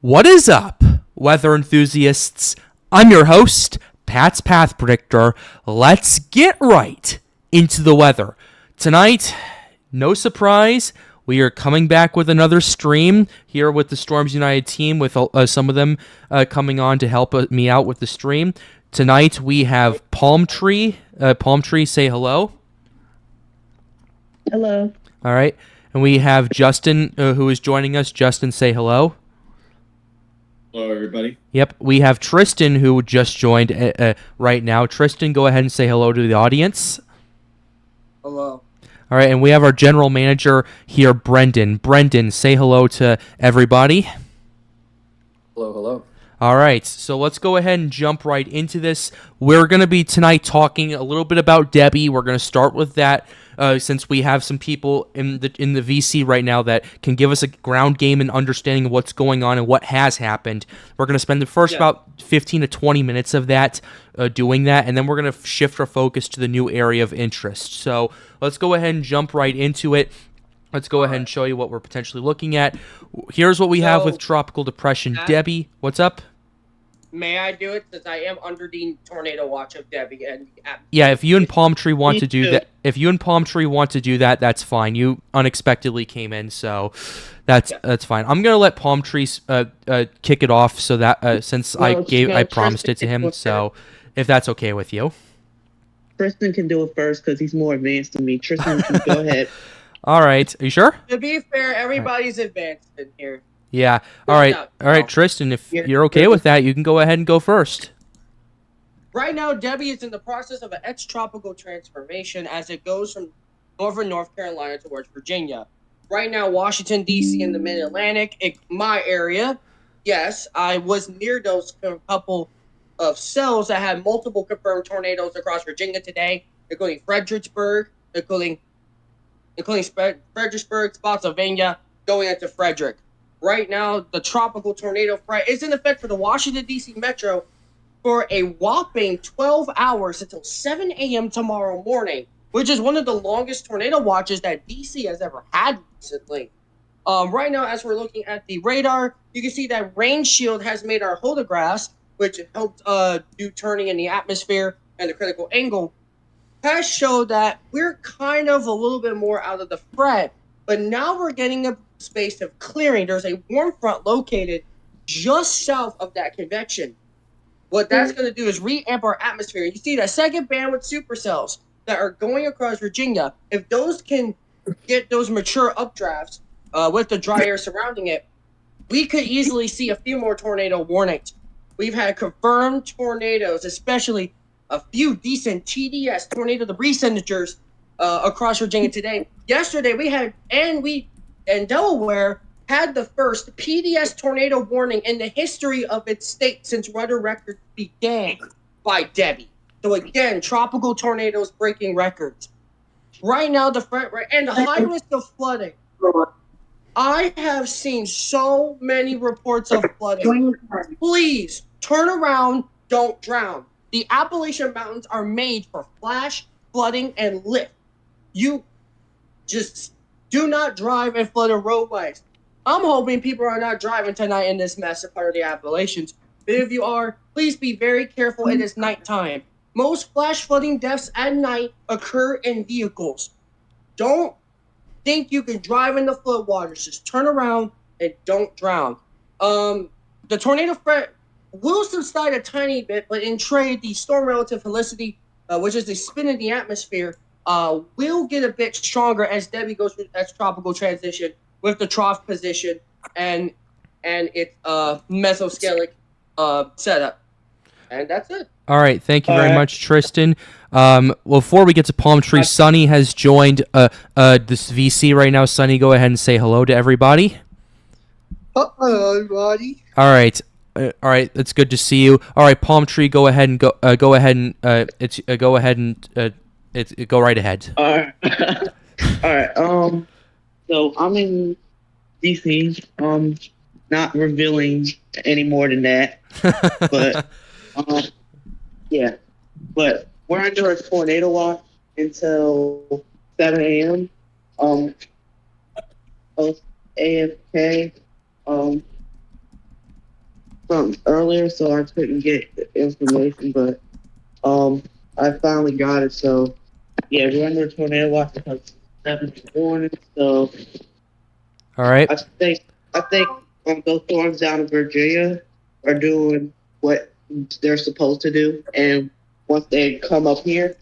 What is up, weather enthusiasts? I'm your host, Pat's Path Predictor. Let's get right into the weather. Tonight, no surprise, we are coming back with another stream here with the Storms United team, with some of them coming on to help me out with the stream. Tonight, we have Palm Tree. Palm Tree, say hello. Hello. All right. And we have Justin, who is joining us. Justin, say hello. Hello, everybody. Yep, we have Tristan, who just joined right now. Tristan, go ahead and say hello to the audience. Hello. All right, and we have our general manager here, Brendan. Brendan, say hello to everybody. Hello, hello. All right, so let's go ahead and jump right into this. We're going to be tonight talking a little bit about Debbie. We're going to start with that since we have some people in the VC right now that can give us a ground game and understanding of what's going on and what has happened. We're going to spend the first about 15 to 20 minutes of that doing that, and then we're going to shift our focus to the new area of interest. So let's go ahead and jump right into it. Let's go ahead and show you what we're potentially looking at. Here's what we have with tropical depression. Debbie, what's up? May I do it since I am under the tornado watch of Debbie? Yeah, if you and Palm Tree want to do that, that's fine. You unexpectedly came in, so that's fine. I'm gonna let Palm Tree kick it off, so that since I promised it to him. So if that's okay with you, Tristan can do it first because he's more advanced than me. Tristan, go ahead. All right. Are you sure? To be fair, everybody's advanced in here. Yeah. All right, Tristan, if you're okay with that, you can go ahead and go first. Right now, Debbie is in the process of an ex-tropical transformation as it goes from northern North Carolina towards Virginia. Right now, Washington, D.C. in the mid-Atlantic, my area, yes, I was near those couple of cells that had multiple confirmed tornadoes across Virginia today, including Fredericksburg, including Fredericksburg, Spotsylvania, going into Frederick. Right now, the tropical tornado threat is in effect for the Washington, D.C. metro for a whopping 12 hours until 7 a.m. tomorrow morning, which is one of the longest tornado watches that D.C. has ever had recently. Right now, as we're looking at the radar, you can see that rain shield has made our hodographs, which helped do turning in the atmosphere and the critical angle, has showed that we're kind of a little bit more out of the threat, but now we're getting a space of clearing. There's a warm front located just south of that convection. What that's going to do is re-amp our atmosphere. You see that second bandwidth supercells that are going across Virginia, if those can get those mature updrafts with the dry air surrounding it, we could easily see a few more tornado warnings. We've had confirmed tornadoes, especially a few decent TDS, tornado debris signatures, across Virginia today. Yesterday, we had, and Delaware had the first PDS tornado warning in the history of its state since weather records began by Debbie. So again, tropical tornadoes breaking records. Right now, the threat and the high risk of flooding. I have seen so many reports of flooding. Please turn around, don't drown. The Appalachian Mountains are made for flash, flooding, and lift. You just do not drive in flooded roadways. I'm hoping people are not driving tonight in this massive part of the Appalachians. But if you are, please be very careful. It is nighttime. Most flash flooding deaths at night occur in vehicles. Don't think you can drive in the floodwaters. Just turn around and don't drown. The tornado threat will subside a tiny bit, but in trade, the storm relative helicity, which is the spin in the atmosphere, will get a bit stronger as Debbie goes through its tropical transition with the trough position and its mesoscalic setup. And that's it. All right, thank you very much, Tristan. Before we get to Palm Tree, Sunny has joined this VC right now. Sunny, go ahead and say hello to everybody. Hello, everybody. All right, it's good to see you. All right, Palm Tree, go ahead and go right ahead. All right. All right. So I'm in DC. Not revealing any more than that. But yeah. But we're under a tornado watch until 7 a.m. AFK. something earlier, so I couldn't get the information, but I finally got it. So yeah, we're under a tornado watch because 7 in the morning. So All right. I think those storms down in Virginia are doing what they're supposed to do, and once they come up here,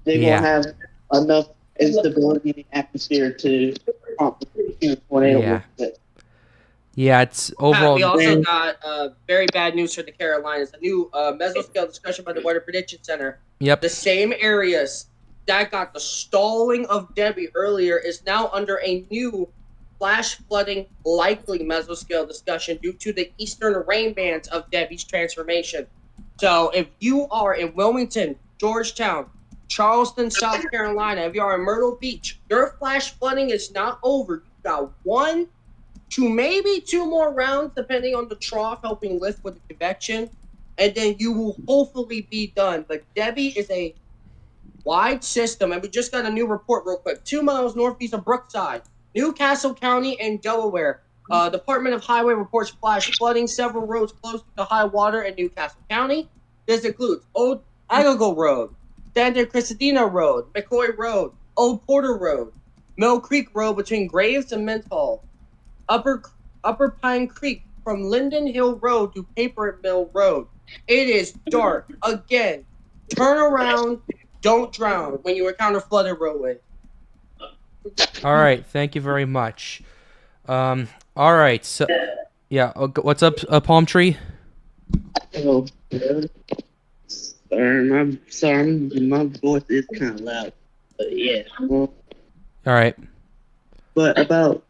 they're Yeah. gonna have enough instability in the atmosphere to prompt a tornado. Yeah. With it. Yeah, it's Pat, overall. we also got very bad news for the Carolinas. A new mesoscale discussion by the Weather Prediction Center. Yep. The same areas that got the stalling of Debbie earlier is now under a new flash flooding likely mesoscale discussion due to the eastern rain bands of Debbie's transformation. So if you are in Wilmington, Georgetown, Charleston, South Carolina, if you are in Myrtle Beach, your flash flooding is not over. You got 1 to maybe 2 more rounds, depending on the trough helping lift with the convection, and then you will hopefully be done. But Debbie is a wide system, and we just got a new report real quick. 2 miles northeast of Brookside, Newcastle County, and Delaware. Department of Highway reports flash flooding several roads close to high water in Newcastle County. This includes Old Agago Road, Santa Cristina Road, McCoy Road, Old Porter Road, Mill Creek Road between Graves and Menthol, Upper Pine Creek from Linden Hill Road to Paper Mill Road. It is dark. Again, turn around, don't drown when you encounter flooded roadway. All right. Thank you very much. All right. So, yeah. What's up, Palm Tree? Oh, sorry, my voice is kind of loud. But yeah. All right. But about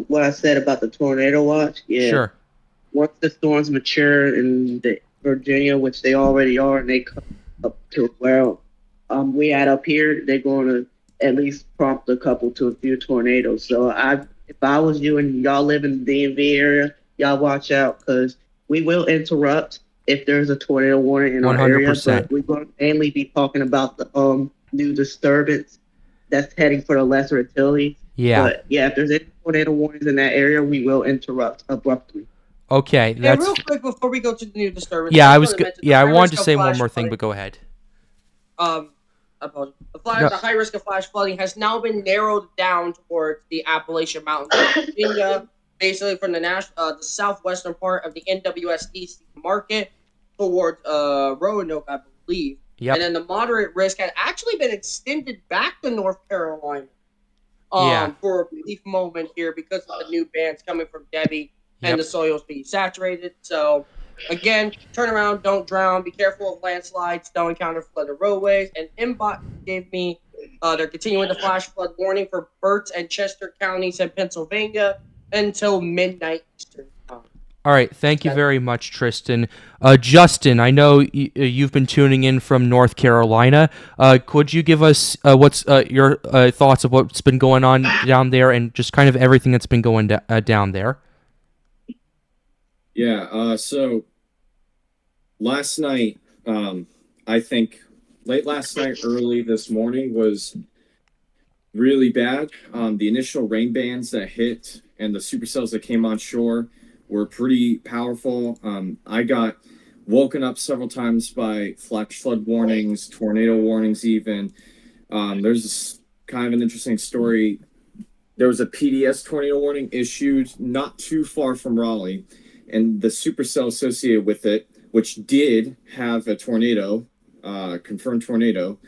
what I said about the tornado watch, yeah. Sure. Once the storms mature in Virginia, which they already are, and they come up to where we at up here, they're going to at least prompt a couple to a few tornadoes. So if I was you and y'all live in the DMV area, y'all watch out, because we will interrupt if there's a tornado warning in our area. 100%. But we're going to mainly be talking about the new disturbance that's heading for the Lesser Antilles. Yeah. But yeah, if there's any tornado warnings in that area, we will interrupt abruptly. Okay. And That's. real quick before we go to the new disturbance. Yeah, I just was. wanna mention Yeah, I the high wanted risk to of say one flash more thing, flooding. but go ahead. Apologies. No. The high risk of flash flooding has now been narrowed down towards the Appalachian Mountains of Virginia, basically from the southwestern part of the NWSD market towards Roanoke, I believe. Yep. And then the moderate risk had actually been extended back to North Carolina for a brief moment here because of the new bands coming from Debbie and the soils being saturated. So, again, turn around, don't drown, be careful of landslides, don't encounter flooded roadways. And MBOT gave me, they're continuing the flash flood warning for Berks and Chester counties in Pennsylvania until midnight Eastern time. All right. Thank you very much, Tristan. Justin, I know you've been tuning in from North Carolina. Could you give us what's your thoughts of what's been going on down there and just kind of everything that's been going down there? Yeah, so last night, I think late last night, early this morning was really bad. The initial rain bands that hit and the supercells that came on shore were pretty powerful. I got woken up several times by flash flood warnings, tornado warnings even. There's this kind of an interesting story. There was a PDS tornado warning issued not too far from Raleigh, and the supercell associated with it, which did have a tornado, confirmed tornado,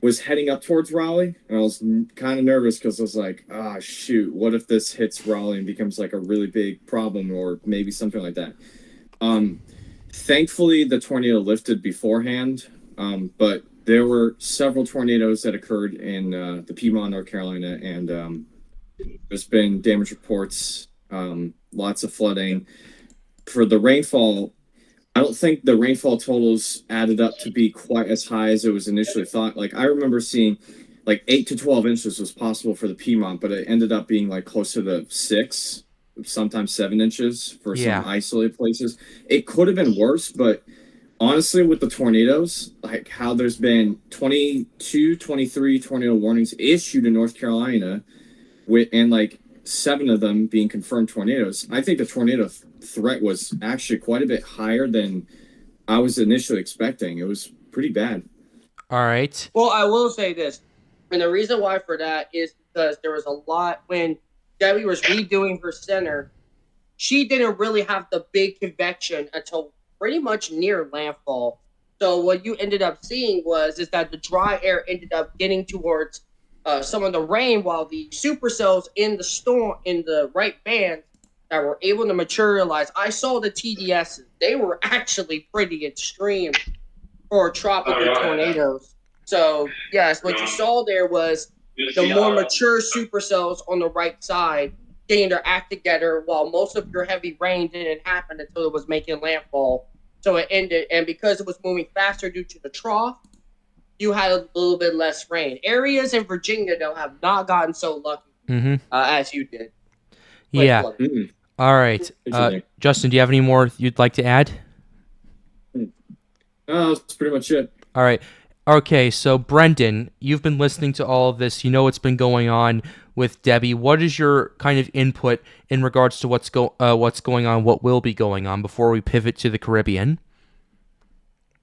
was heading up towards Raleigh. And I was kind of nervous because I was like, shoot, what if this hits Raleigh and becomes like a really big problem or maybe something like that. Thankfully, the tornado lifted beforehand, but there were several tornadoes that occurred in the Piedmont, North Carolina, and there's been damage reports, lots of flooding. For the rainfall, I don't think the rainfall totals added up to be quite as high as it was initially thought. Like, I remember seeing like 8 to 12 inches was possible for the Piedmont, but it ended up being like closer to 6, sometimes 7 inches for some isolated places. It could have been worse, but honestly, with the tornadoes, like how there's been 22, 23 tornado warnings issued in North Carolina, and like 7 of them being confirmed tornadoes. I think the tornado threat was actually quite a bit higher than I was initially expecting. It was pretty bad. All right. Well, I will say this, and the reason why for that is because there was a lot when Debbie was redoing her center. She didn't really have the big convection until pretty much near landfall. So what you ended up seeing is that the dry air ended up getting towards some of the rain, while the supercells in the storm in the right band that were able to materialize. I saw the TDSs; they were actually pretty extreme for tropical tornadoes. So yes, what you saw there was the more mature supercells on the right side getting their act together, while most of your heavy rain didn't happen until it was making landfall. So it ended, and because it was moving faster due to the trough, you had a little bit less rain. Areas in Virginia, though, have not gotten so lucky as you did. Yeah. All right. Justin, do you have any more you'd like to add? That's pretty much it. All right. Okay, so Brendan, you've been listening to all of this. You know what's been going on with Debbie. What is your kind of input in regards to what's going on, what will be going on before we pivot to the Caribbean?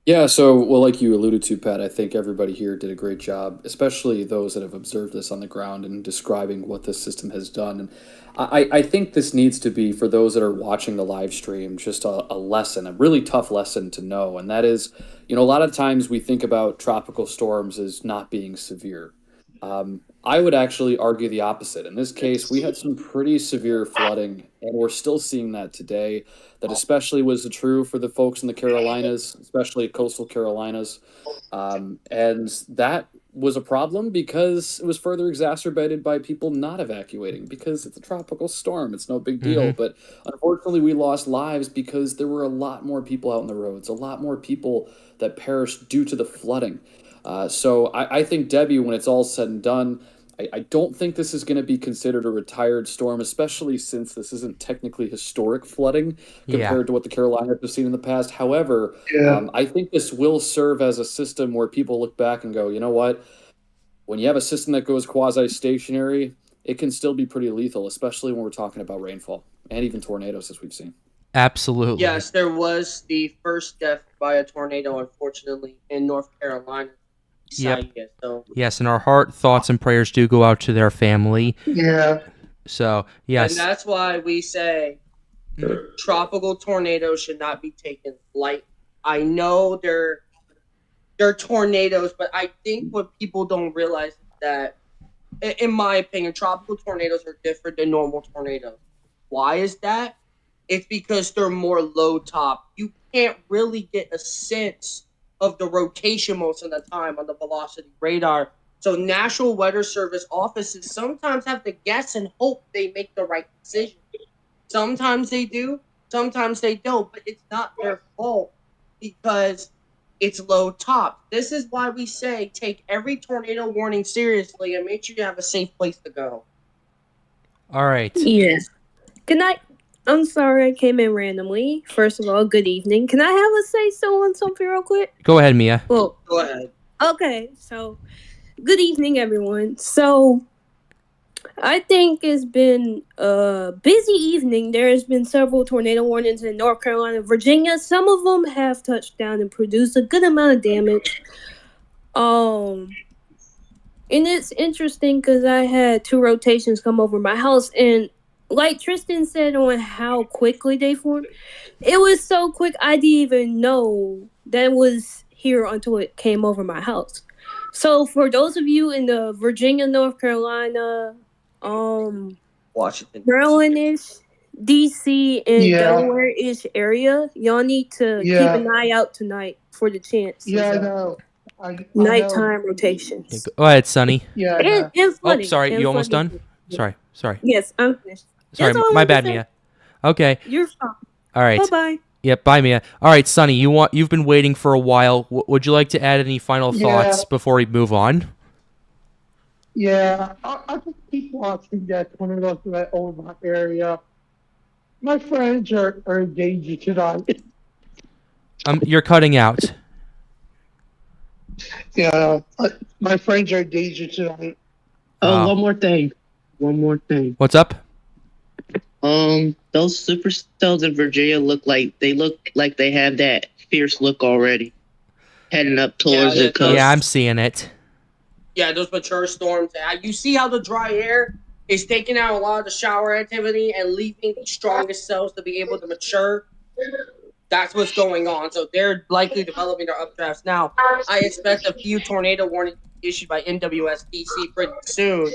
Yeah, so, well, like you alluded to, Pat, I think everybody here did a great job, especially those that have observed this on the ground and describing what this system has done. And I think this needs to be, for those that are watching the live stream, just a lesson, a really tough lesson to know. And that is, a lot of times we think about tropical storms as not being severe. I would actually argue the opposite. In this case, we had some pretty severe flooding, and we're still seeing that today. That especially was true for the folks in the Carolinas, especially coastal Carolinas. And that was a problem because it was further exacerbated by people not evacuating, because it's a tropical storm. It's no big deal. But unfortunately, we lost lives because there were a lot more people out on the roads, a lot more people that perished due to the flooding. So I think, Debbie, when it's all said and done, I don't think this is going to be considered a retired storm, especially since this isn't technically historic flooding compared to what the Carolinas have seen in the past. However, I think this will serve as a system where people look back and go, you know what? When you have a system that goes quasi-stationary, it can still be pretty lethal, especially when we're talking about rainfall and even tornadoes, as we've seen. Absolutely. Yes, there was the first death by a tornado, unfortunately, in North Carolina. Yep. So. Yes, and our heart, thoughts, and prayers do go out to their family. Yeah. So, yes. And that's why we say tropical tornadoes should not be taken light. I know they're tornadoes, but I think what people don't realize is that, in my opinion, tropical tornadoes are different than normal tornadoes. Why is that? It's because they're more low top. You can't really get a sense of the rotation most of the time on the velocity radar. So National Weather Service offices sometimes have to guess and hope they make the right decision. Sometimes they do, sometimes they don't, but it's not their fault because it's low top. This is why we say take every tornado warning seriously and make sure you have a safe place to go. All right. Yes. Good night. I'm sorry I came in randomly. First of all, good evening. Can I have a say-so on something real quick? Go ahead, Mia. Well, Go ahead. okay. So, good evening, everyone. So, I think it's been a busy evening. There has been several tornado warnings in North Carolina, Virginia. Some of them have touched down and produced a good amount of damage. And it's interesting because I had 2 rotations come over my house, and like Tristan said on how quickly they formed, it was so quick I didn't even know that it was here until it came over my house. So for those of you in the Virginia, North Carolina, Washington, Maryland-ish, DC, and Delaware-ish area, y'all need to keep an eye out tonight for the chance. Yeah, I know. Nighttime rotations. Go ahead, Sonny. Yeah. And flooding. Oh, sorry. And You almost flooding. done? Sorry. Yes, I'm finished. Sorry, That's all I my wanted to bad, say. Mia. Okay. You're fine. All right. Bye-bye. Yep, bye, Mia. All right, Sonny, you've been waiting for a while. Would you like to add any final thoughts before we move on? Yeah, I just keep watching that tornado threat over my area. My friends are engaged tonight. You're cutting out. Yeah, my friends are engaged tonight. Oh. One more thing. What's up? Those supercells in Virginia look like they have that fierce look already, heading up towards the Yeah, I'm coast. seeing it. Yeah, those mature storms. You see how the dry air is taking out a lot of the shower activity and leaving the strongest cells to be able to mature. That's what's going on. So they're likely developing their updrafts now. I expect a few tornado warnings issued by NWSDC pretty soon.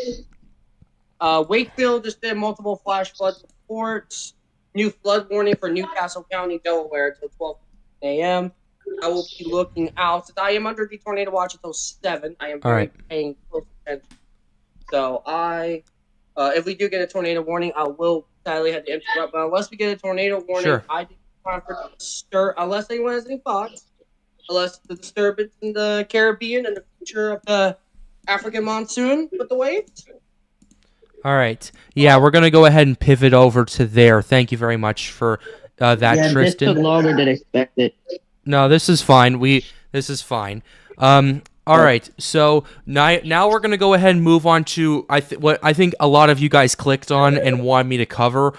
Wakefield just did multiple flash flood reports. New flood warning for Newcastle County, Delaware until 12 a.m. I will be looking out. Since I am under the tornado watch until 7, I am paying close attention. So if we do get a tornado warning, I will sadly have to interrupt. But unless we get a tornado warning, Sure. I think it's time for unless anyone has any thoughts, unless the disturbance in the Caribbean and the future of the African monsoon with the waves. All right. Yeah, we're going to go ahead and pivot over to there. Thank you very much for that, Yeah, this Tristan. took longer than expected. No, this is fine. This is fine. All right. So now we're gonna go ahead and move on to what I think a lot of you guys clicked on and wanted me to cover.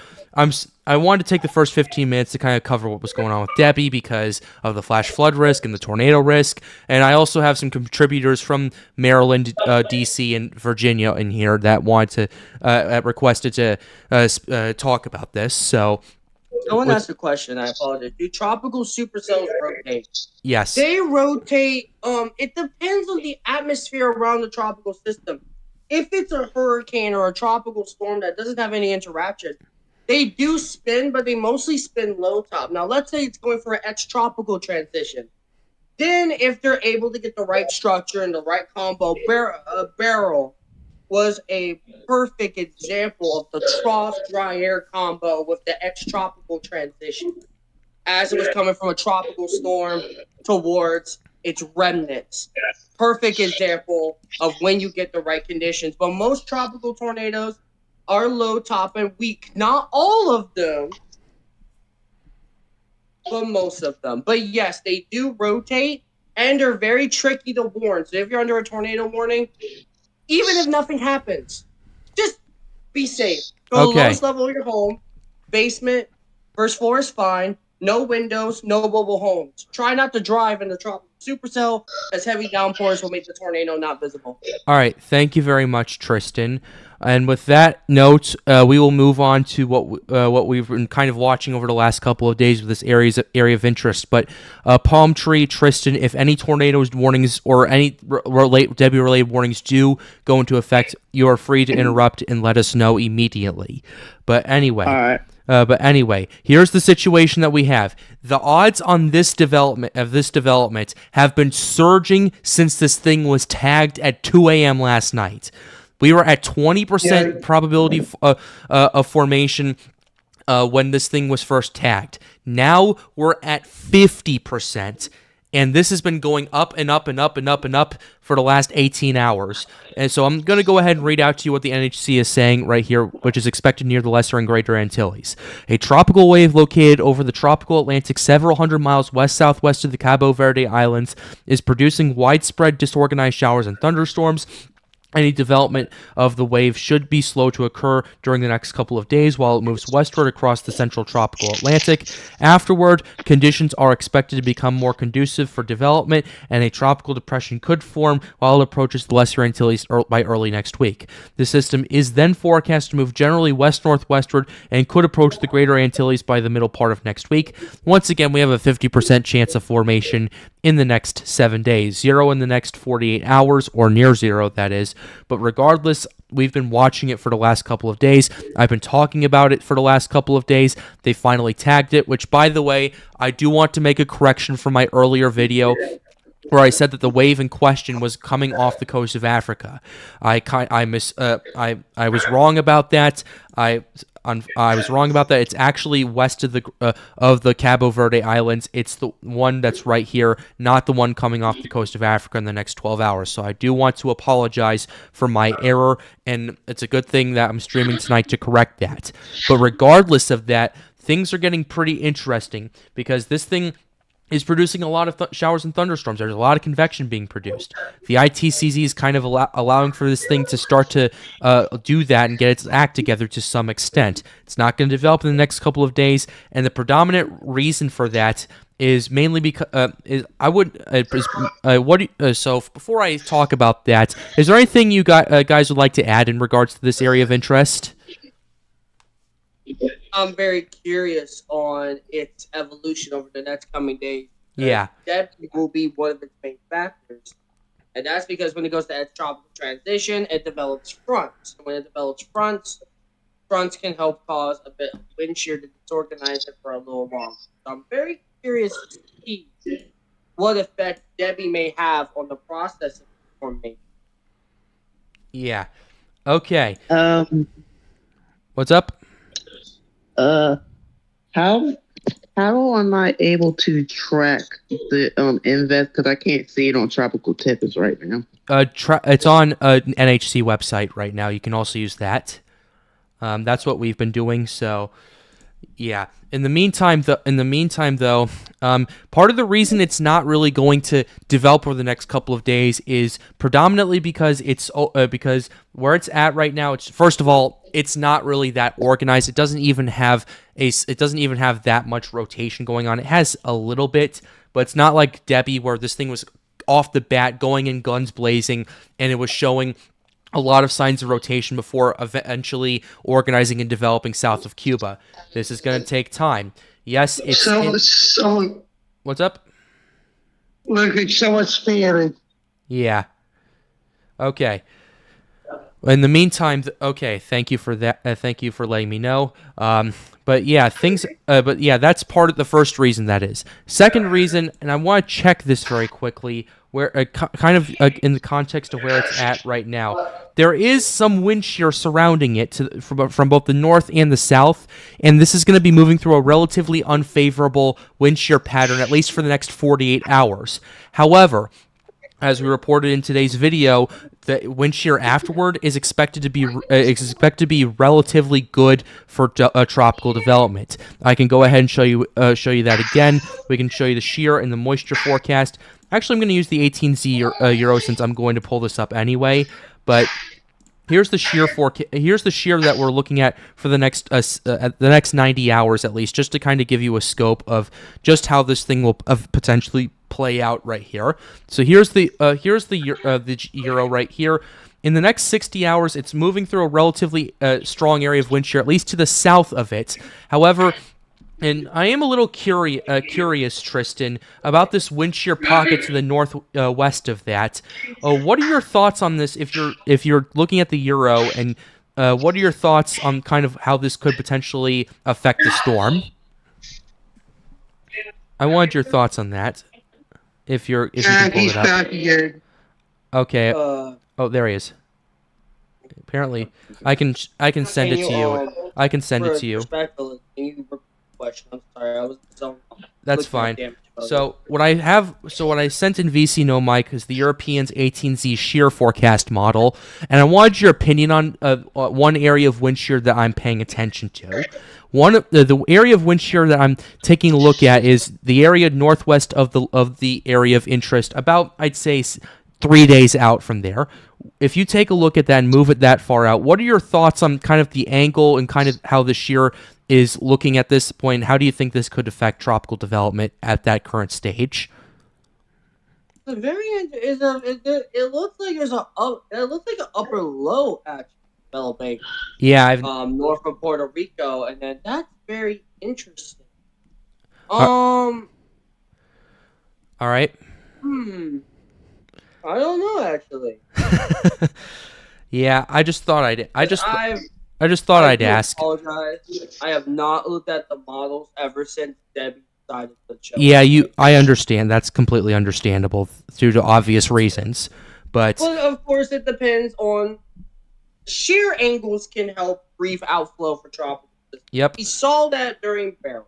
I wanted to take the first 15 minutes to kind of cover what was going on with Debbie because of the flash flood risk and the tornado risk, and I also have some contributors from Maryland, D.C., and Virginia in here that wanted to requested to talk about this. So. I want to ask a question. I apologize. Do tropical supercells rotate? Yes. They rotate. It depends on the atmosphere around the tropical system. If it's a hurricane or a tropical storm that doesn't have any interaction, they do spin, but they mostly spin low top. Now, let's say it's going for an ex-tropical transition. Then, if they're able to get the right structure and the right combo, barrel was a perfect example of the trough dry air combo with the ex-tropical transition, as it was coming from a tropical storm towards its remnants. Perfect example of when you get the right conditions. But most tropical tornadoes are low top and weak. Not all of them, but most of them. But yes, they do rotate and they're very tricky to warn. So if you're under a tornado warning, even if nothing happens, just be safe. Go to the lowest level of your home. Basement, first floor is fine. No windows, no mobile homes. Try not to drive in the tropical supercell, as heavy downpours will make the tornado not visible. All right. Thank you very much, Tristan. And with that note, we will move on to what we've been kind of watching over the last couple of days with this area of interest. But Palm Tree, Tristan, if any tornadoes warnings or any Debbie-related warnings do go into effect, you are free to interrupt and let us know immediately. But anyway. All right. But anyway, here's the situation that we have. The odds on this development have been surging since this thing was tagged at 2 a.m. last night. We were at 20% probability of formation when this thing was first tagged. Now we're at 50%. And this has been going up and up and up and up and up for the last 18 hours. And so I'm going to go ahead and read out to you what the NHC is saying right here, which is expected near the Lesser and Greater Antilles. A tropical wave located over the tropical Atlantic several hundred miles west-southwest of the Cabo Verde Islands is producing widespread disorganized showers and thunderstorms. Any development of the wave should be slow to occur during the next couple of days while it moves westward across the central tropical Atlantic. Afterward, conditions are expected to become more conducive for development, and a tropical depression could form while it approaches the Lesser Antilles by early next week. The system is then forecast to move generally west-northwestward and could approach the Greater Antilles by the middle part of next week. Once again, we have a 50% chance of formation in the next 7 days. 0 in the next 48 hours, or near 0, that is. But regardless, we've been watching it for the last couple of days. I've been talking about it for the last couple of days. They finally tagged it, which, by the way, I do want to make a correction from my earlier video where I said that the wave in question was coming off the coast of Africa. I was wrong about that. I was wrong about that. It's actually west of the Cabo Verde Islands. It's the one that's right here, not the one coming off the coast of Africa in the next 12 hours. So I do want to apologize for my error, and it's a good thing that I'm streaming tonight to correct that. But regardless of that, things are getting pretty interesting because this thing is producing a lot of showers and thunderstorms. There's a lot of convection being produced. The ITCZ is kind of allowing for this thing to start to do that and get its act together to some extent. It's not going to develop in the next couple of days, and the predominant reason for that is mainly because so before I talk about that, is there anything you guys would like to add in regards to this area of interest? I'm very curious on its evolution over the next coming days. Yeah. That will be one of its main factors. And that's because when it goes to its tropical transition, it develops fronts. And when it develops fronts can help cause a bit of wind shear to disorganize it for a little while. So I'm very curious to see what effect Debbie may have on the process of formation. Yeah. Okay. What's up? How am I able to track the invest? Because I can't see it on Tropical Tippers right now. It's on an NHC website right now. You can also use that. That's what we've been doing. So, yeah. In the meantime, though, part of the reason it's not really going to develop over the next couple of days is predominantly because because where it's at right now. It's first of all, it's not really that organized. It doesn't even have that much rotation going on. It has a little bit, but it's not like Debbie where this thing was off the bat going in guns blazing and it was showing a lot of signs of rotation before eventually organizing and developing south of Cuba. This is going to take time. Yes, it's... So what's up? look, it's so scary. Yeah. Okay. In the meantime, okay, thank you for that. Thank you for letting me know. But yeah, that's part of the first reason that is. Second reason, and I want to check this very quickly, where kind of in the context of where it's at right now. There is some wind shear surrounding it from both the north and the south, and this is going to be moving through a relatively unfavorable wind shear pattern, at least for the next 48 hours. However, as we reported in today's video, the wind shear afterward is expected to be relatively good for tropical development. I can go ahead and show you that again. We can show you the shear and the moisture forecast. Actually, I'm going to use the 18Z Euro since I'm going to pull this up anyway. But here's the shear Here's the shear that we're looking at for the next 90 hours at least, just to kind of give you a scope of just how this thing will potentially play out right here. So here's the Euro right here. In the next 60 hours, it's moving through a relatively strong area of wind shear, at least to the south of it. However, and I am a little curious, Tristan, about this wind shear pocket to the northwest of that. What are your thoughts on this? If you're looking at the Euro, and what are your thoughts on kind of how this could potentially affect the storm? I want your thoughts on that. If you can pull it up. Here. Okay. Oh, there he is. Apparently, I can send it to you. I can send it to you. I'm sorry, I was so. That's fine. So what I sent in VC No Mike is the Europeans 18Z shear forecast model, and I wanted your opinion on one area of wind shear that I'm paying attention to. The area of wind shear that I'm taking a look at is the area northwest of the area of interest, about I'd say 3 days out from there. If you take a look at that and move it that far out, what are your thoughts on kind of the angle and kind of how the shear is looking at this point? How do you think this could affect tropical development at that current stage? It looks like an upper low actually developing. Yeah, north of Puerto Rico, and then that's very interesting. All right. I don't know actually. Yeah, I just thought I'd ask. Apologize. I have not looked at the models ever since Debbie decided to show. Yeah, I understand. That's completely understandable due to obvious reasons. But well, of course, it depends on shear angles can help brief outflow for tropical systems. Yep. We saw that during Barrel.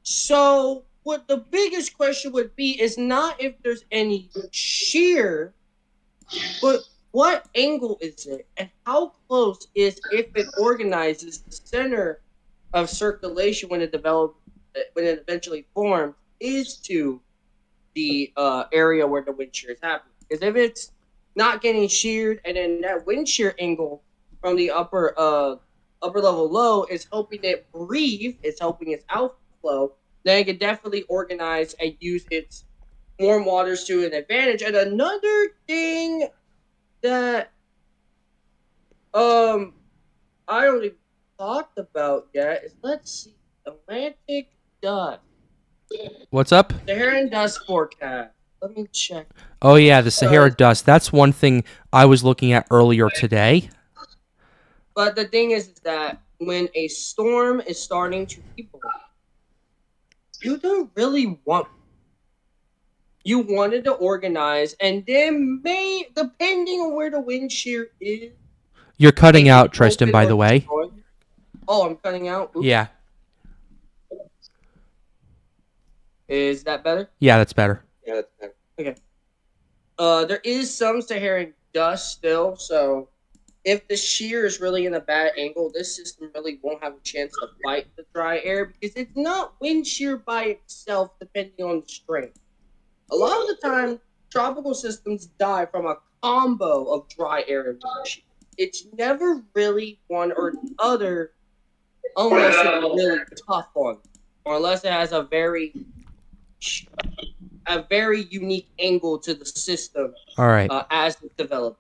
So what the biggest question would be is not if there's any shear, but what angle is it, and how close is if it organizes the center of circulation when it eventually forms is to the area where the wind shear is happening. Because if it's not getting sheared, and then that wind shear angle from the upper level low is helping it breathe, it's helping its outflow, then it can definitely organize and use its warm waters to an advantage. And another thing that I don't even talked about yet is, let's see, Atlantic dust. What's up? Saharan dust forecast. Let me check. Oh yeah, the Sahara dust. That's one thing I was looking at earlier today. But the thing is that when a storm is starting to be born, you don't really want. You wanted to organize, and then depending on where the wind shear is. You're cutting out, Tristan, by the way. Oh, I'm cutting out? Oops. Yeah. Is that better? Yeah, that's better. Yeah, that's better. Okay. There is some Saharan dust still, so if the shear is really in a bad angle, this system really won't have a chance to fight the dry air because it's not wind shear by itself, depending on the strength. A lot of the time, tropical systems die from a combo of dry air and wind shear. It's never really one or the other, unless it's really tough on, or unless it has a very unique angle to the system. All right. As it develops.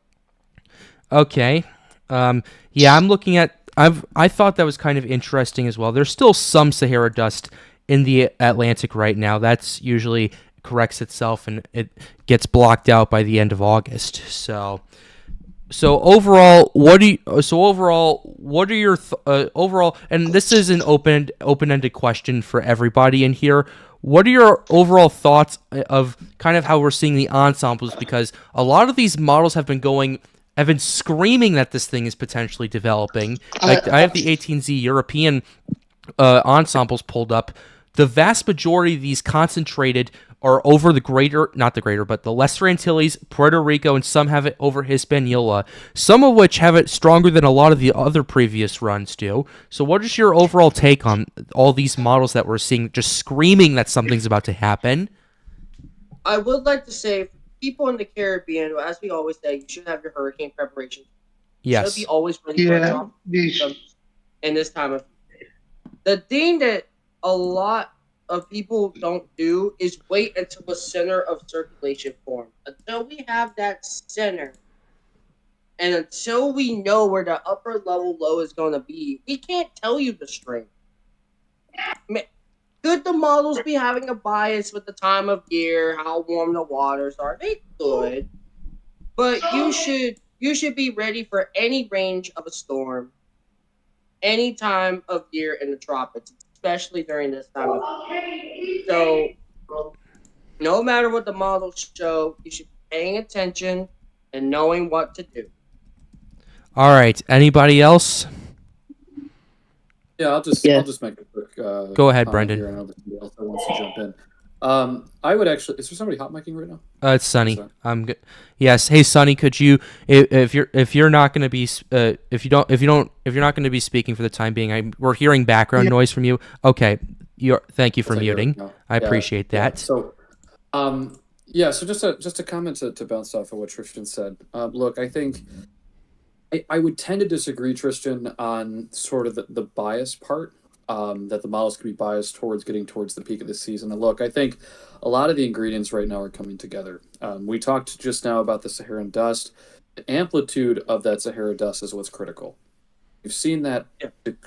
Okay. Yeah, I'm looking at. I thought that was kind of interesting as well. There's still some Sahara dust in the Atlantic right now. That's usually corrects itself and it gets blocked out by the end of August. So overall, what are your overall? And this is an open-ended question for everybody in here. What are your overall thoughts of kind of how we're seeing the ensembles? Because a lot of these models have been screaming that this thing is potentially developing. Like I have the 18Z European ensembles pulled up. The vast majority of these concentrated are over the Lesser Antilles, Puerto Rico, and some have it over Hispaniola, some of which have it stronger than a lot of the other previous runs do. So what is your overall take on all these models that we're seeing just screaming that something's about to happen? I would like to say, for people in the Caribbean, as we always say, you should have your hurricane preparation. Yes. You should be always ready for a drop in this time of year. The thing that a lot of people don't do is wait until a center of circulation forms. Until we have that center, and until we know where the upper level low is going to be, we can't tell you the strength. Could the models be having a bias with the time of year, how warm the waters are? They could, but you should be ready for any range of a storm, any time of year in the tropics, especially during this time of year. So, no matter what the models show, you should be paying attention and knowing what to do. All right. Anybody else? Yeah, I'll just make a quick. Go ahead, Brendan. Here. I know there's somebody else that wants to jump in. I would actually. Is there somebody hot micing right now? It's Sunny. I'm good. Yes. Hey, Sunny. Could you, if you're not going to be, if you're not going to be speaking for the time being, we're hearing background noise from you. Okay. Thank you for muting. I appreciate that. So, so just a comment to bounce off of what Tristan said. Look, I think I would tend to disagree, Tristan, on sort of the bias part. That the models could be biased towards getting towards the peak of the season. And look, I think a lot of the ingredients right now are coming together. We talked just now about the Saharan dust. The amplitude of that Sahara dust is what's critical. We've seen that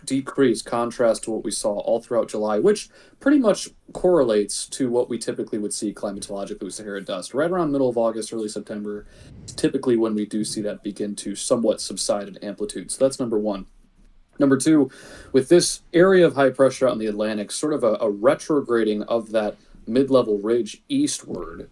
decrease contrast to what we saw all throughout July, which pretty much correlates to what we typically would see climatologically with Sahara dust. Right around middle of August, early September is typically when we do see that begin to somewhat subside in amplitude. So that's number one. Number two, with this area of high pressure out in the Atlantic, sort of a retrograding of that mid-level ridge eastward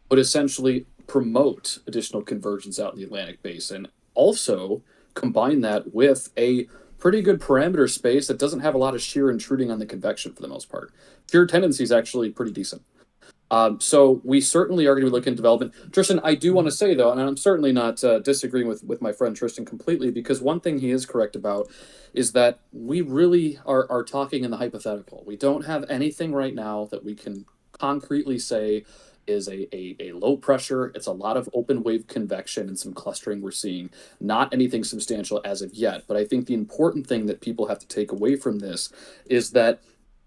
would essentially promote additional convergence out in the Atlantic basin. Also, combine that with a pretty good parameter space that doesn't have a lot of shear intruding on the convection for the most part. Shear tendency is actually pretty decent. So we certainly are going to be looking at development. Tristan, I do want to say, though, and I'm certainly not disagreeing with my friend Tristan completely, because one thing he is correct about is that we really are talking in the hypothetical. We don't have anything right now that we can concretely say is a low pressure. It's a lot of open wave convection and some clustering we're seeing. Not anything substantial as of yet. But I think the important thing that people have to take away from this is that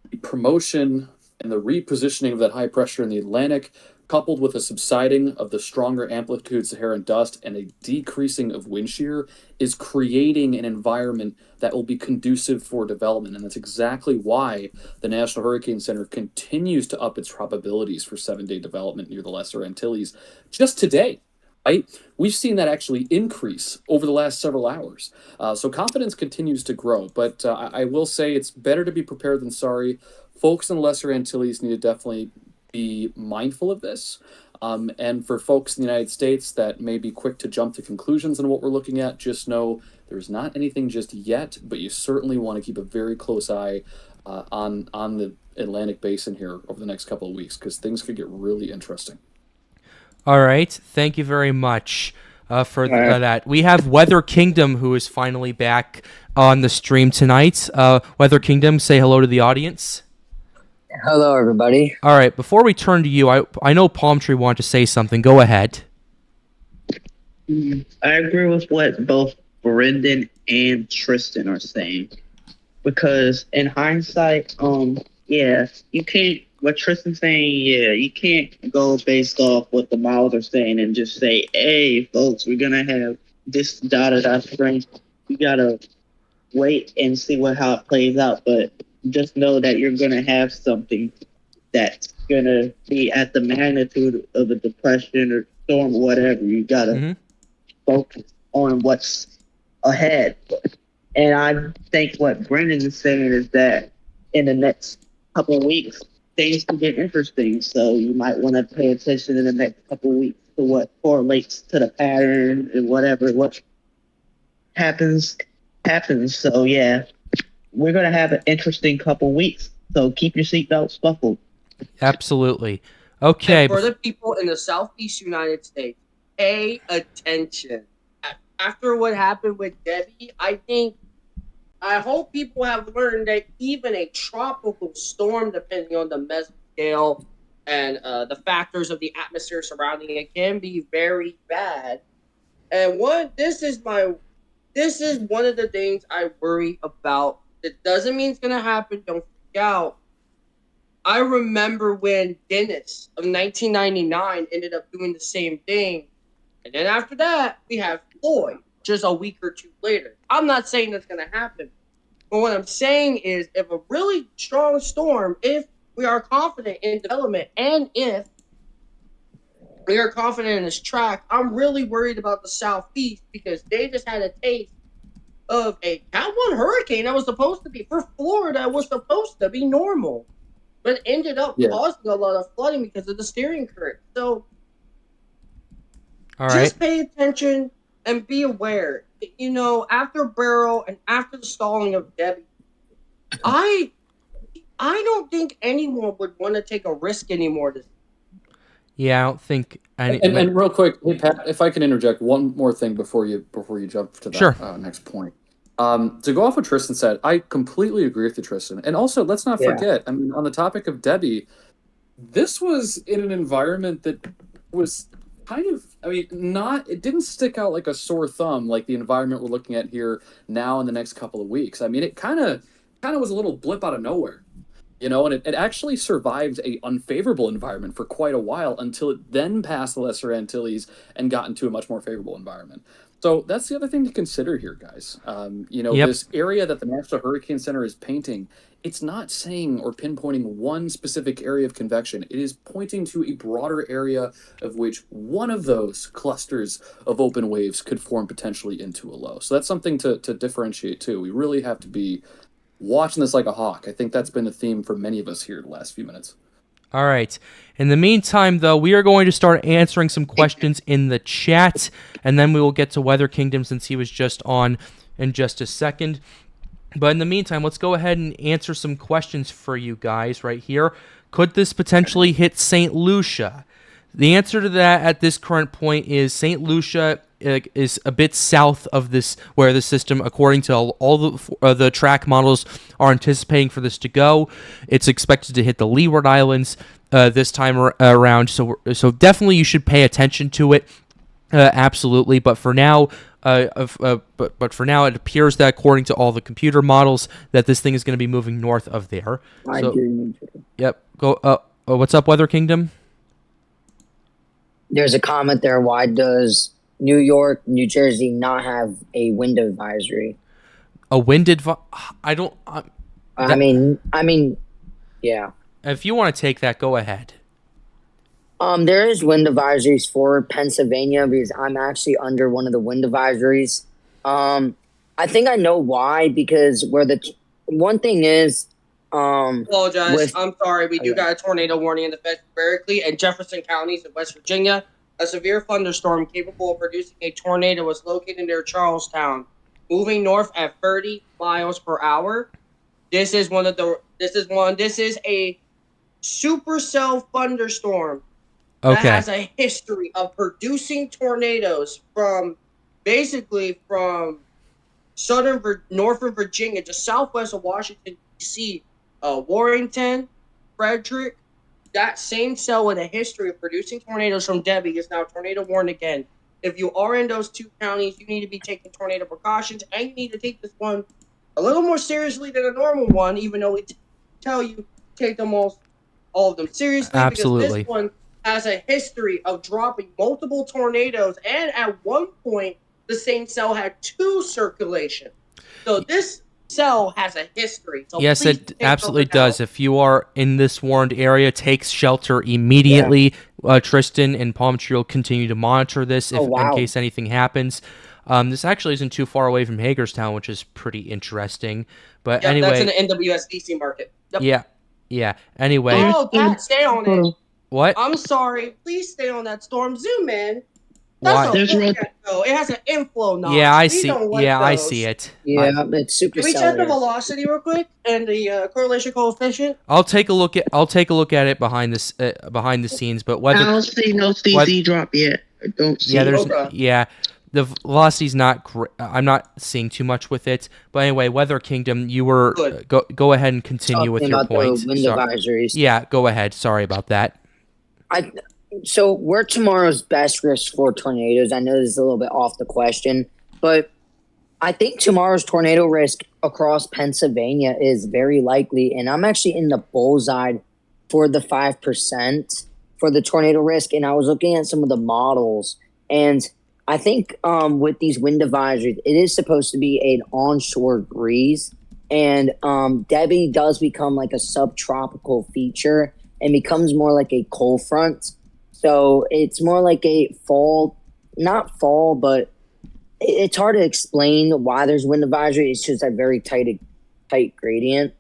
the promotion and the repositioning of that high pressure in the Atlantic, coupled with a subsiding of the stronger amplitude Saharan dust and a decreasing of wind shear, is creating an environment that will be conducive for development. And that's exactly why the National Hurricane Center continues to up its probabilities for 7-day development near the Lesser Antilles just today. Right? We've seen that actually increase over the last several hours. So confidence continues to grow. But I will say it's better to be prepared than sorry. Folks in the Lesser Antilles need to definitely be mindful of this. And for folks in the United States that may be quick to jump to conclusions on what we're looking at, just know there's not anything just yet, but you certainly want to keep a very close eye on the Atlantic Basin here over the next couple of weeks, because things could get really interesting. All right. Thank you very much for that. We have Weather Kingdom, who is finally back on the stream tonight. Weather Kingdom, say hello to the audience. Hello, everybody. All right. Before we turn to you, I know Palm Tree wanted to say something. Go ahead. I agree with what both Brendan and Tristan are saying, because in hindsight, yeah, you can't. What Tristan's saying, yeah, you can't go based off what the models are saying and just say, "Hey, folks, we're gonna have this da spring." You gotta wait and see how it plays out, but just know that you're gonna have something that's gonna be at the magnitude of a depression or storm or whatever. You gotta focus on what's ahead. And I think what Brendan is saying is that in the next couple of weeks, things can get interesting. So you might want to pay attention in the next couple of weeks to what correlates to the pattern and whatever. What happens. So yeah, we're going to have an interesting couple of weeks. So keep your seatbelts buckled. Absolutely. Okay. And for the people in the Southeast United States, pay attention. After what happened with Debbie, I hope people have learned that even a tropical storm, depending on the mesoscale and the factors of the atmosphere surrounding it, can be very bad. And this is one of the things I worry about. It doesn't mean it's gonna happen. Don't freak out. I remember when Dennis of 1999 ended up doing the same thing, and then after that we have Floyd just a week or two later. I'm not saying that's going to happen, but what I'm saying is, if a really strong storm, if we are confident in development, and if we are confident in this track, I'm really worried about the Southeast, because they just had a taste of a Cat 1 hurricane that was supposed to be, for Florida, was supposed to be normal, but ended up causing a lot of flooding because of the steering current. So just pay attention and be aware. You know, after Beryl and after the stalling of Debbie, I don't think anyone would want to take a risk anymore. Yeah, I don't think. And real quick, hey Pat, if I can interject one more thing before you jump to that next point. To go off what Tristan said, I completely agree with you, Tristan. And also, let's not forget, I mean, on the topic of Debbie, this was in an environment that was kind of, it didn't stick out like a sore thumb like the environment we're looking at here now in the next couple of weeks. I mean, it kind of was a little blip out of nowhere, you know, and it actually survived a unfavorable environment for quite a while until it then passed the Lesser Antilles and got into a much more favorable environment. So that's the other thing to consider here, guys. This area that the National Hurricane Center is painting, it's not saying or pinpointing one specific area of convection. It is pointing to a broader area of which one of those clusters of open waves could form potentially into a low. So that's something to differentiate too. We really have to be watching this like a hawk. I think that's been the theme for many of us here the last few minutes. All right. In the meantime, though, we are going to start answering some questions in the chat, and then we will get to Weather Kingdom since he was just on in just a second. But in the meantime, let's go ahead and answer some questions for you guys right here. Could this potentially hit St. Lucia? The answer to that at this current point is St. Lucia is a bit south of this, where the system, according to all the track models, are anticipating for this to go. It's expected to hit the Leeward Islands, this time around. So definitely you should pay attention to it. Absolutely, but for now, but for now, it appears that according to all the computer models, that this thing is going to be moving north of there. So, yep. Go. What's up, Weather Kingdom? There's a comment there. Why does New York, New Jersey not have a wind advisory? A wind I don't. I mean, yeah. If you want to take that, go ahead. There is wind advisories for Pennsylvania because I'm actually under one of the wind advisories. I think I know why, because one thing is, apologize. I'm sorry. We do got a tornado warning in effect for Berkeley and Jefferson counties in West Virginia. A severe thunderstorm capable of producing a tornado was located near Charlestown, moving north at 30 miles per hour. This is a supercell thunderstorm that has a history of producing tornadoes from northern Virginia to southwest of Washington, D.C., Warrington, Frederick. That same cell with a history of producing tornadoes from Debbie is now tornado warned again. If you are in those two counties, you need to be taking tornado precautions, and you need to take this one a little more seriously than a normal one, even though we tell you take them all of them seriously. Absolutely. Because this one has a history of dropping multiple tornadoes, and at one point, the same cell had 2 circulation. So this cell has a history. So yes, it absolutely does. If you are in this warned area, take shelter immediately. Yeah. Tristan and Palm Tree will continue to monitor this in case anything happens. This actually isn't too far away from Hagerstown, which is pretty interesting. But anyway, that's in the NWSDC market. Yep. Yeah. Anyway. Oh, Pat, stay on it. What? I'm sorry. Please stay on that storm. Zoom in. Why? It has an inflow notch. Yeah, I see. I see it. Yeah, it's super. Can we check the velocity real quick and the correlation coefficient? I'll take a look at it behind the scenes. But whether I don't see no CZ drop yet. I don't see. The velocity's not great. I'm not seeing too much with it. But anyway, Weather Kingdom, you were go ahead and continue with your point. Wind advisories. Yeah, go ahead. Sorry about that. So we're tomorrow's best risk for tornadoes. I know this is a little bit off the question, but I think tomorrow's tornado risk across Pennsylvania is very likely, and I'm actually in the bullseye for the 5% for the tornado risk. And I was looking at some of the models, and I think with these wind advisories, it is supposed to be an onshore breeze, and Debbie does become like a subtropical feature and becomes more like a cold front. So it's more like a not fall, but it's hard to explain why there's wind advisory. It's just a very tight gradient.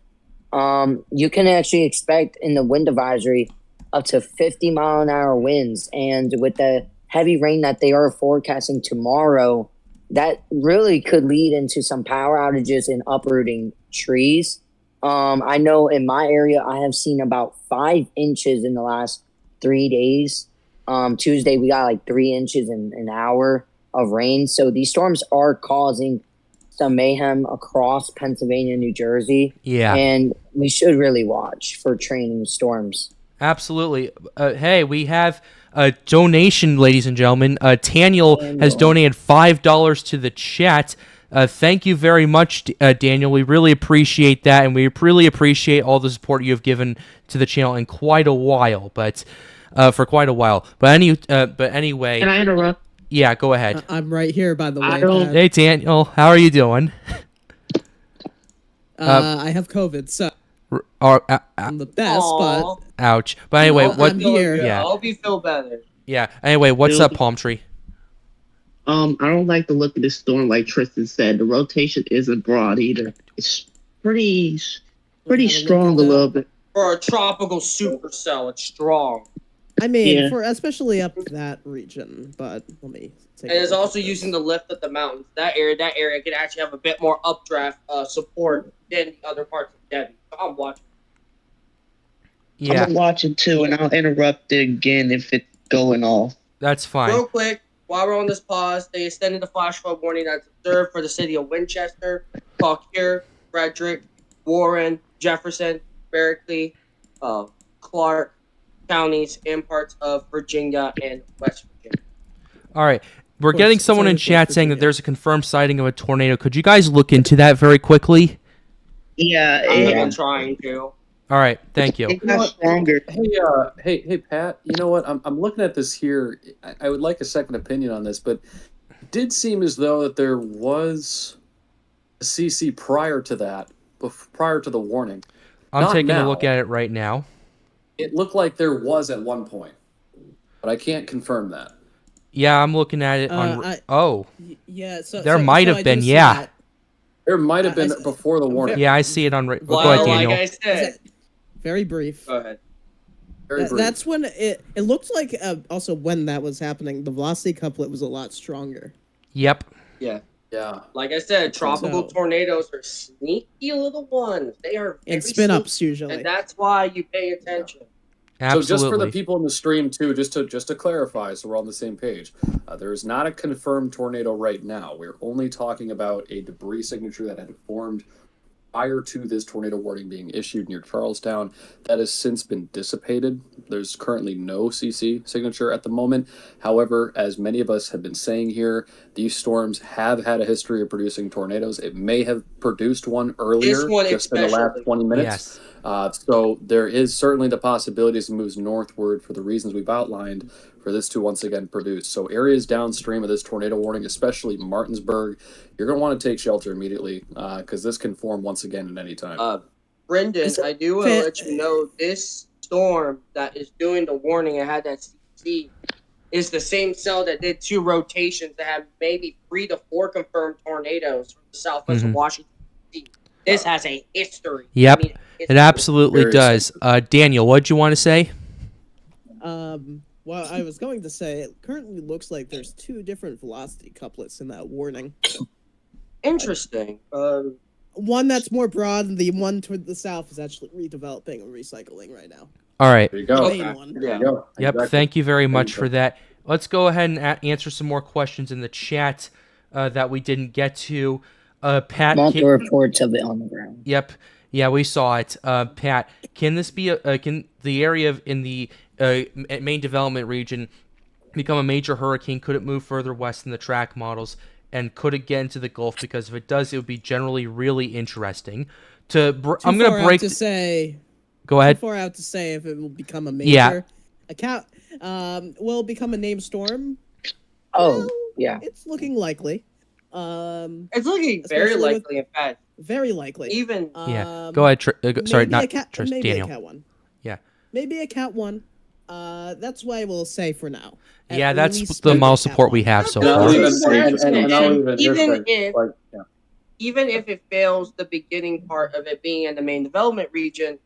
You can actually expect in the wind advisory up to 50-mile-an-hour winds, and with the heavy rain that they are forecasting tomorrow, that really could lead into some power outages and uprooting trees. I know in my area, I have seen about 5 inches in the last 3 days. Tuesday, we got like 3 inches in an hour of rain. So these storms are causing some mayhem across Pennsylvania, New Jersey. Yeah. And we should really watch for training storms. Absolutely. Hey, we have a donation, ladies and gentlemen. Daniel has donated $5 to the chat. Thank you very much, Daniel. We really appreciate that, and we really appreciate all the support you have given to the channel in quite a while. But anyway. Can I interrupt? Yeah, go ahead. I'm right here, by the way. Hey, Daniel, how are you doing? I have COVID, so I'm the best. Aww. But ouch. But anyway, what? I'm here. Yeah. I hope you feel better. Yeah. Anyway, what's up, Palm Tree? I don't like the look of this storm, like Tristan said. The rotation isn't broad either. It's pretty strong a little bit. For a tropical supercell, it's strong. I mean, for especially up that region. But let me. And it's also using the lift of the mountains. That area can actually have a bit more updraft support than the other parts of Debbie. So I'm watching. Yeah. I'm watching too, and I'll interrupt it again if it's going off. That's fine. Real quick, while we're on this pause, they extended the flash flood warning that's observed for the city of Winchester, Fauquier, Frederick, Warren, Jefferson, Berkeley, Clark, counties in parts of Virginia and West Virginia. All right. We're getting someone in same with chat saying that Virginia. there's a confirmed sighting of a tornado. Could you guys look into that very quickly? Yeah, I've it, been trying to. All right. Thank you. it got stronger. Hey, Pat. You know what? I'm looking at this here. I would like a second opinion on this, but it did seem as though that there was a CC prior to that, prior to the warning. I'm Not taking a now. look at it right now. It looked like there was at one point, but I can't confirm that. Yeah, I'm looking at it on. Yeah, so There so- might so have I been, do see yeah. that. There might have I- been I- before the warning. Yeah, I see it on. Go Well, ahead, Daniel. like I said, Very brief. go ahead. Very brief. That's when it looked like also when that was happening, the velocity couplet was a lot stronger. Yep. Yeah. Yeah. Like I said, tropical So- tornadoes are sneaky little ones. They are very And spin sneaky, ups usually. and that's why you pay attention. Absolutely. So just for the people in the stream too, just to clarify, so we're on the same page, there is not a confirmed tornado right now. We're only talking about a debris signature that had formed prior to this tornado warning being issued near Charlestown. That has since been dissipated. There's currently no CC signature at the moment. However, as many of us have been saying here, these storms have had a history of producing tornadoes. It may have produced one earlier, This one just in the last especially. 20 minutes. Yes. So there is certainly the possibility as it moves northward for the reasons we've outlined for this to once again produce. So areas downstream of this tornado warning, especially Martinsburg, you're going to want to take shelter immediately because this can form once again at any time. Brendan, Is it I do want to fair- let you know this storm that is doing the warning and had that CC is the same cell that did 2 rotations that had maybe 3 to 4 confirmed tornadoes from the southwest of Washington, D.C. This has a history. Yep. it's It absolutely Very does. Daniel, what'd you want to say? Well, I was going to say it currently looks like there's 2 different velocity couplets in that warning. interesting. One that's more broad, and the one toward the south is actually redeveloping and recycling right now. All right. There you go. The Okay. main one. There Yeah. you go. Yep. Exactly. Thank you very There much you go. for that. Let's go ahead and answer some more questions in the chat that we didn't get to. Pat. Multiple reports of it on the ground. Yep. Yeah, we saw it. Pat, can this be can the area in the main development region become a major hurricane? Could it move further west than the track models? And could it get into the Gulf? Because if it does, it would be generally really interesting. I'm going to break. to say. Go Too ahead. far out to say if it will become a major. Yeah. Will it become a named storm? Oh, Well, yeah. It's looking likely. It's looking very Especially with- likely, in fact. Very likely. Even Yeah. Go ahead. Sorry, maybe not a cat, Trish, maybe Daniel. a cat one. Yeah. Maybe a cat one. That's what I will say for now. At Yeah, that's least the maybe a model cat support we one. have so And I'll far. even- And I'll even- here's even the thing, if- like, yeah. even if it fails the beginning part of it being in the main development region,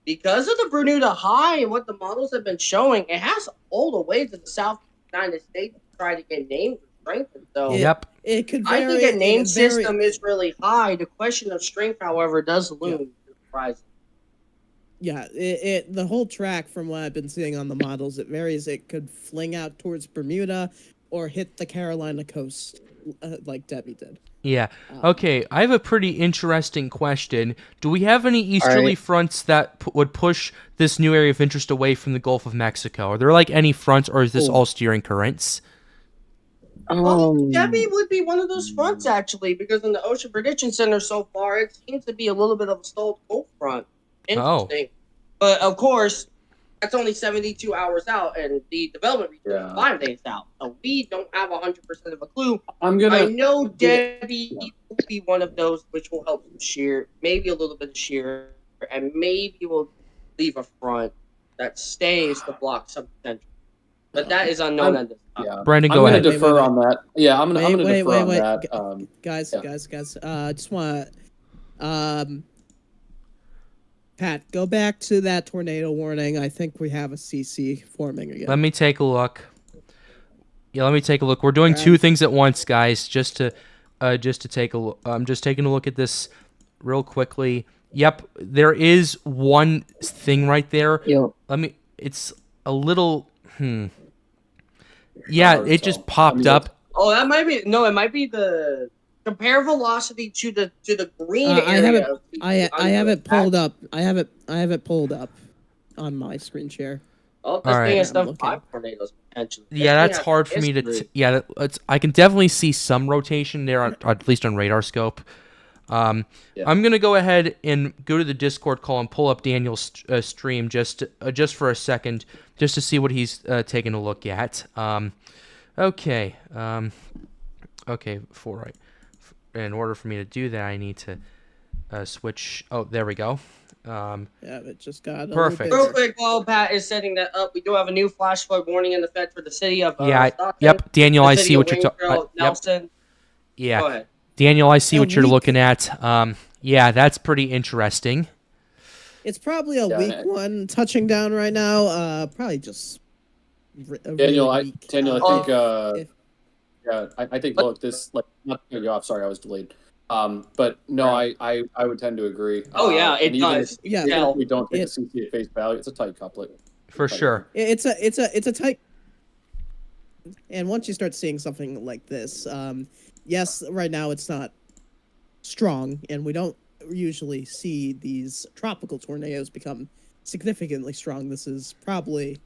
because of the Bermuda High and what the models have been showing, it has all the way to the South United States to try to get named and strengthened. So Yeah. Yep. It could I vary. think a name it could vary- system is really high. The question of strength, however, does loom. Surprising. Yeah, the whole track from what I've been seeing on the models, it varies. It could fling out towards Bermuda or hit the Carolina coast, like Debbie did. Yeah. Okay, I have a pretty interesting question. Do we have any easterly right. fronts that would push this new area of interest away from the Gulf of Mexico? Are there like any fronts, or is this all steering currents? Debbie would be one of those fronts, actually, because in the Ocean Prediction Center so far, it seems to be a little bit of a stalled cold front. Interesting. But, of course, that's only 72 hours out, and the development region is 5 days out. So we don't have 100% of a clue. I know Debbie will be one of those which will help some shear, maybe a little bit of shear, and maybe will leave a front that stays to block some potential. But that is unknown at this time. Yeah. Brandon, I'm go gonna ahead. defer on that. Yeah, I'm gonna defer on wait. that. Guys, yeah. guys. Just want to, Pat, go back to that tornado warning. I think we have a CC forming again. Let me take a look. Yeah, let me take a look. We're doing two things at once, guys. Just to take a look. I'm just taking a look at this real quickly. Yep, there is one thing right there. Yo. It's a little. Yeah, it just popped up. Oh, that might be it might be the compare velocity to the green I area. have it pulled up. I have it pulled up on my screen share. Oh, this All thing right. has I'm done looking. 5 tornadoes potentially. This Yeah, thing that's has hard for me to. history. I can definitely see some rotation there, at least on radar scope. Yeah. I'm gonna go ahead and go to the Discord call and pull up Daniel's stream just for a second, just to see what he's taking a look at. Okay. Okay. In order for me to do that, I need to switch. Oh, there we go. Yeah, it just got a Perfect. little Real bigger. quick, while Pat is setting that up, we do have a new flash flood warning in the Fed for the city of Stockton, Yep. Daniel, the I city see of what you're talking. Waynesboro, Yep. Nelson. Yeah. Go ahead. Daniel, I see A what you're week. looking at. Yeah, that's pretty interesting. It's probably a Yeah, weak and- one touching down right now. Probably just a Daniel, really weak. Daniel, I think, if- yeah, I think, look, this, like, not to cut you off, sorry, I was delayed. But no, I would tend to agree. Oh, yeah, it and even does. Yeah. Even Yeah. if we don't take It- the CC at face value, it's a tight couplet. For sure. It's a tight. And once you start seeing something like this, yes, right now it's not strong, and we don't usually see these tropical tornadoes become significantly strong. This is probably,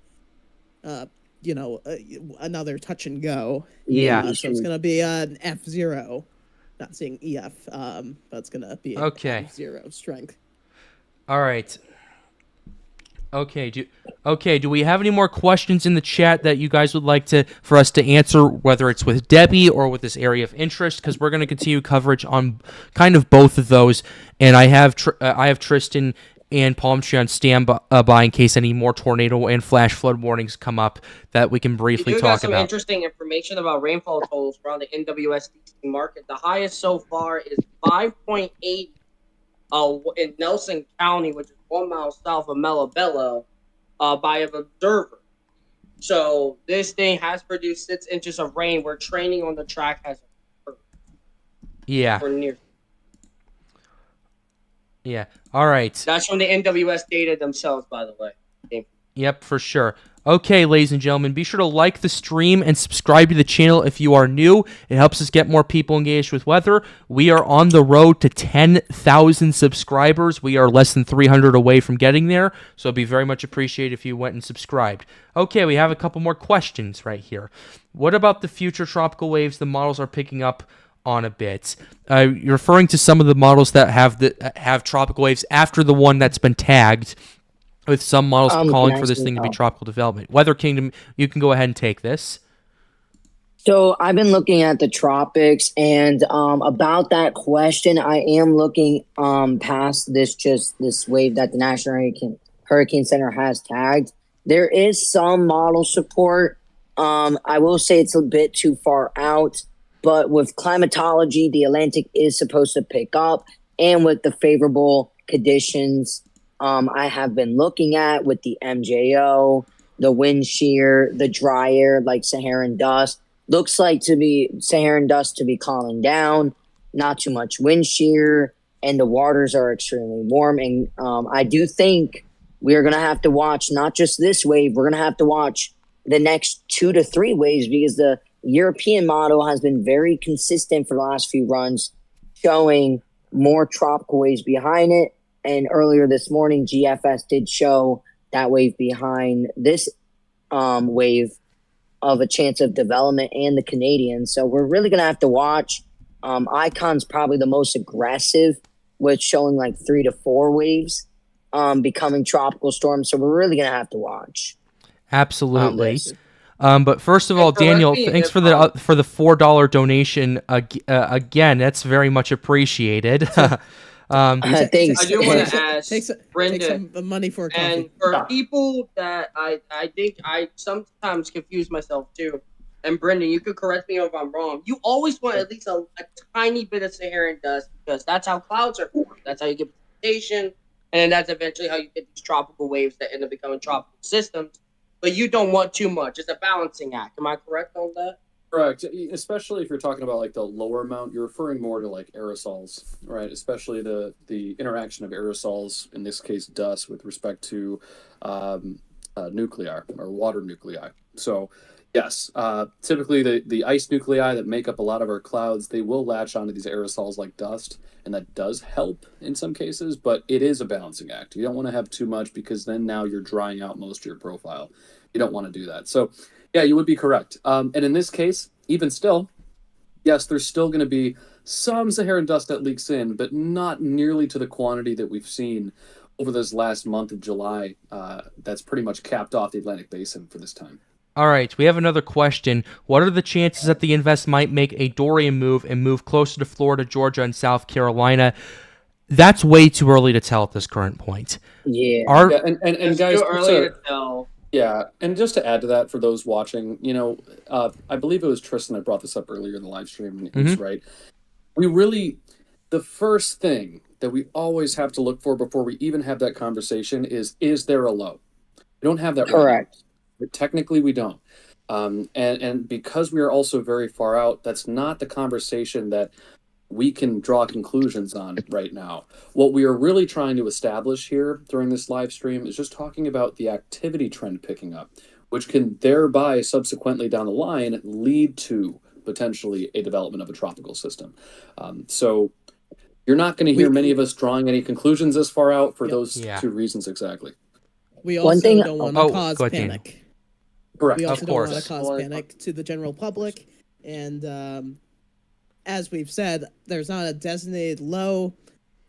another touch and go. Yeah. So it's gonna be an F0. Not seeing EF, but it's gonna be an Okay. F0 strength. All right. Okay. Do we have any more questions in the chat that you guys would like for us to answer, whether it's with Debbie or with this area of interest? Because we're going to continue coverage on kind of both of those, and I have Tristan and Palm Tree on standby in case any more tornado and flash flood warnings come up that we can briefly We do got talk some about. interesting information about rainfall totals around the NWSDC market. The highest so far is 5.8 in Nelson County, which is 1 mile south of Mellabello, by an observer. So this thing has produced 6 inches of rain where training on the track has occurred. Yeah. Or near. Yeah. All right. That's from the NWS data themselves, by the way. Yep, for sure. Okay, ladies and gentlemen, be sure to like the stream and subscribe to the channel if you are new. It helps us get more people engaged with weather. We are on the road to 10,000 subscribers. We are less than 300 away from getting there, so it'd be very much appreciated if you went and subscribed. Okay, we have a couple more questions right here. What about the future tropical waves the models are picking up on a bit? You're referring to some of the models that have tropical waves after the one that's been tagged, with some models calling for this thing to be tropical development. Weather Kingdom, you can go ahead and take this. So I've been looking at the tropics, and about that question, I am looking past this wave that the National Hurricane Center has tagged. There is some model support. I will say it's a bit too far out, but with climatology, the Atlantic is supposed to pick up, and with the favorable conditions I have been looking at with the MJO, the wind shear, the dry air like Saharan dust, looks like Saharan dust to be calming down, not too much wind shear, and the waters are extremely warm. And I do think we are going to have to watch not just this wave, we're going to have to watch the next 2 to 3 waves, because the European model has been very consistent for the last few runs, showing more tropical waves behind it. And earlier this morning, GFS did show that wave behind this wave of a chance of development, and the Canadians. So we're really going to have to watch. Icon's probably the most aggressive, with showing like 3 to 4 waves becoming tropical storms. So we're really going to have to watch. Absolutely. But first of all, Daniel, thanks for the $4 donation. Again, that's very much appreciated. Thanks. I do want to ask Take Brendan, some money for a coffee. and for people that I think I sometimes confuse myself too, and Brendan, you could correct me if I'm wrong. You always want at least a tiny bit of Saharan dust, because that's how clouds are formed. That's how you get precipitation, and that's eventually how you get these tropical waves that end up becoming tropical systems. But you don't want too much. It's a balancing act. Am I correct on that? Correct. Especially if you're talking about like the lower amount, you're referring more to like aerosols, right? Especially the interaction of aerosols, in this case dust, with respect to nuclei or water nuclei. So yes, typically the ice nuclei that make up a lot of our clouds, they will latch onto these aerosols like dust, and that does help in some cases, but it is a balancing act. You don't want to have too much because then now you're drying out most of your profile. You don't want to do that. So yeah, you would be correct. And in this case, even still, yes, there's still going to be some Saharan dust that leaks in, but not nearly to the quantity that we've seen over this last month of July. That's pretty much capped off the Atlantic Basin for this time. All right, we have another question. What are the chances that the Invest might make a Dorian move and move closer to Florida, Georgia, and South Carolina? That's way too early to tell at this current point. Yeah. Yeah, and guys, too early to tell. yeah, and just to add to that for those watching, I believe it was Tristan that brought this up earlier in the live stream, and he's right. The first thing that we always have to look for before we even have that conversation is there a low? We don't have that. Correct. But technically, we don't. And because we are also very far out, that's not the conversation that we can draw conclusions on right now. What we are really trying to establish here during this live stream is just talking about the activity trend picking up, which can thereby subsequently down the line lead to potentially a development of a tropical system. So you're not going to hear many of us drawing any conclusions this far out for those two reasons exactly. We also don't want to cause panic. Correct. We also Of don't course. want to cause panic to the general public. And as we've said, there's not a designated low.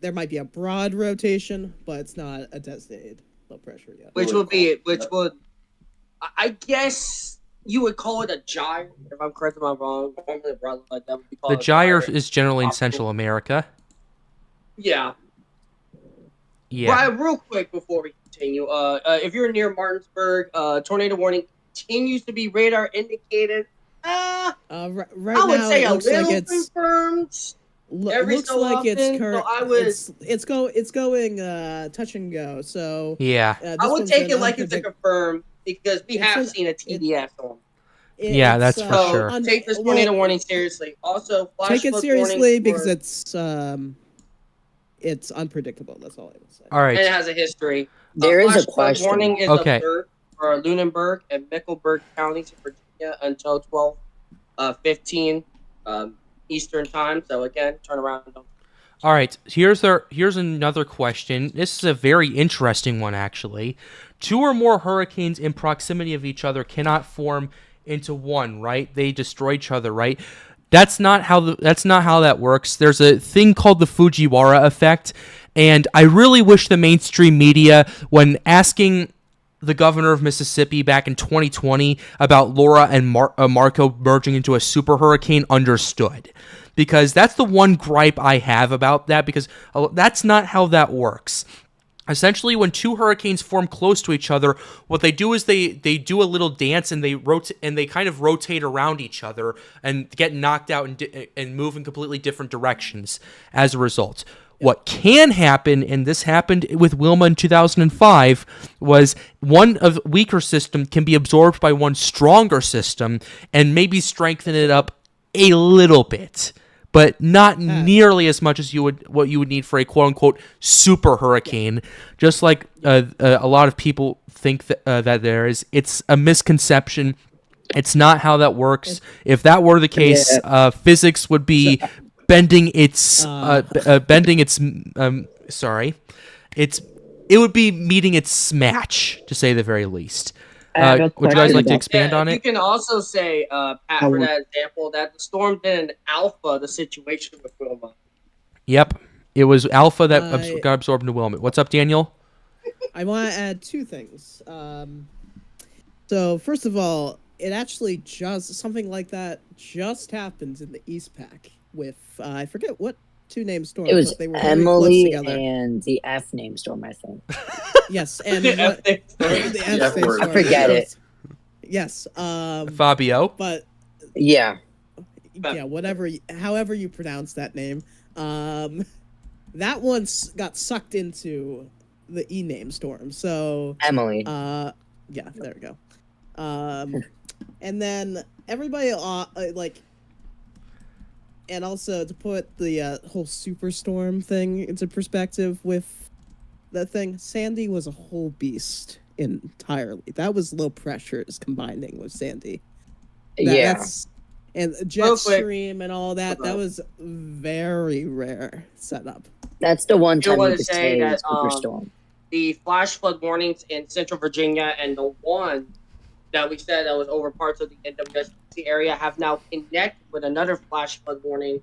There might be a broad rotation, but it's not a designated low pressure yet. Which would, I guess you would call it a gyre. If I'm correct, if I'm wrong. Normally, brother like that would be called The gyre is generally in Central America. Yeah. Yeah. Right, real quick before we continue, if you're near Martinsburg, tornado warning continues to be radar indicated. Right I would now, say it a looks little like it's confirmed. It looks so like often, it's current. so I would, it's going touch and go. So Yeah. I would take it like it's a confirm because we have seen a TDS on. Yeah, that's for sure. Take this tornado warning seriously. Also, flash take it flood seriously warnings because it's unpredictable. That's all I will say. All right. and it has a history. There is Flash a flood question. warning is Okay. observed for Lunenburg and Mecklenburg counties in Virginia until 12:15 Eastern time. So again, turn around. All right, here's another question. This is a very interesting one, actually. 2 or more hurricanes in proximity of each other cannot form into one, right? They destroy each other, right? That's not how that works. There's a thing called the Fujiwara effect, and I really wish the mainstream media, when asking the governor of Mississippi back in 2020 about Laura and Marco merging into a super hurricane, understood. Because that's the one gripe I have about that, because that's not how that works. Essentially, when 2 hurricanes form close to each other, what they do is they do a little dance and they rotate and they kind of rotate around each other and get knocked out and move in completely different directions as a result. What can happen, and this happened with Wilma in 2005, was one of weaker system can be absorbed by one stronger system and maybe strengthen it up a little bit, but not nearly as much as what you would need for a quote-unquote super hurricane. Just like a lot of people think that there is. It's a misconception. It's not how that works. If that were the case, physics would be bending its it would be meeting its match, to say the very least. Would you guys like to expand on it? You can also say, Pat, for that example, that the storm didn't alpha the situation with Wilma. Yep. It was Alpha that got absorbed into Wilmot. What's up, Daniel? I want to add 2 things. So first of all, it actually something like that just happened in the East Pac with I forget what 2 name storms. It was but they were very close Emily together. and the F name storm, I think. Yes, and The F name storm. the F name storm. I forget it. Yes. Fabio? But Yeah. however you pronounce that name, that one got sucked into the E name storm. So Emily. yeah, there we go. And then everybody and also to put the whole superstorm thing into perspective with the thing, Sandy was a whole beast entirely. That was low pressures combining with Sandy. And jet stream and all that. That was very rare setup. That's the one time want you to could say that superstorm. The flash flood warnings in Central Virginia and the one that we said that was over parts of the NWS area have now connected with another flash flood warning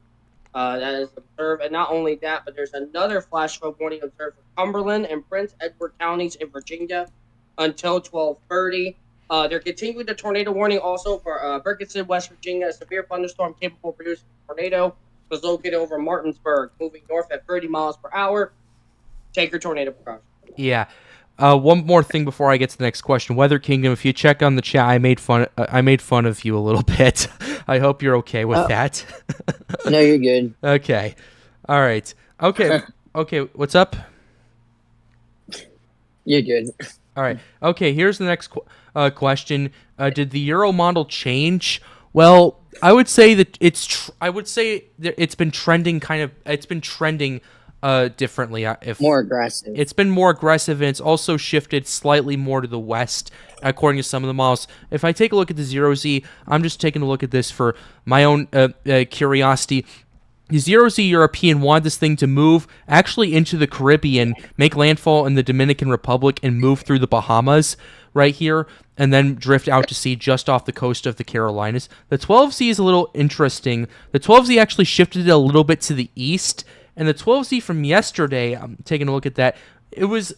that is observed. And not only that, but there's another flash flood warning observed for Cumberland and Prince Edward counties in Virginia until 12:30. They're continuing the tornado warning also for Bergenson, West Virginia. A severe thunderstorm capable of producing a tornado was located over Martinsburg, moving north at 30 miles per hour. Take your tornado precautions. Yeah. One more thing before I get to the next question. Weather Kingdom, if you check on the chat, I made fun of you a little bit. I hope you're okay with that. No, you're good. Okay. All right. Okay. Okay. What's up? You're good. All right. Okay. Here's the next question. Did the Euro model change? Well, I would say that it's been trending differently. More aggressive. It's been more aggressive, and it's also shifted slightly more to the west, according to some of the models. If I take a look at the 0Z, I'm just taking a look at this for my own curiosity. The 0Z European wanted this thing to move actually into the Caribbean, make landfall in the Dominican Republic, and move through the Bahamas right here, and then drift out to sea just off the coast of the Carolinas. The 12Z is a little interesting. The 12Z actually shifted a little bit to the east, and the 12Z from yesterday, I'm taking a look at that, is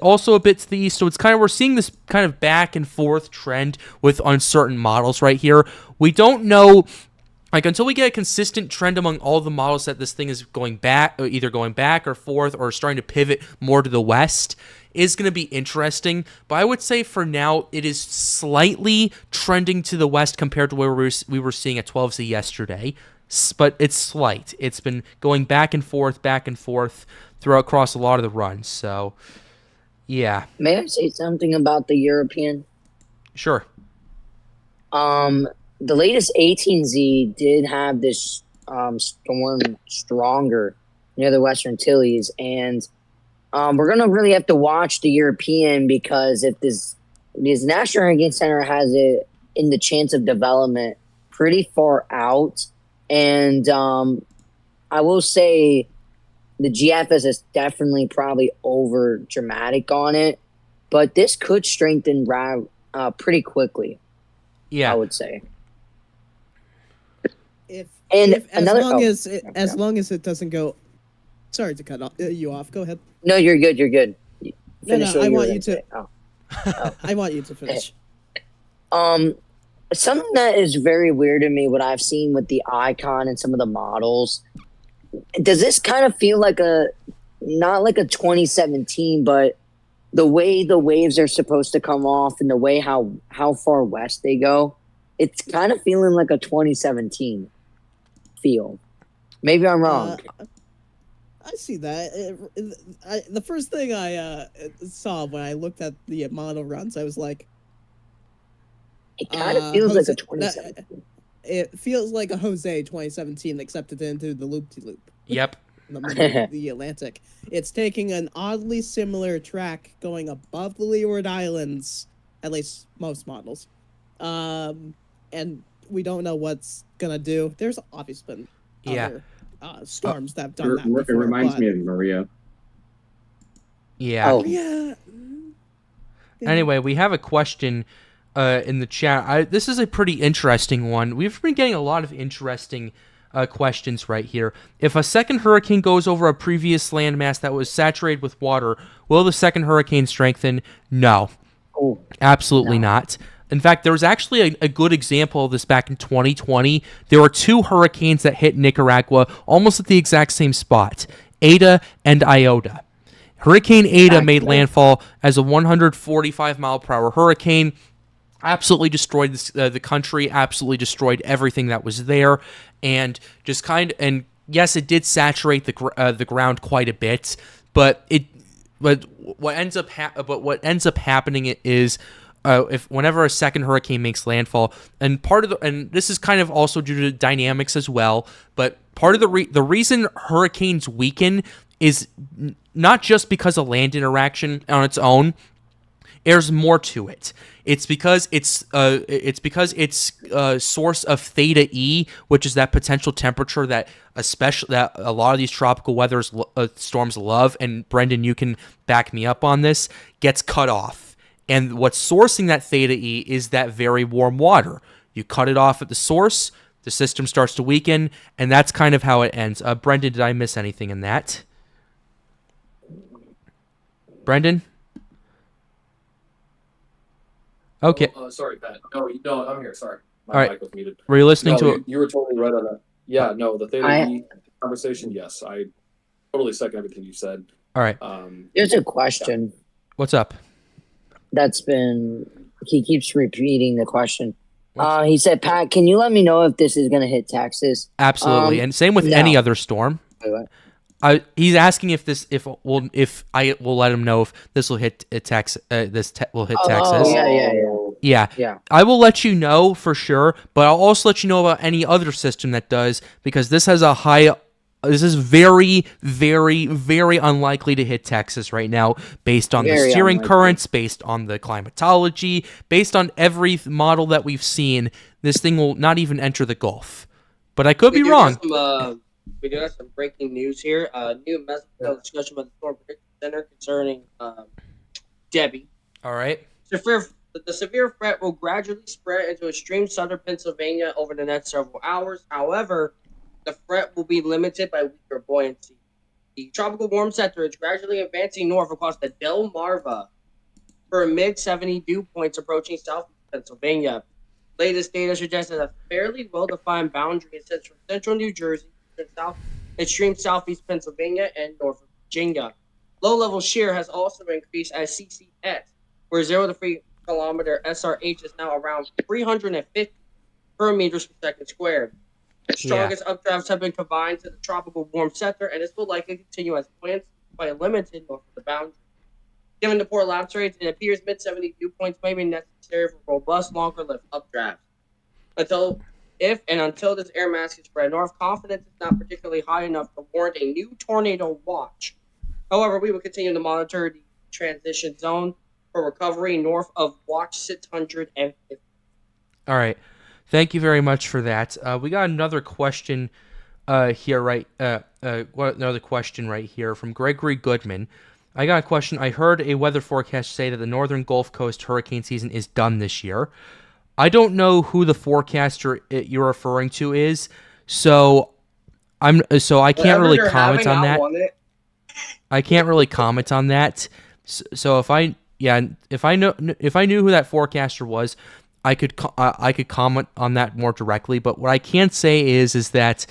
also a bit to the east, so it's we're seeing this kind of back and forth trend with uncertain models right here. We don't know, until we get a consistent trend among all the models that this thing is either going back or forth or starting to pivot more to the west, is going to be interesting. But I would say for now, it is slightly trending to the west compared to where we were seeing at 12Z yesterday. But it's slight. It's been going back and forth across a lot of the runs. So, yeah. May I say something about the European? Sure. The latest 18Z did have this storm stronger near the Western Antilles, and we're gonna really have to watch the European, because if this National Hurricane Center has it in the chance of development pretty far out. And I will say the GFS is definitely probably over dramatic on it, but this could strengthen pretty quickly. Yeah, I would say. As long as it doesn't go. Sorry to cut you off. Go ahead. No, you're good. You're good. Finish. No, I want you to. I want you to finish. Something that is very weird to me, what I've seen with the icon and some of the models, does this kind of feel like not like a 2017, but the way the waves are supposed to come off and the way how far west they go, it's kind of feeling like a 2017 feel. Maybe I'm wrong. I see that. The first thing I saw when I looked at the model runs, I was like, it kind of feels like a 2017. It feels like a Jose 2017, except it didn't do the loop-de-loop. Yep. The Atlantic. It's taking an oddly similar track going above the Leeward Islands, at least most models. And we don't know what's gonna do. There's obviously been other storms that have done that before. It reminds me of Maria. Yeah. Oh. Yeah. Anyway, we have a question in the chat. This is a pretty interesting one. We've been getting a lot of interesting questions right here. If a second hurricane goes over a previous landmass that was saturated with water, will the second hurricane strengthen? No. Oh, absolutely not. In fact, there was actually a good example of this back in 2020. There were two hurricanes that hit Nicaragua almost at the exact same spot, Eta and Iota. Hurricane Eta made landfall as a 145-mile-per-hour hurricane, absolutely destroyed the country, absolutely destroyed everything that was there, and yes, it did saturate the ground quite a bit, but what ends up happening is whenever a second hurricane makes landfall, and this is kind of also due to dynamics as well, but part of the reason hurricanes weaken is not just because of land interaction on its own. There's more to it. It's because it's source of theta E, which is that potential temperature that a lot of these tropical storms love. And Brendan, you can back me up on this. Gets cut off, and what's sourcing that theta E is that very warm water. You cut it off at the source, the system starts to weaken, and that's kind of how it ends. Brendan, did I miss anything in that? Brendan? Okay. Sorry, Pat. No, I'm here. Sorry. All right. Mic was muted. Were you listening to it? You were totally right on that. Yeah, no, the theta E conversation, yes. I totally second everything you said. All right. There's a question What's up? he keeps repeating the question. He said, Pat, can you let me know if this is going to hit Texas? Absolutely. And same with no. any other storm. Wait, what? He's asking if I will let him know if this will hit Texas. Will hit Texas. Yeah. I will let you know for sure, but I'll also let you know about any other system that does, because this has a high. This is very, very, very unlikely to hit Texas right now, based on the steering currents, based on the climatology, based on every model that we've seen. This thing will not even enter the Gulf, but I could be wrong. We do have some breaking news here. New mesopolitical discussion by the Storm Prediction Center concerning Debbie. All right. The severe threat will gradually spread into extreme southern Pennsylvania over the next several hours. However, the threat will be limited by weaker buoyancy. The tropical warm center is gradually advancing north across the Delmarva for mid-70 dew points approaching southeast Pennsylvania. Latest data suggests that a fairly well-defined boundary extends from central New Jersey to extreme southeast Pennsylvania and North Virginia. Low-level shear has also increased at CCS, where 0 to 3 kilometer SRH is now around 350 per meters per second squared. The strongest updrafts have been combined to the tropical warm center, and this will likely continue as winds by limited north of the boundary. Given the poor lapse rates, it appears mid-70 dew points may be necessary for robust, longer-lived updrafts. Until this air mass is spread north, confidence is not particularly high enough to warrant a new tornado watch. However, we will continue to monitor the transition zone for recovery north of Watch 650. All right. Thank you very much for that. We got another question here, another question right here from Gregory Goodman. I got a question. I heard a weather forecast say that the northern Gulf Coast hurricane season is done this year. I don't know who the forecaster you're referring to is, so I can't really comment on that. I can't really comment on that. So if I knew who that forecaster was, I could comment on that more directly. But what I can say is that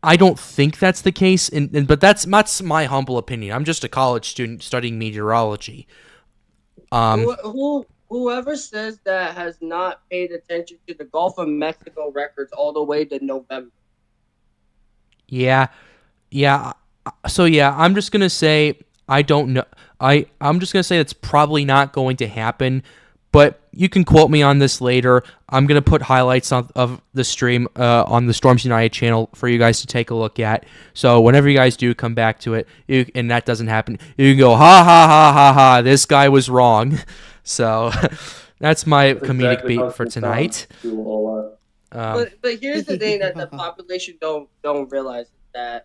I don't think that's the case, but that's my humble opinion. I'm just a college student studying meteorology. Whoever says that has not paid attention to the Gulf of Mexico records all the way to November. Yeah. So I'm just gonna say I don't know. I'm just gonna say it's probably not going to happen. But you can quote me on this later. I'm going to put highlights of the stream on the Storms United channel for you guys to take a look at. So whenever you guys do come back to it, and that doesn't happen, you can go, ha, ha, ha, ha, ha, this guy was wrong. So that's my comedic beat for tonight. But here's the thing that the population don't realize is that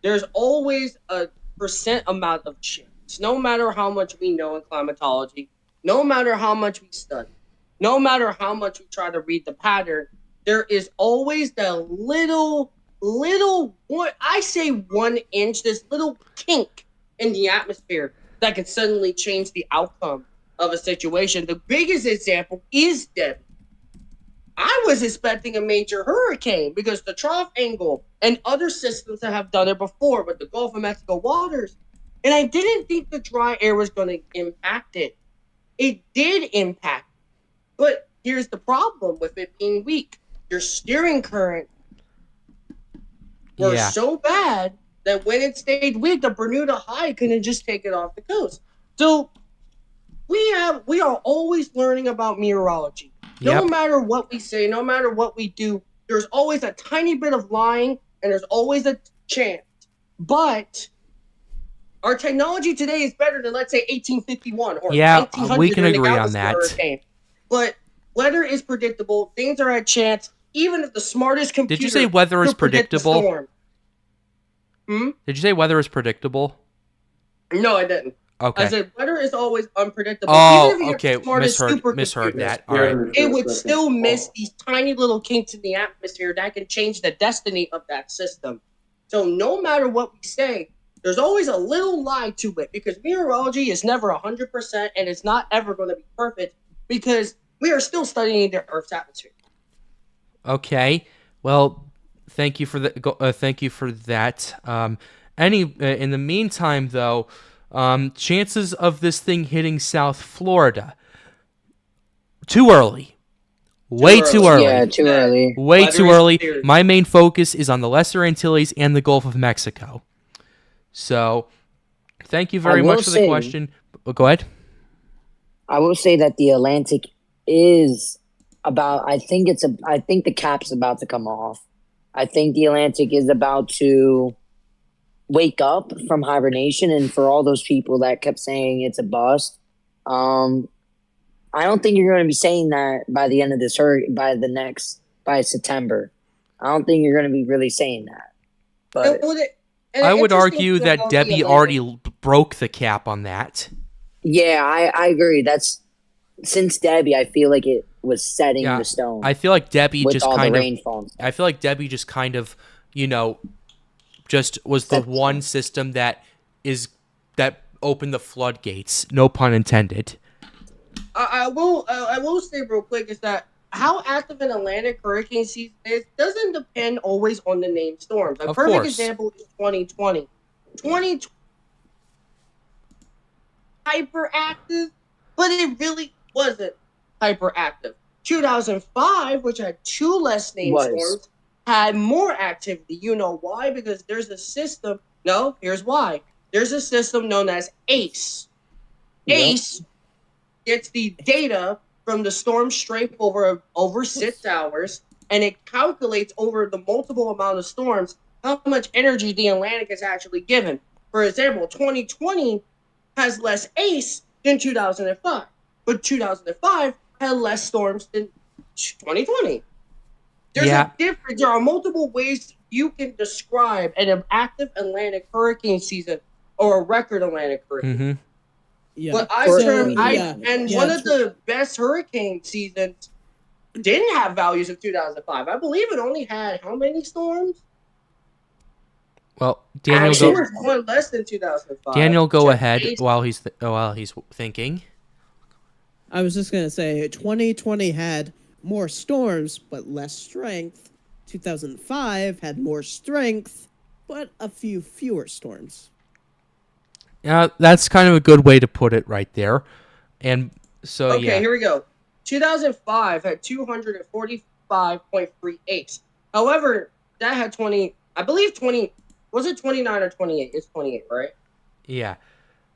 there's always a percent amount of chance. No matter how much we know in climatology, no matter how much we study, no matter how much we try to read the pattern, there is always the little, what I say 1 inch, this little kink in the atmosphere that can suddenly change the outcome of a situation. The biggest example is Debbie. I was expecting a major hurricane because the trough angle and other systems that have done it before with the Gulf of Mexico waters, and I didn't think the dry air was going to impact it. It did impact, but here's the problem with it being weak. Your steering current were so bad that when it stayed weak, the Bermuda High couldn't just take it off the coast. So we are always learning about meteorology. No matter what we say, no matter what we do, there's always a tiny bit of lying, and there's always a chance But our technology today is better than, let's say, 1851 or Yeah, 1900 we can when the agree on Galveston that. hurricane. But weather is predictable. Things are at chance. Even if the smartest computer Did you say weather is could predict the predictable? storm. Did you say weather is predictable? No, I didn't. Okay. I said weather is always unpredictable. Oh, Even if you okay. have the smartest Misheard supercomputer, that. All right. it would still miss these tiny little kinks in the atmosphere that can change the destiny of that system. So no matter what we say, there's always a little lie to it because meteorology is never 100% and it's not ever going to be perfect because we are still studying the Earth's atmosphere. Okay. Well, thank you for that. In the meantime, though, chances of this thing hitting South Florida, too early. Way too early. Yeah, too early. Way Weather too is early. serious. My main focus is on the Lesser Antilles and the Gulf of Mexico. So, thank you very much for the question. Go ahead. I will say that the Atlantic is about. I think the cap's about to come off. I think the Atlantic is about to wake up from hibernation, and for all those people that kept saying it's a bust, I don't think you're going to be saying that by the end of this by September. I don't think you're going to be really saying that. But I would argue that Debbie already broke the cap on that. yeah, I agree. That's since Debbie, I feel like it was setting the stone. I feel like Debbie with just all kind the of. rainfall. I feel like Debbie just kind of, just was the one system that opened the floodgates. No pun intended. I will say real quick is that how active an Atlantic hurricane season is doesn't depend always on the named storms. A perfect example is 2020. 2020 hyperactive, but it really wasn't hyperactive. 2005, which had two less named storms, had more activity. You know why? Because there's a system. No, here's why. There's a system known as ACE. ACE gets the data from the storm strength over 6 hours, and it calculates over the multiple amount of storms how much energy the Atlantic is actually given. For example, 2020 has less ACE than 2005, but 2005 had less storms than 2020. There's a difference. There are multiple ways you can describe an active Atlantic hurricane season or a record Atlantic hurricane. Mm-hmm. Yeah. But one of the best hurricane seasons didn't have values of 2005. I believe it only had how many storms? Well, Daniel, Actually, one less than 2005. Daniel, go ahead while he's thinking. I was just gonna say 2020 had more storms but less strength. 2005 had more strength but a few fewer storms. Yeah, that's kind of a good way to put it right there. And so, okay, here we go. 2005 had 245.38. However, that had 20, I believe 20, was it 29 or 28? It's 28, right? Yeah.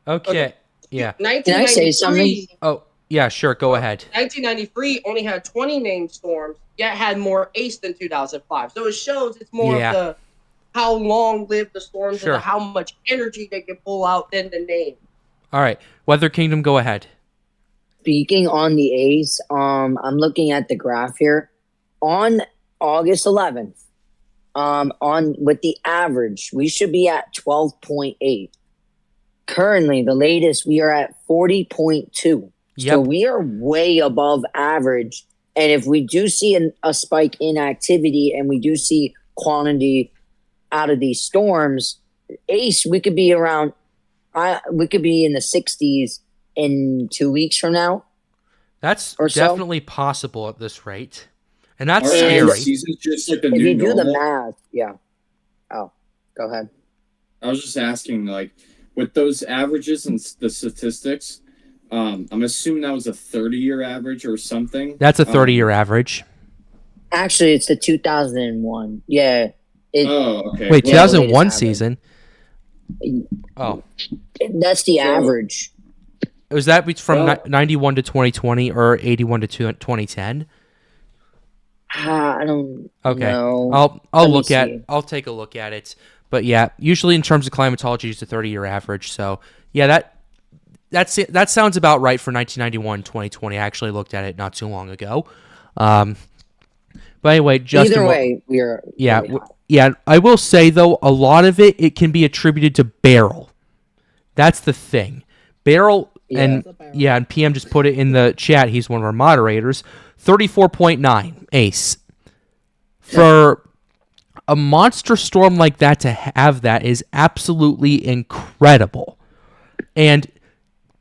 Okay. Yeah. Can I say something? Oh, yeah, sure. Go ahead. 1993 only had 20 named storms, yet had more ACE than 2005. So it shows it's more of the how long lived the storms and how much energy they can pull out than the name. All right. Weather Kingdom, go ahead. Speaking on the ACE, I'm looking at the graph here. On August 11th, with the average, we should be at 12.8. Currently, the latest, we are at 40.2. Yep. So we are way above average. And if we do see a spike in activity and we do see quantity out of these storms, ACE, we could be around, we could be in the 60s in 2 weeks from now. That's definitely possible at this rate. And that's Our scary. Season's just like a If new you do the normal. math, Oh, go ahead. I was just asking, like, with those averages and the statistics, I'm assuming that was a 30-year average or something. That's a 30-year average. Actually, it's the 2001. Yeah. Okay. Wait, Yeah, 2001 season? Oh. That's the average. Was that from 91 to 2020 or 81 to 2010? I don't know. I'll take a look at it. But yeah, usually in terms of climatology, it's a 30-year average. So yeah, that's it. That sounds about right for 1991, 2020. I actually looked at it not too long ago. But anyway, Justin. Either way, we are. Yeah, really hot. yeah. I will say though, a lot of it can be attributed to Beryl. That's the thing. Beryl and PM just put it in the chat. He's one of our moderators. 34.9 ace for a monster storm like that. To have that is absolutely incredible, and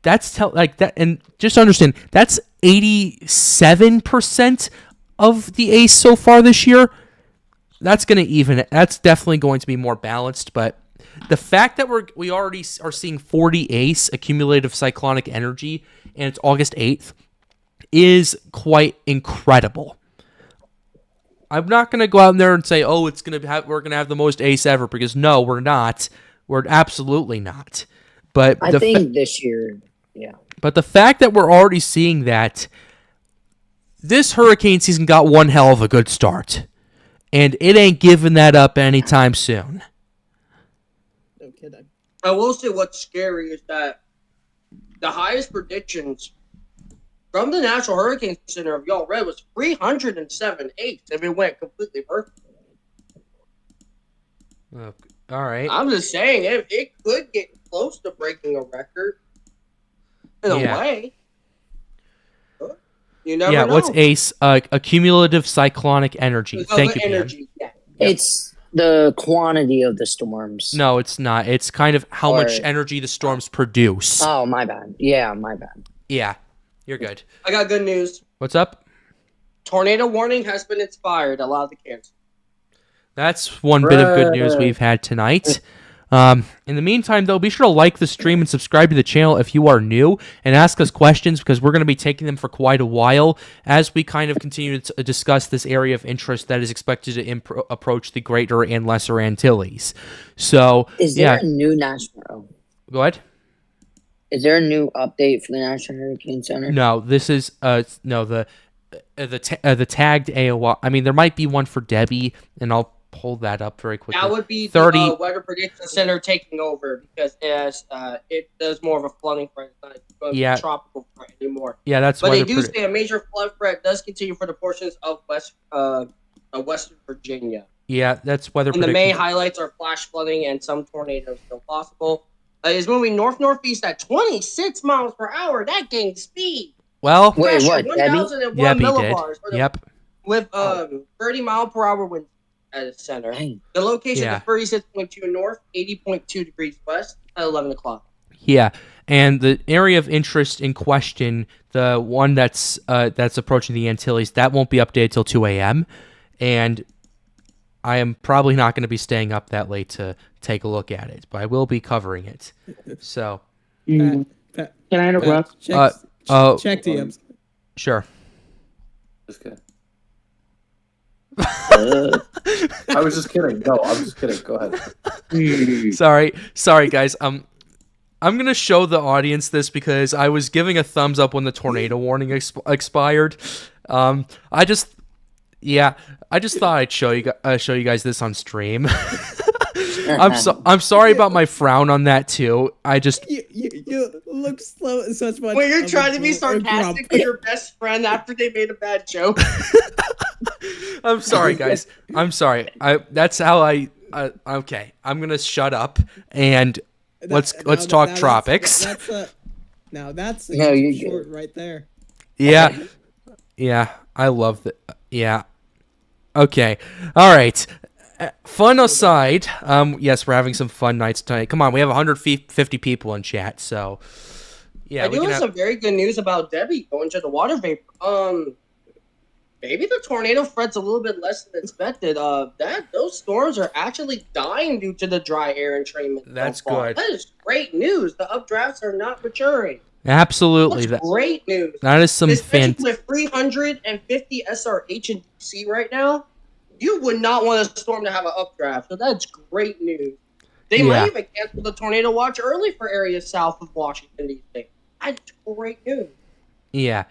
that's like that. And just understand that's 87% of the ace so far this year. That's gonna even it. That's definitely going to be more balanced, but the fact that we already are seeing 40 ace accumulative cyclonic energy and it's August 8th is quite incredible. I'm not going to go out there and say, "Oh, we're going to have the most ace ever," because no, we're not. We're absolutely not. But I think this year, yeah. But the fact that we're already seeing that this hurricane season got one hell of a good start, and it ain't giving that up anytime soon. No kidding. I will say what's scary is that the highest predictions from the National Hurricane Center of y'all read was 307 ace if it went completely perfect. All right. I'm just saying it could get close to breaking a record in a way. You never know. What's ace? Accumulative cyclonic energy. Thank you, energy. Yeah. It's the quantity of the storms. No, it's not. It's kind of how much energy the storms produce. Oh, my bad. Yeah, my bad. Yeah, you're good. I got good news. What's up? Tornado warning has been expired. Allowed to cancel. That's one bit of good news we've had tonight. In the meantime, though, be sure to like the stream and subscribe to the channel if you are new, and ask us questions because we're going to be taking them for quite a while as we kind of continue to discuss this area of interest that is expected to approach the Greater and Lesser Antilles. So, is there a new national? Go ahead. Is there a new update for the National Hurricane Center? No, this is the tagged AOR. I mean, there might be one for Debbie, and I'll pull that up very quickly. That would be 30. The Weather Prediction Center taking over because it does more of a flooding threat. It's not going to be a tropical threat anymore. Yeah, that's. But they do say a major flood threat does continue for the portions of Western Virginia. Yeah, that's weather. And the main highlights are flash flooding and some tornadoes still possible. It's moving north-northeast at 26 miles per hour. That gains speed. Well, wait, what? 1,001 millibars. Yep. With 30 mile per hour winds at its center. Dang. The location is 36.2 north, 80.2 degrees west at 11 o'clock. Yeah, and the area of interest in question, the one that's approaching the Antilles, that won't be updated till 2 a.m. And I am probably not going to be staying up that late to take a look at it, but I will be covering it. So, Can I interrupt? Check DMs. Sure. Just kidding. I was just kidding. No, I'm just kidding. Go ahead. Sorry, guys. I'm gonna show the audience this because I was giving a thumbs up when the tornado warning expired. I just thought I'd show you guys this on stream. I'm sorry about my frown on that too. You look slow such much. When you're trying to be sarcastic with your best friend after they made a bad joke. I'm sorry, guys. I'm sorry. That's how I. Okay, I'm gonna shut up and let's talk tropics. That's short right there. Yeah. I love that. Yeah. Okay. All right. Fun aside, yes, we're having some fun nights tonight. Come on, we have 150 people in chat, so yeah. I do have some very good news about Debbie going to the water vapor. Maybe the tornado threat's a little bit less than expected. Those storms are actually dying due to the dry air entrainment. That's good. That is great news. The updrafts are not maturing. Absolutely. That's great news. That is some fantastic. With 350 SRH in DC right now, you would not want a storm to have an updraft. So that's great news. They might even cancel the tornado watch early for areas south of Washington, D.C. That's great news. Yeah.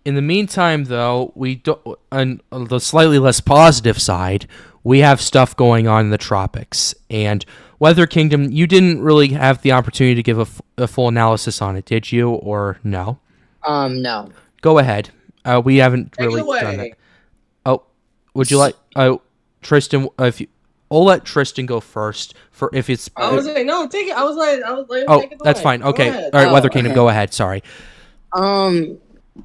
In the meantime, though, we don't. On the slightly less positive side, we have stuff going on in the tropics. And Weather Kingdom, you didn't really have the opportunity to give a full analysis on it, did you, or no? No. Go ahead. We haven't Take it really away. done that. Oh, would you like Tristan? I'll let Tristan go first for if it's. I was like, no, take it. I was like, Oh, take it that's away. fine. Go Okay, ahead. all right, Oh, Weather Kingdom, okay. go ahead. Sorry.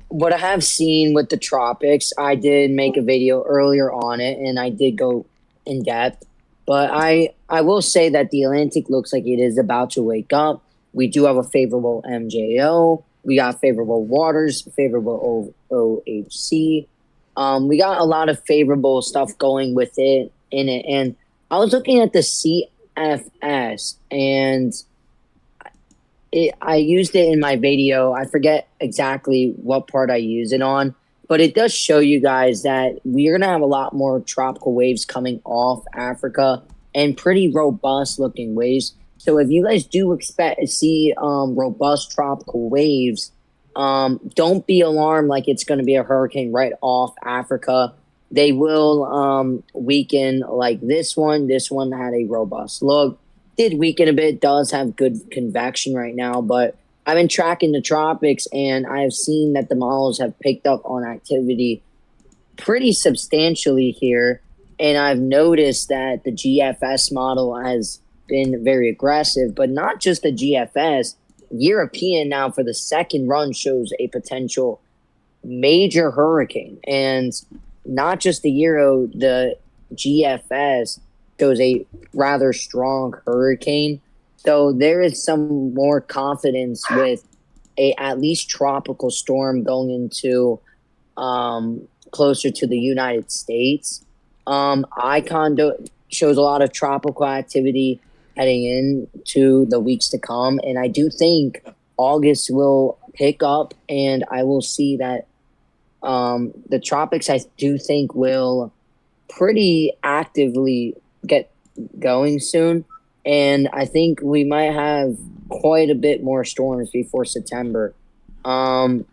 What I have seen with the tropics, I did make a video earlier on it, and I did go in depth. But I will say that the Atlantic looks like it is about to wake up. We do have a favorable MJO. We got favorable waters, favorable OHC. We got a lot of favorable stuff going with it in it. And I was looking at the CFS, and I used it in my video. I forget exactly what part I use it on, but it does show you guys that we're going to have a lot more tropical waves coming off Africa and pretty robust looking waves. So if you guys do expect to see robust tropical waves, don't be alarmed like it's going to be a hurricane right off Africa. They will weaken like this one. This one had a robust look. Did weaken a bit, does have good convection right now, but I've been tracking the tropics and I have seen that the models have picked up on activity pretty substantially here. And I've noticed that the GFS model has been very aggressive, but not just the GFS. European now for the second run shows a potential major hurricane. And not just the Euro, the GFS shows a rather strong hurricane. So there is some more confidence with a at least tropical storm going into closer to the United States. Icon shows a lot of tropical activity heading into the weeks to come. And I do think August will pick up, and I will see that the tropics, I do think, will pretty actively get going soon. And I think we might have quite a bit more storms before September. I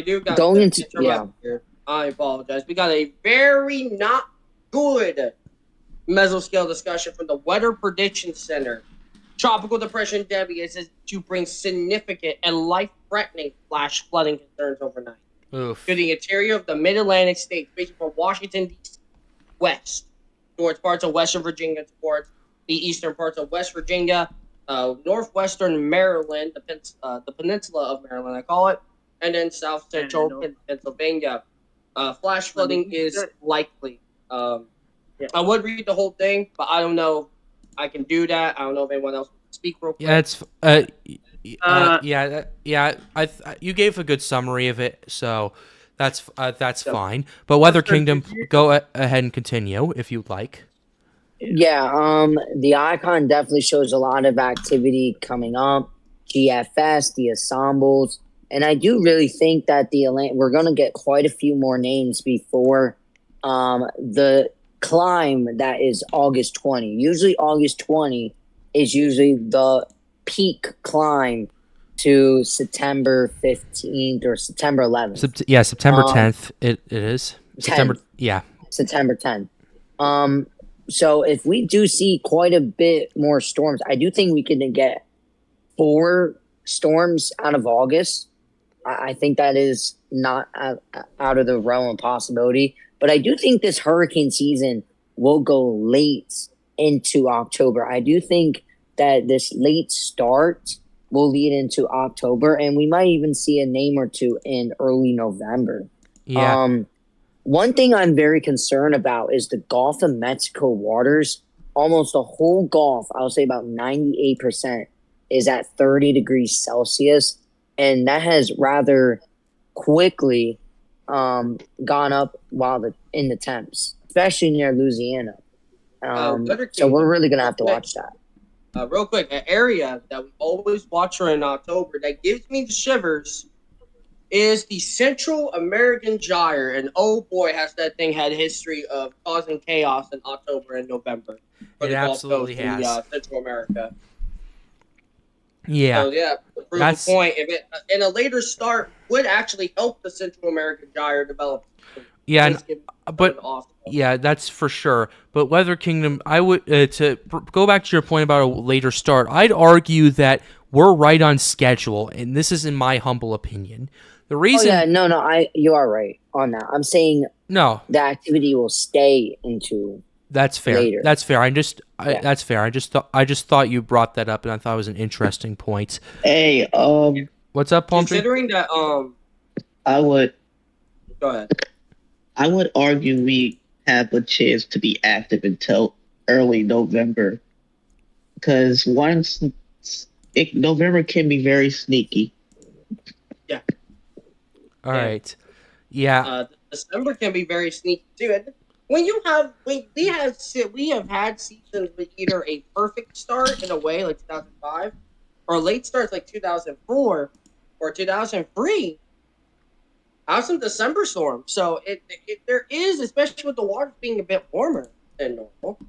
do got Going to into- interrupt here. I apologize. We got a very not good mesoscale discussion from the Weather Prediction Center. Tropical Depression Debbie is said to bring significant and life-threatening flash flooding concerns overnight Oof. to the interior of the Mid-Atlantic states, ranging from Washington, D.C. west towards parts of Western Virginia, towards the eastern parts of West Virginia, northwestern Maryland, the peninsula of Maryland, I call it, and then south central Pennsylvania. Flash flooding is likely. I would read the whole thing, but I don't know if I can do that. I don't know if anyone else can speak real quick. Yeah, it's you gave a good summary of it, so that's fine. But Weather Kingdom, go ahead and continue if you'd like. Yeah, the icon definitely shows a lot of activity coming up. GFS, the ensembles, and I do really think that we're going to get quite a few more names before the climb that is August 20. Usually August 20 is usually the peak climb to September 15th or September 11th. September 10th. It is 10th. September. Yeah, September 10th. So if we do see quite a bit more storms, I do think we can get 4 storms out of August. I think that is not out of the realm of possibility. But I do think this hurricane season will go late into October. I do think that this late start will lead into October, and we might even see a name or two in early November. yeah. One thing I'm very concerned about is the Gulf of Mexico waters. Almost the whole Gulf, I would say about 98%, is at 30 degrees Celsius. And that has rather quickly gone up in the temps, especially near Louisiana. So we're really going to have to watch that. Real quick, an area that we always watch for in October that gives me the shivers is the Central American Gyre, and oh boy, has that thing had history of causing chaos in October and November. It absolutely has. In Central America. Yeah. So yeah, to prove the point, if it in a later start would actually help the Central American Gyre develop. Yeah, but Yeah, that's for sure. But Weather Kingdom, I would go back to your point about a later start. I'd argue that we're right on schedule, and this is in my humble opinion. The reason, you are right on that. I'm saying no, the activity will stay into. that's fair. Later. That's fair. That's fair. I just thought you brought that up, and I thought it was an interesting point. Hey, What's up, Palm Tree? Considering that, I would go ahead. I would argue we have a chance to be active until early November, because November can be very sneaky. Yeah. All right. Yeah. December can be very sneaky too. And we have had seasons with either a perfect start in a way like 2005, or late starts like 2004 or 2003. Have some December storms. So there is, especially with the water being a bit warmer than normal,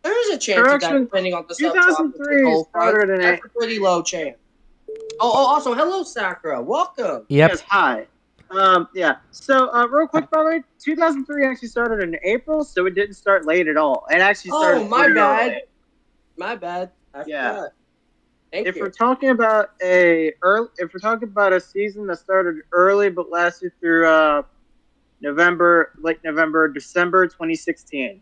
there is a chance of that depending on the subtropical cold front. That's a pretty low chance. Oh, also, hello, Sakura. Welcome. Yep. Yes, hi. Yeah. So, real quick, by the way, 2003 actually started in April, so it didn't start late at all. It actually started. Oh, my pretty bad. early. My bad. I forgot. If we're talking about a season that started early but lasted through late November, December 2016.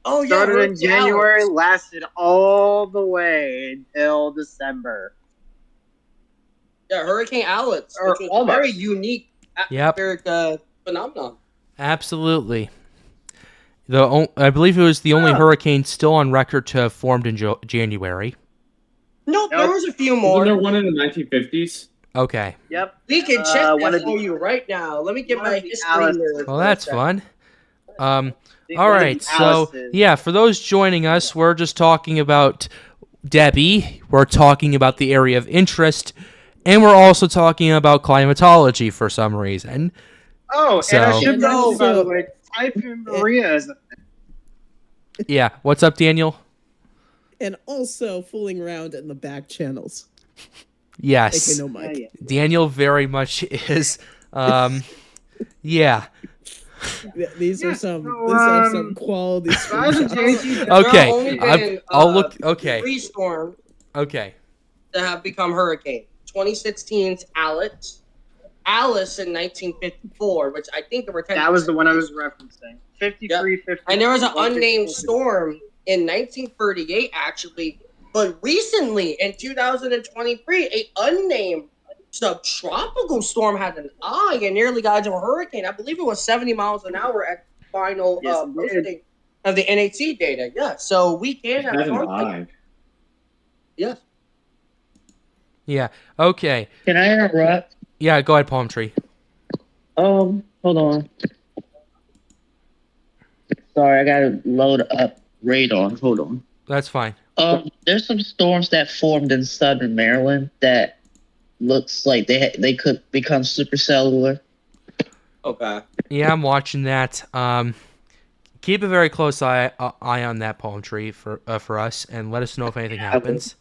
Oh yeah, started in January, lasted all the way until December. Yeah, Hurricane Alex, which was a very unique atmospheric phenomenon. Absolutely. I believe it was the only hurricane still on record to have formed in January. Nope, there was a few more. Wasn't there one in the 1950s? Okay. Yep. We can check that for you right now. Let me get my history nerd. Well, that's fun. All right, so yeah, for those joining us, we're just talking about Debbie. We're talking about the area of interest, and we're also talking about climatology for some reason. Oh, so, and I should know, by the way, Typhoon Maria is. Yeah, what's up, Daniel? And also fooling around in the back channels. Yes. No mic. Daniel very much is. Yeah. These are some quality screenshots. Okay. I'll look. Okay. 3 storms. Okay. That have become hurricanes. 2016's Alice in 1954, which I think there were 10. That was the one I was referencing. 53, 50. And there was an unnamed storm in 1938, actually. But recently, in 2023, a unnamed subtropical storm had an eye and nearly got into a hurricane. I believe it was 70 miles an hour at the final posting of the NHC data. Yeah, so we can have something. Yes. Yeah. Okay. Can I interrupt? Yeah. Go ahead, Palm Tree. Hold on. Sorry, I gotta load up radar. Hold on. That's fine. There's some storms that formed in southern Maryland that looks like they could become supercellular. Okay. Yeah, I'm watching that. Keep a very close eye on that, Palm Tree, for us, and let us know if anything happens.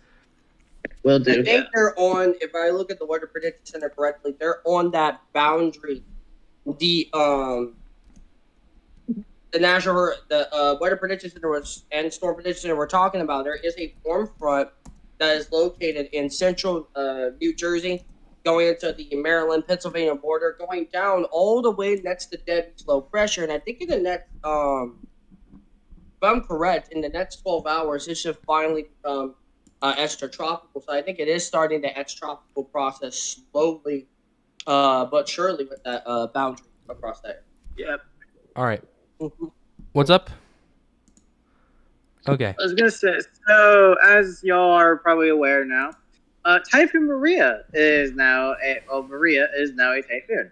Will do. I think they're on. If I look at the Weather Prediction Center correctly, they're on that boundary. The Weather Prediction Center and Storm Prediction Center we're talking about. There is a warm front that is located in central New Jersey, going into the Maryland-Pennsylvania border, going down all the way next to Debbie's low pressure. And I think in the next, if I'm correct, in the next 12 hours, it should finally become extratropical. So I think it is starting the extratropical process slowly, but surely with that boundary across there. Yep. All right. What's up? Okay. I was gonna say, so as y'all are probably aware now, Typhoon Maria is now a typhoon.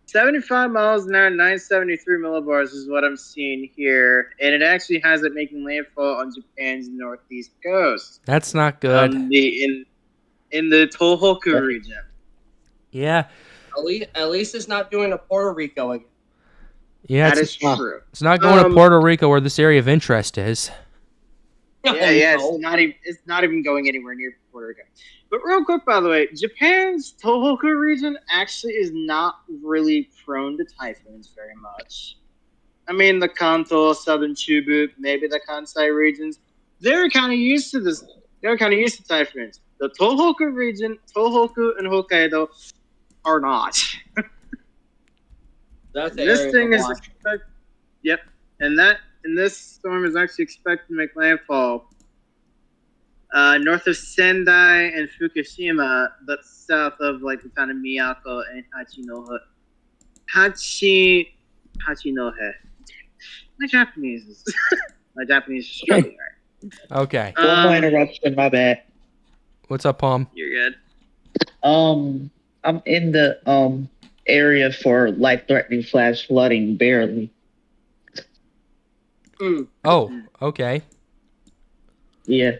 75 miles an hour, 973 millibars is what I'm seeing here, and it actually has it making landfall on Japan's northeast coast. That's not good. In the Tohoku region. Yeah. At least it's not doing a Puerto Rico again. Yeah, that is true. It's not going to Puerto Rico where this area of interest is. Yeah, it's not even going anywhere near Puerto Rico. But real quick, by the way, Japan's Tohoku region actually is not really prone to typhoons very much. I mean, the Kanto, Southern Chubu, maybe the Kansai regions, they're kind of used to this. They're kind of used to typhoons. The Tohoku region, Tohoku and Hokkaido, are not. That's the This area thing to is watch. yep, and this storm is actually expected to make landfall north of Sendai and Fukushima, but south of like the town of Miyako and Hachinohe. My Japanese is struggling. Right? Okay. One more interruption, my bad. What's up, Palm? You're good. I'm in the area for life-threatening flash flooding, barely. Oh, okay. Yeah.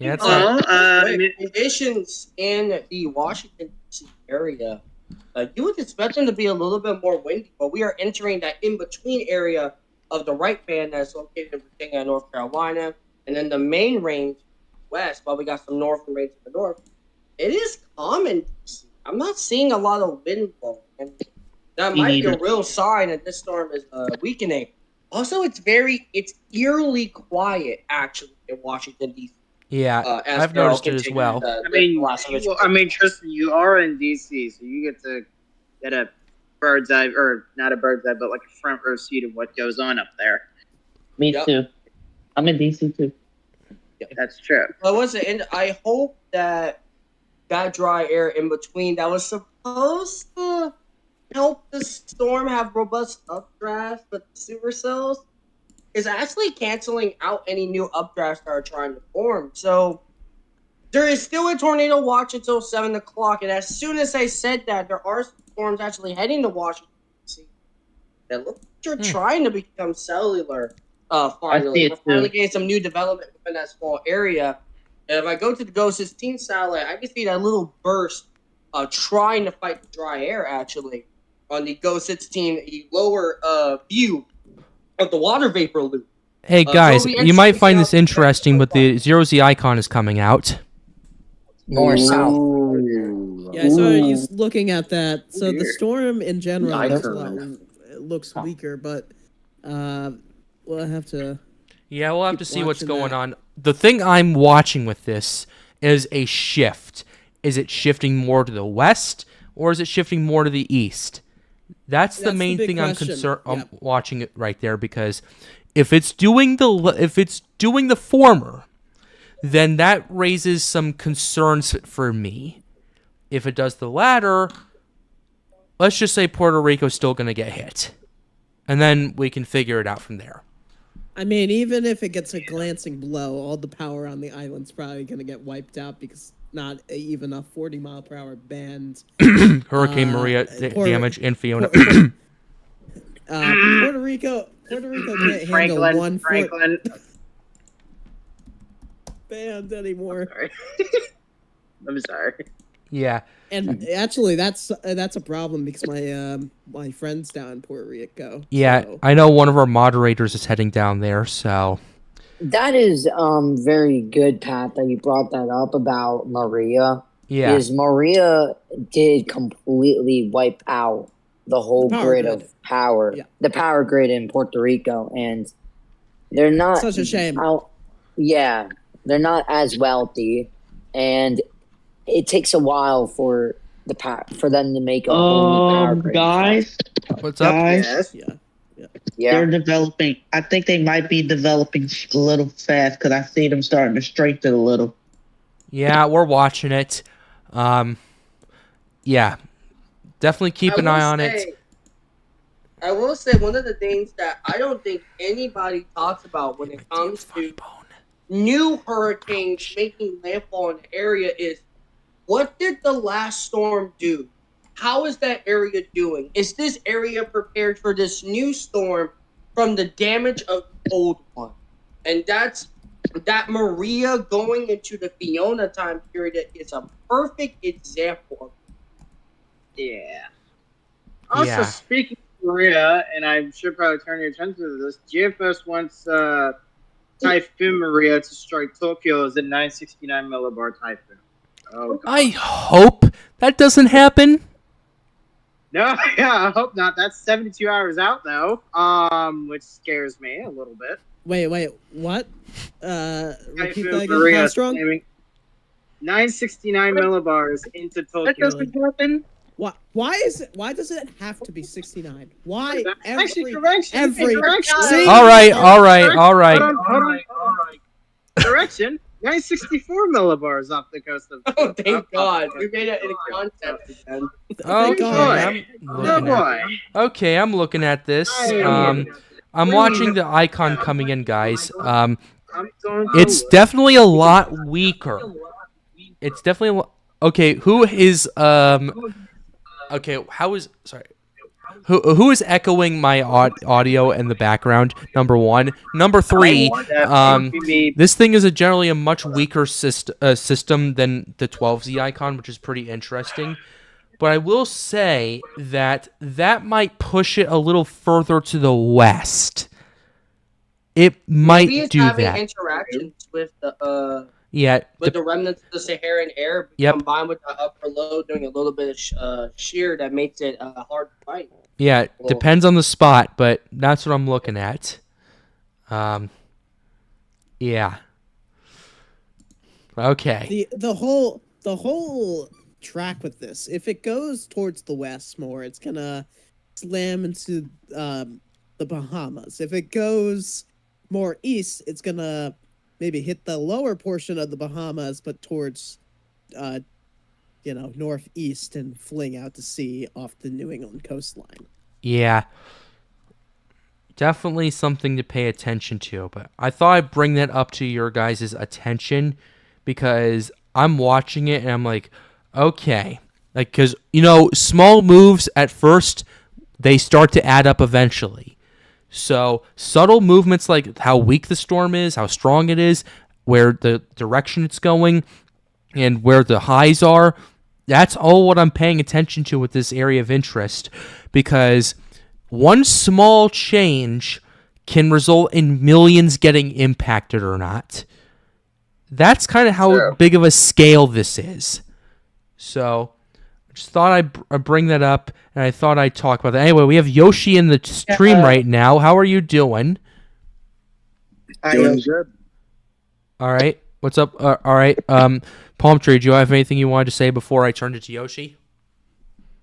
Yeah, it's Conditions in the Washington D.C. area, you would expect them to be a little bit more windy, but we are entering that in-between area of the right band that's located in Virginia and North Carolina, and then the main range west, while we got some northern range to the north. It is common. I'm not seeing a lot of wind blowing, and that might be a real sign that this storm is weakening. Also, it's eerily quiet, actually, in Washington, D.C. Yeah, I've noticed it as well. I mean, Tristan, you are in DC, so you get to get a bird's eye, or not a bird's eye, but like a front row seat of what goes on up there. Me too. I'm in DC too. Yep. That's true. And I hope that dry air in between that was supposed to help the storm have robust updrafts, but the supercells is actually canceling out any new updrafts that are trying to form. So there is still a tornado watch until 7 o'clock. And as soon as I said that, there are storms actually heading to Washington, D.C. that look like you're trying to become cellular finally. We're finally getting some new development within that small area. And if I go to the Go 16 satellite, I can see that little burst trying to fight the dry air, actually, on the Go 16 lower view of the water vapor loop. Hey guys, you might find this interesting, but the 0Z icon is coming out. More south. Yeah, so he's looking at that. So the storm in general looks weaker, but we'll have to. Yeah, we'll have to see what's going on. The thing I'm watching with this is a shift. Is it shifting more to the west, or is it shifting more to the east? That's the main thing I'm concerned. I'm watching it right there, because if it's doing the former, then that raises some concerns for me. If it does the latter, let's just say Puerto Rico's still going to get hit, and then we can figure it out from there. I mean, even if it gets a glancing blow, all the power on the island's probably going to get wiped out, because not even a 40-mile-per-hour band. Hurricane Maria damage in Fiona. Puerto Rico can't handle one Franklin band anymore. I'm sorry. Yeah, and actually, that's a problem, because my friends down in Puerto Rico. Yeah, so. I know one of our moderators is heading down there, so. That is very good, Pat, that you brought that up about Maria. Yeah. Because Maria did completely wipe out the whole grid of power. Yeah. The power grid in Puerto Rico. And they're not... Such a shame. Yeah. They're not as wealthy. And it takes a while for them to make a whole new power grid. Guys? What's up? Guys? Yeah. They're developing. I think they might be developing a little fast, because I see them starting to strengthen a little. Yeah, we're watching it. Yeah, definitely keep an eye on it. I will say one of the things that I don't think anybody talks about when it comes to new hurricanes making landfall in the area is, what did the last storm do? How is that area doing? Is this area prepared for this new storm from the damage of the old one? And that Maria going into the Fiona time period is a perfect example of it. Yeah. Also, speaking of Maria, and I should probably turn your attention to this, GFS wants Typhoon Maria to strike Tokyo as a 969 millibar typhoon. Oh, God. I hope that doesn't happen. No, yeah, I hope not. That's 72 hours out, though, which scares me a little bit. Wait, what? Repeat Typhoon that again. Maria How strong? slamming 969 millibars into That Tokyo. doesn't happen. Why does it have to be 69? Why Actually, every correction. See? All right. Correction. 964 millibars off the coast of. Oh, thank God. We made it in concept again. Thank God. I'm Oh looking at, boy. okay, I'm looking at this. I'm watching the icon coming in, guys. I'm going to It's look. definitely a lot weaker. It's definitely okay. Who is Okay, how is sorry? Who is echoing my audio in the background? Number one. Number three. This thing is generally a much weaker system than the 12Z icon, which is pretty interesting. But I will say that might push it a little further to the west. It might Maybe it's do having that. interactions with the Yeah. with the remnants of the Saharan air combined with the upper low doing a little bit of shear that makes it hard to fight. Yeah, Well, depends on the spot, but that's what I'm looking at. Yeah. Okay. The whole track with this, if it goes towards the west more, it's gonna slam into the Bahamas. If it goes more east, it's gonna maybe hit the lower portion of the Bahamas, but towards northeast and fling out to sea off the New England coastline. Yeah. Definitely something to pay attention to, but I thought I'd bring that up to your guys' attention because I'm watching it and I'm like, okay. Like, because, small moves at first, they start to add up eventually. So subtle movements like how weak the storm is, how strong it is, where the direction it's going, and where the highs are, that's all what I'm paying attention to with this area of interest, because one small change can result in millions getting impacted or not. That's kind of how big of a scale this is. So I just thought I'd bring that up, and I thought I'd talk about that. Anyway, we have Yoshi in the stream right now. How are you doing? Doing good. All right. What's up? All right. Palm Tree, do you have anything you wanted to say before I turned it to Yoshi?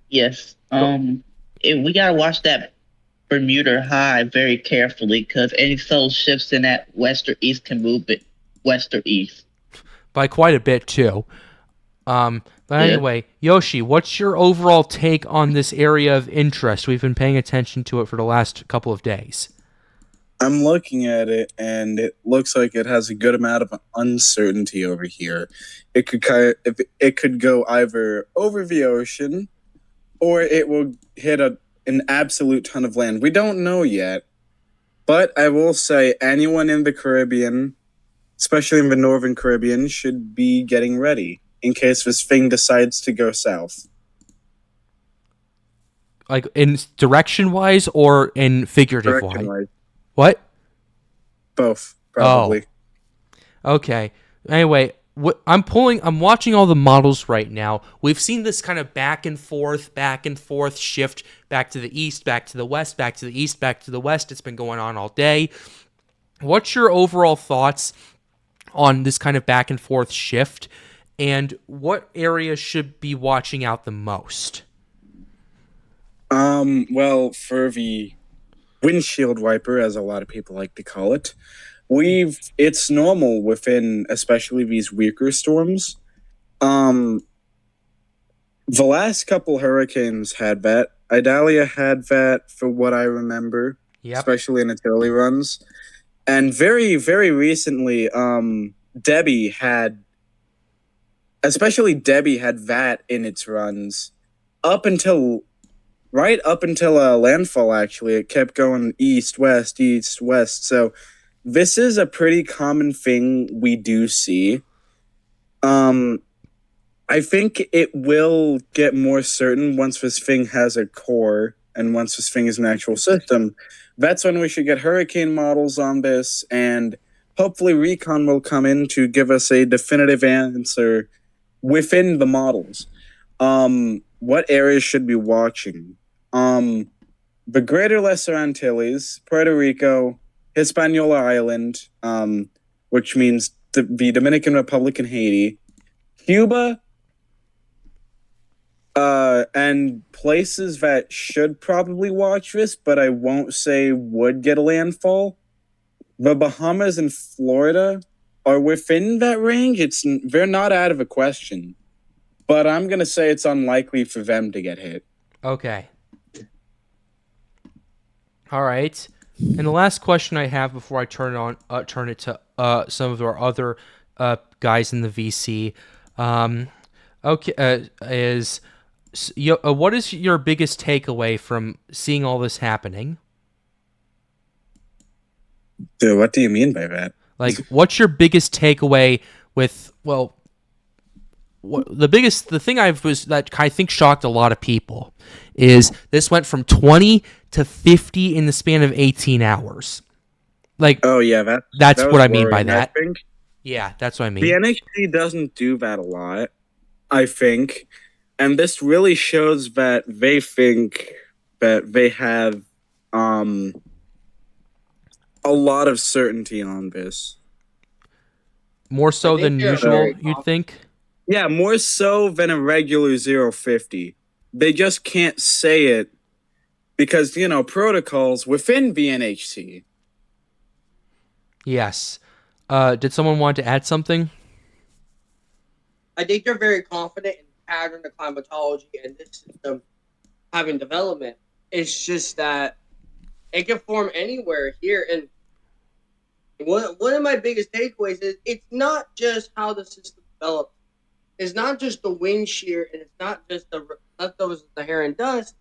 Yes. We gotta watch that Bermuda High very carefully because any subtle shifts in that west or east can move it west or east. By quite a bit too. But anyway, Yoshi, what's your overall take on this area of interest? We've been paying attention to it for the last couple of days. I'm looking at it, and it looks like it has a good amount of uncertainty over here. It could go either over the ocean, or it will hit an absolute ton of land. We don't know yet, but I will say anyone in the Caribbean, especially in the Northern Caribbean, should be getting ready in case this thing decides to go south. Like in direction-wise or in figurative-wise? Direction-wise. What? Both, probably. Oh. Okay. Anyway, I'm watching all the models right now. We've seen this kind of back and forth shift back to the east, back to the west, back to the east, back to the west. It's been going on all day. What's your overall thoughts on this kind of back and forth shift, and what areas should be watching out the most? Well, for the windshield wiper, as a lot of people like to call it, it's normal within especially these weaker storms. The last couple hurricanes had that. Idalia had that for what I remember, especially in its early runs. And very, very recently, Debbie had that in its runs up until landfall. Actually, it kept going east, west. So this is a pretty common thing we do see. I think it will get more certain once this thing has a core and once this thing is an actual system. That's when we should get hurricane models on this, and hopefully Recon will come in to give us a definitive answer within the models. What areas should be watching? The Greater Lesser Antilles, Puerto Rico, Hispaniola Island, which means the Dominican Republic and Haiti, Cuba, and places that should probably watch this, but I won't say would get a landfall. The Bahamas and Florida are within that range. They're not out of a question, but I'm gonna say it's unlikely for them to get hit. Okay. All right. And the last question I have before I turn it to some of our other guys in the VC, is what is your biggest takeaway from seeing all this happening? Dude, what do you mean by that? Like, what's your biggest takeaway with, well, the thing that I think shocked a lot of people is this went from 20 to 50 in the span of 18 hours. Like, oh yeah, that's that what I was mean by worrying. that. I think Yeah, that's what I mean. the NHC doesn't do that a lot, I think, and this really shows that they think that they have a lot of certainty on this. More so than they're usual, very you'd confident. think? Yeah, more so than a regular 050. They just can't say it because, protocols within the NHC. Yes. Did someone want to add something? I think they're very confident in the pattern of climatology and this system having development. It's just that it can form anywhere here. And one of my biggest takeaways is it's not just how the system develops. It's not just the wind shear, and it's not just the leftovers of the hair and dust.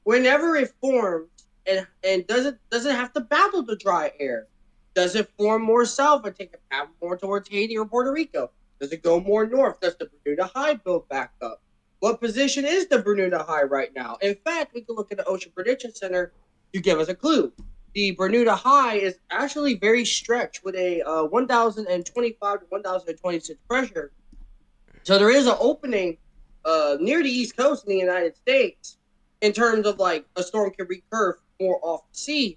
Whenever it forms, and doesn't have to battle the dry air. Does it form more south and take a path more towards Haiti or Puerto Rico? Does it go more north? Does the Bermuda High build back up? What position is the Bermuda High right now? In fact, we can look at the Ocean Prediction Center to give us a clue. The Bermuda High is actually very stretched with a 1,025 to 1,026 pressure. So there is an opening near the East Coast in the United States in terms of like a storm can recurve more off the sea.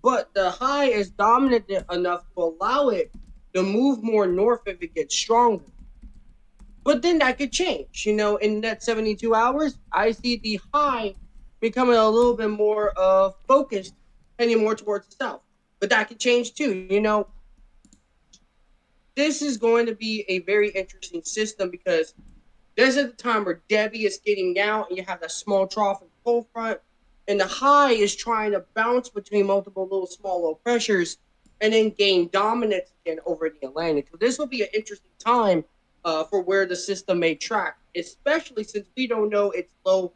But the high is dominant enough to allow it to move more north if it gets stronger. But then that could change. In that 72 hours, I see the high becoming a little bit more focused, heading more towards the south. But that could change too. This is going to be a very interesting system because there's at the time where Debbie is getting down and you have that small trough in the cold front, and the high is trying to bounce between multiple small low pressures and then gain dominance again over the Atlantic. So this will be an interesting time for where the system may track, especially since we don't know its low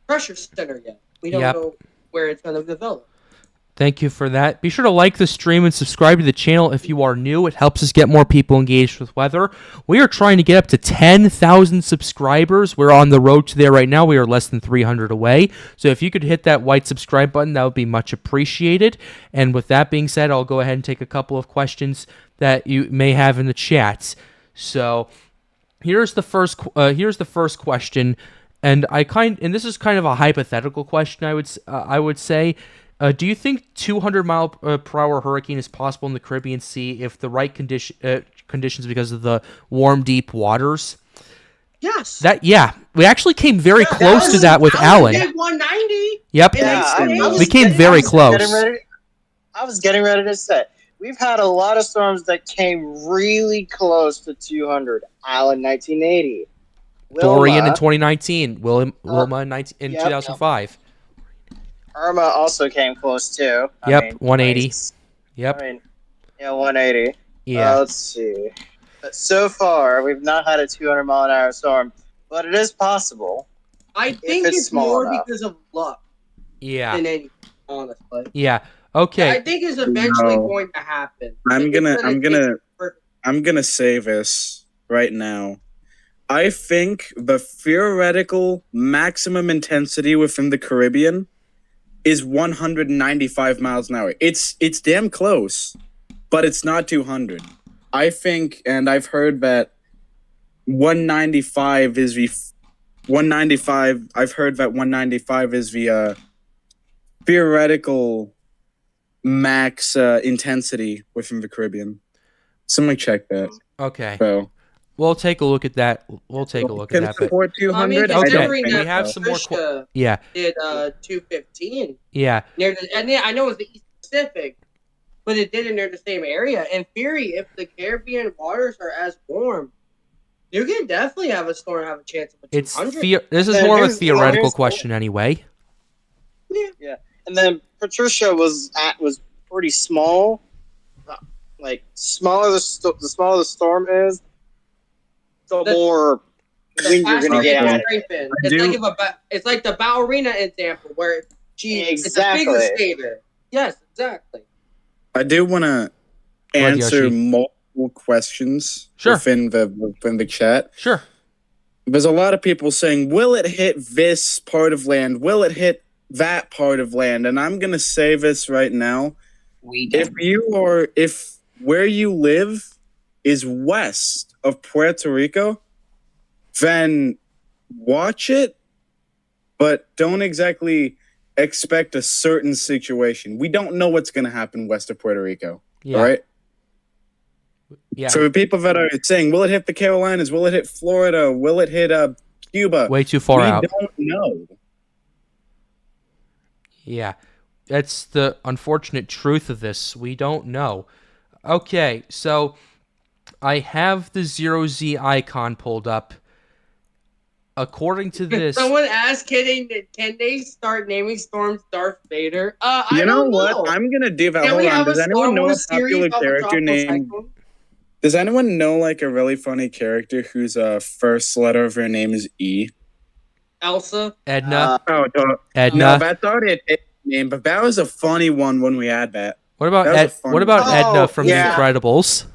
pressure center yet. We don't know where it's going to develop. Thank you for that. Be sure to like the stream and subscribe to the channel if you are new. It helps us get more people engaged with weather. We are trying to get up to 10,000 subscribers. We're on the road to there right now. We are less than 300 away. So if you could hit that white subscribe button, that would be much appreciated. And with that being said, I'll go ahead and take a couple of questions that you may have in the chats. So here's the first question, and this is kind of a hypothetical question. I would say. Do you think 200 mile per hour hurricane is possible in the Caribbean Sea if the right conditions because of the warm, deep waters? Yes. We actually came very close to that with Alan. Did 190. Yep. Yeah, we came very close. I was getting ready to say we've had a lot of storms that came really close to 200. Alan, 1980. Dorian in 2019. Wilma in 2005. Irma also came close too. 180. Nice. Yep. 180. Yeah. Let's see. But so far, we've not had a 200 mile an hour storm, but it is possible. I think it's more because of luck. Yeah. Than anything, honestly. Yeah. Okay. I think it's eventually going to happen. I'm gonna say this right now. I think the theoretical maximum intensity within the Caribbean is 195 miles an hour. It's damn close, but it's not 200. I think, and I've heard that 195 is the 195. I've heard that 195 is the theoretical max intensity within the Caribbean. Somebody check that. Okay. So We'll take a look at that. We'll take a look at can that. But support 200. Okay, considering we that have some more. Patricia Yeah. did 215 Yeah. near the, and I know it was the East Pacific, but it did it near the same area. In theory, if the Caribbean waters are as warm, you can definitely have a storm have a chance of a 200. This is more of a theoretical question anyway. Yeah, and then Patricia was pretty small. Like smaller the smaller the storm is, the more wind you're gonna get. It's like the ballerina example where it's a figure skater. Yes, exactly. I do want to answer multiple questions within the chat. Sure. There's a lot of people saying, will it hit this part of land? Will it hit that part of land? And I'm going to say this right now. If where you live is west of Puerto Rico, then watch it, but don't exactly expect a certain situation. We don't know what's going to happen west of Puerto Rico. Yeah. All right? Yeah. So the people that are saying, will it hit the Carolinas? Will it hit Florida? Will it hit Cuba? Way too far out. We don't know. Yeah. That's the unfortunate truth of this. We don't know. Okay, so I have the 0Z icon pulled up. According to this... Someone asked, can they start naming storms Darth Vader? You know what? I'm going to do that. Hold on. Does anyone know a popular character named... Does anyone know like a really funny character whose first letter of her name is E? Elsa? Edna? Edna? No, that's already a name, but that was a funny one when we had that. What about Edna from The Incredibles?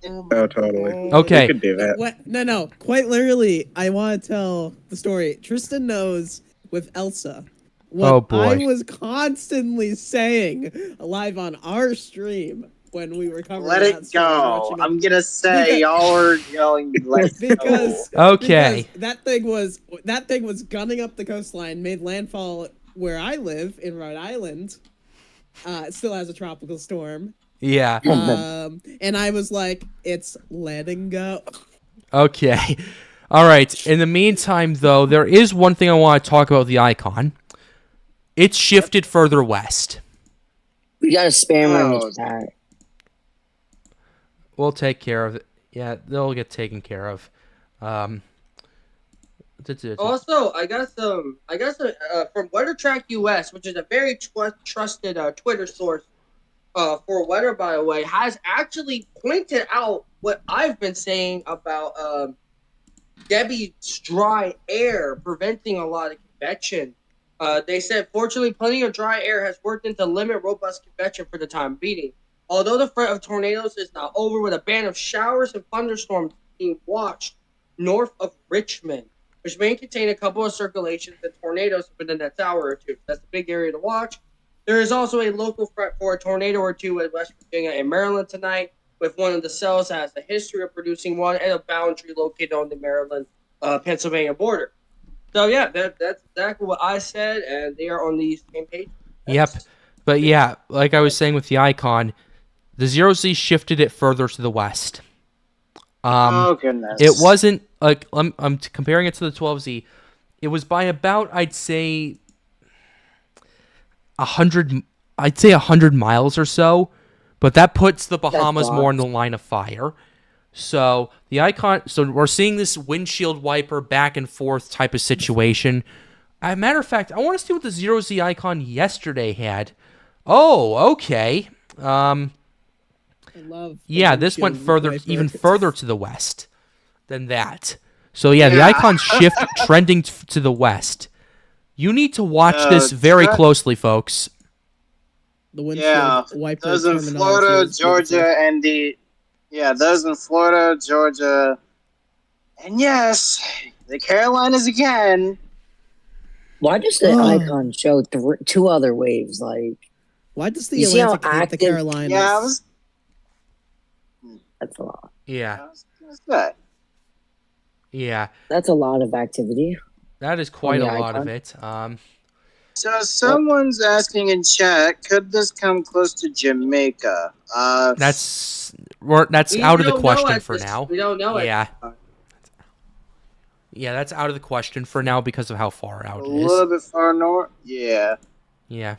Oh, totally. Okay. We could do that. What? No. Quite literally, I want to tell the story. Tristan knows with Elsa what I was constantly saying live on our stream when we were covering Let it go. I'm going to say y'all are yelling, let's go. Okay. Because that thing was gunning up the coastline, made landfall where I live in Rhode Island. It still has a tropical storm. Yeah. And I was like, it's letting go. Okay. All right. In the meantime, though, there is one thing I want to talk about with the icon. It's shifted further west. We got to spam that. We'll take care of it. Yeah, they'll get taken care of. Also, I got some from WeatherTrack US, which is a very trusted Twitter source for weather, by the way, has actually pointed out what I've been saying about Debbie's dry air preventing a lot of convection. They said, fortunately, plenty of dry air has worked in to limit robust convection for the time being. Although the threat of tornadoes is now over, with a band of showers and thunderstorms being watched north of Richmond, which may contain a couple of circulations and tornadoes within the next hour or two. That's the big area to watch. There is also a local threat for a tornado or two in West Virginia and Maryland tonight, with one of the cells that has a history of producing one and a boundary located on the Maryland-Pennsylvania border. So, yeah, that's exactly what I said, and they are on the same page. Yep. But, yeah, like I was saying with the icon, the 0Z shifted it further to the west. Oh, goodness. It wasn't, like, I'm comparing it to the 12Z. It was by about, I'd say 100 miles or so, but that puts the Bahamas more in the line of fire. So the icon, so we're seeing this windshield wiper back and forth type of situation. As a matter of fact, I want to see what the 0Z icon yesterday had. Oh, okay. Yeah, this went even further to the west than that. So yeah, the icon shift trending to the west. You need to watch this very closely, folks. The windshield wiper. Those in Florida, Georgia, and those in Florida, Georgia, and yes, the Carolinas again. Why does the icon show two other waves? Like, why does the Atlantic hit the Carolinas? That's a lot. Yeah. That's good. Yeah, That's a lot of activity. that is quite a the lot of icon. it. So someone's asking in chat, could this come close to Jamaica? That's We out of the don't know question at for this- now. We don't know it. Yeah. Yeah, that's out of the question for now because of how far a out it little is. bit far north. Yeah. Yeah.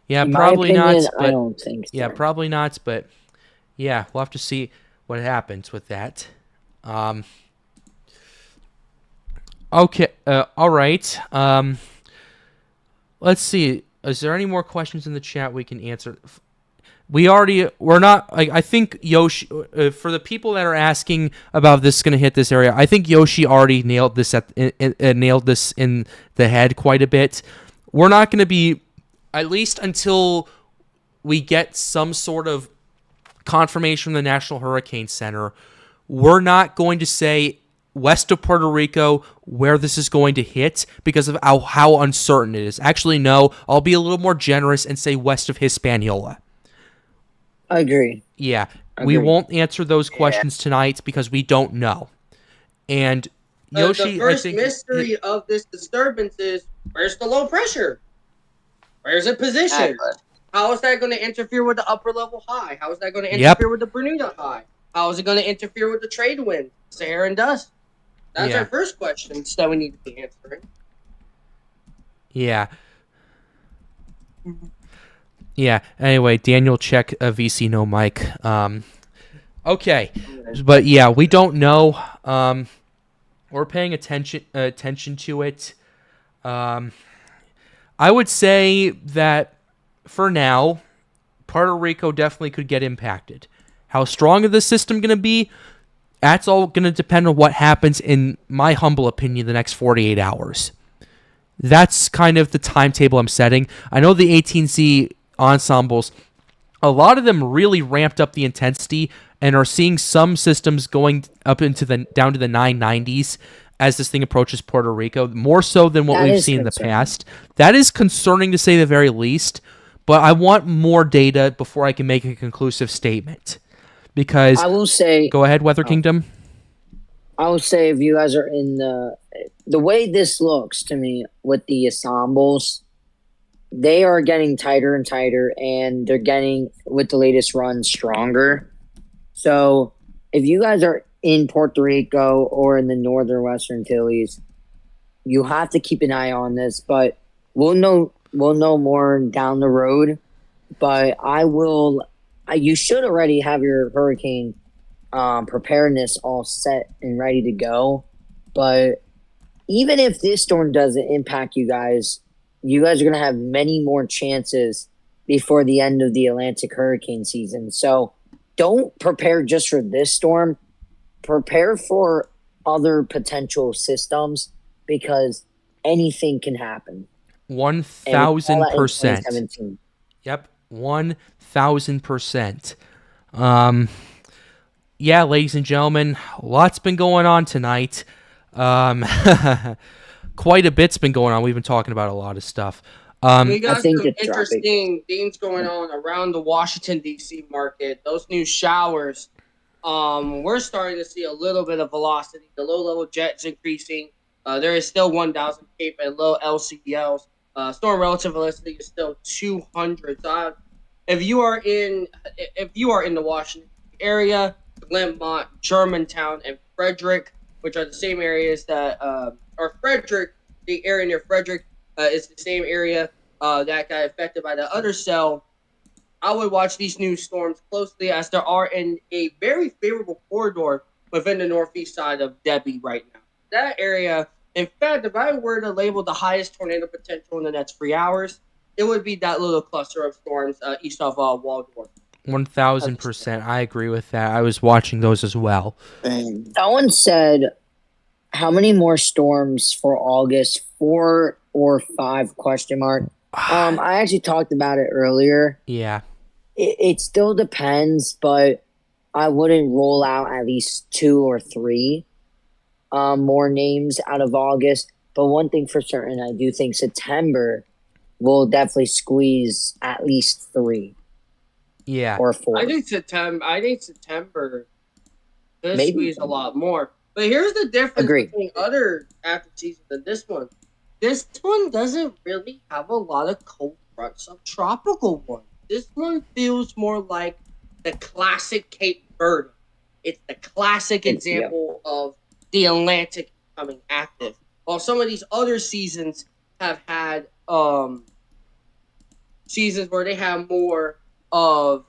Yeah, In my probably opinion, not. But I don't think so. yeah, probably not. But yeah, we'll have to see what happens with that. Okay. All right. Let's see. Is there any more questions in the chat we can answer? We're not. Like, I think Yoshi. For the people that are asking about this going to hit this area, I think Yoshi already nailed this nailed this in the head quite a bit. We're not going to be, at least until we get some sort of confirmation from the National Hurricane Center, we're not going to say west of Puerto Rico where this is going to hit because of how uncertain it is. Actually, no, I'll be a little more generous and say west of Hispaniola. I agree. Yeah, we won't answer those questions tonight because we don't know. And Yoshi, the first I think, mystery of this disturbance is, where's the low pressure? Where's it positioned? How is that going to interfere with the upper level high? How is that going to interfere with the Bermuda high? How is it going to interfere with the trade wind, Saharan dust? That's our first question that we need to be answering. Yeah. Yeah. Anyway, Daniel, check VC no mic. Okay, but yeah, we don't know. We're paying attention to it. I would say that for now, Puerto Rico definitely could get impacted. How strong is the system going to be? That's all going to depend on what happens, in my humble opinion, the next 48 hours. That's kind of the timetable I'm setting. I know the 18Z ensembles, a lot of them really ramped up the intensity and are seeing some systems going up into down to the 990s as this thing approaches Puerto Rico, more so than what we've seen in the past. That is concerning to say the very least, but I want more data before I can make a conclusive statement. Because I will say, go ahead, Weather Kingdom. I will say, if you guys are in the way this looks to me with the ensembles, they are getting tighter and tighter, and they're getting, with the latest run, stronger. So if you guys are in Puerto Rico or in the northern Western Antilles, you have to keep an eye on this. But we'll know more down the road. But you should already have your hurricane preparedness all set and ready to go. But even if this storm doesn't impact you guys are going to have many more chances before the end of the Atlantic hurricane season. So don't prepare just for this storm. Prepare for other potential systems, because anything can happen. 1,000%. Yep, 1,000%. Yeah, ladies and gentlemen, lots been going on tonight. Quite a bit's been going on. We've been talking about a lot of stuff. We got some interesting things going on around the Washington, D.C. market. Those new showers, we're starting to see a little bit of velocity. The low-level jets increasing. There is still 1,000 Cape and low LCLs. Storm relative velocity is still 200. So if you are in the Washington area, Glenmont, Germantown, and Frederick, which are the same areas that or Frederick, the area near Frederick is the same area that got affected by the other cell. I would watch these new storms closely, as there are in a very favorable corridor within the northeast side of Debbie right now. That area, in fact, if I were to label the highest tornado potential in the next 3 hours, it would be that little cluster of storms east of Waldorf. 1,000%. I agree with that. I was watching those as well. Someone said, how many more storms for August? 4 or 5 ? I actually talked about it earlier. Yeah. It still depends, but I wouldn't roll out at least 2 or 3 more names out of August. But one thing for certain, I do think September will definitely squeeze at least 3. Yeah. Or 4. I think September could squeeze a lot more. But here's the difference Agreed. between other active seasons and this one. This one doesn't really have a lot of cold fronts of tropical ones. This one feels more like the classic Cape Verde. It's the classic example of the Atlantic becoming active. While some of these other seasons have had seasons where they have more of,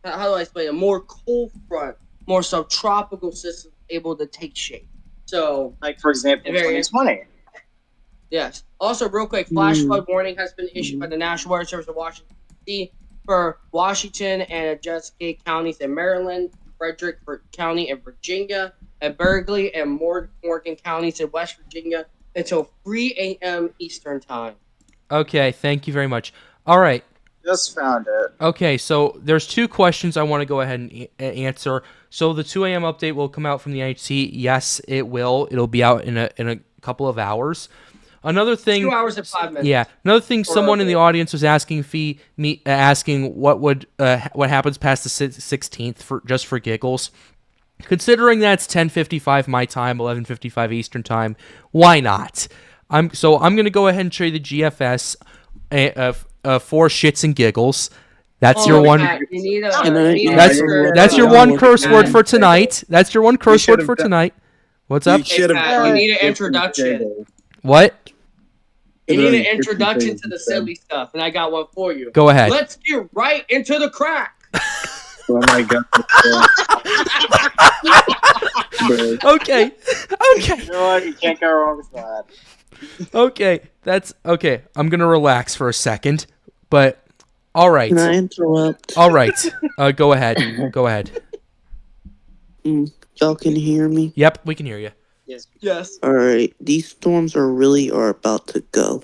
how do I explain it, more cold front, more subtropical systems able to take shape. So, Like, for example, 2020. yes. Also, real quick, flash flood warning has been issued by the National Weather Service of Washington, D.C. for Washington and Chesapeake counties in Maryland, Frederick County in Virginia, and Berkeley and Morgan counties in West Virginia until 3 a.m. Eastern Time. Okay, thank you very much. All right. Just found it. Okay, so there's two questions I want to go ahead and answer. So the 2 a.m. update will come out from the IHC. Yes, it will. It'll be out in a couple of hours. Another thing, 2 hours and 5 minutes. Yeah, another thing. Someone in the audience was asking asking what happens past the 16th for giggles. Considering that's 10:55 my time, 11:55 Eastern time, why not? I'm going to go ahead and show you the GFS for shits and giggles. That's your one. That's your one curse word for tonight. That's your one curse word for tonight. What's up? Hey, Pat, you need an introduction. What? You need an introduction to the silly stuff, and I got one for you. Go ahead. Let's get right into the crack. Oh my god. Okay. You know what? You can't go wrong with that. Okay. That's okay. I'm gonna relax for a second, but all right. Can I interrupt? All right. Go ahead. Go ahead. Y'all can hear me? Yep, we can hear you. Yes. All right. These storms are about to go.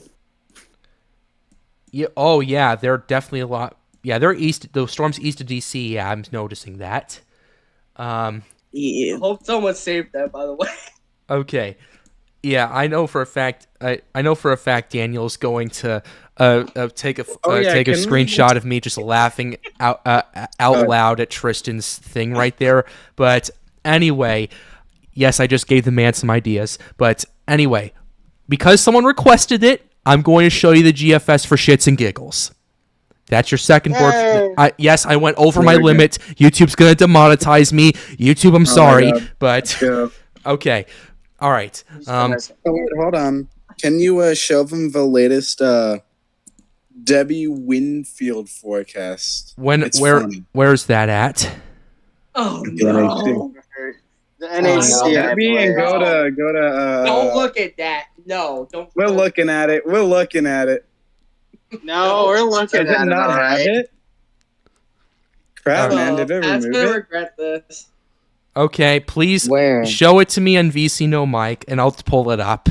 Yeah. Oh, yeah. They're definitely a lot. Yeah, they're east. The storms east of DC. Yeah, I'm noticing that. Yeah. I hope someone saved that, by the way. Okay. Yeah, I know for a fact. I know for a fact Daniel's going to take a screenshot of me just laughing out loud at Tristan's thing right there. But anyway, yes, I just gave the man some ideas. But anyway, because someone requested it, I'm going to show you the GFS for shits and giggles. That's your second word. Yes, I went over my limit. YouTube's going to demonetize me. YouTube, I'm sorry. But, okay. All right. Hold on. Can you show them the latest Debbie Winfield forecast? Where's that at? Oh, no. The NHC. Debbie, and go to. Don't look at that. No, don't. We're looking at it. No, we're looking at it. Does it not have it? Crap, man. Did it Pat's remove gonna it? regret this. Okay, please Where? show it to me on VC No Mic, and I'll pull it up.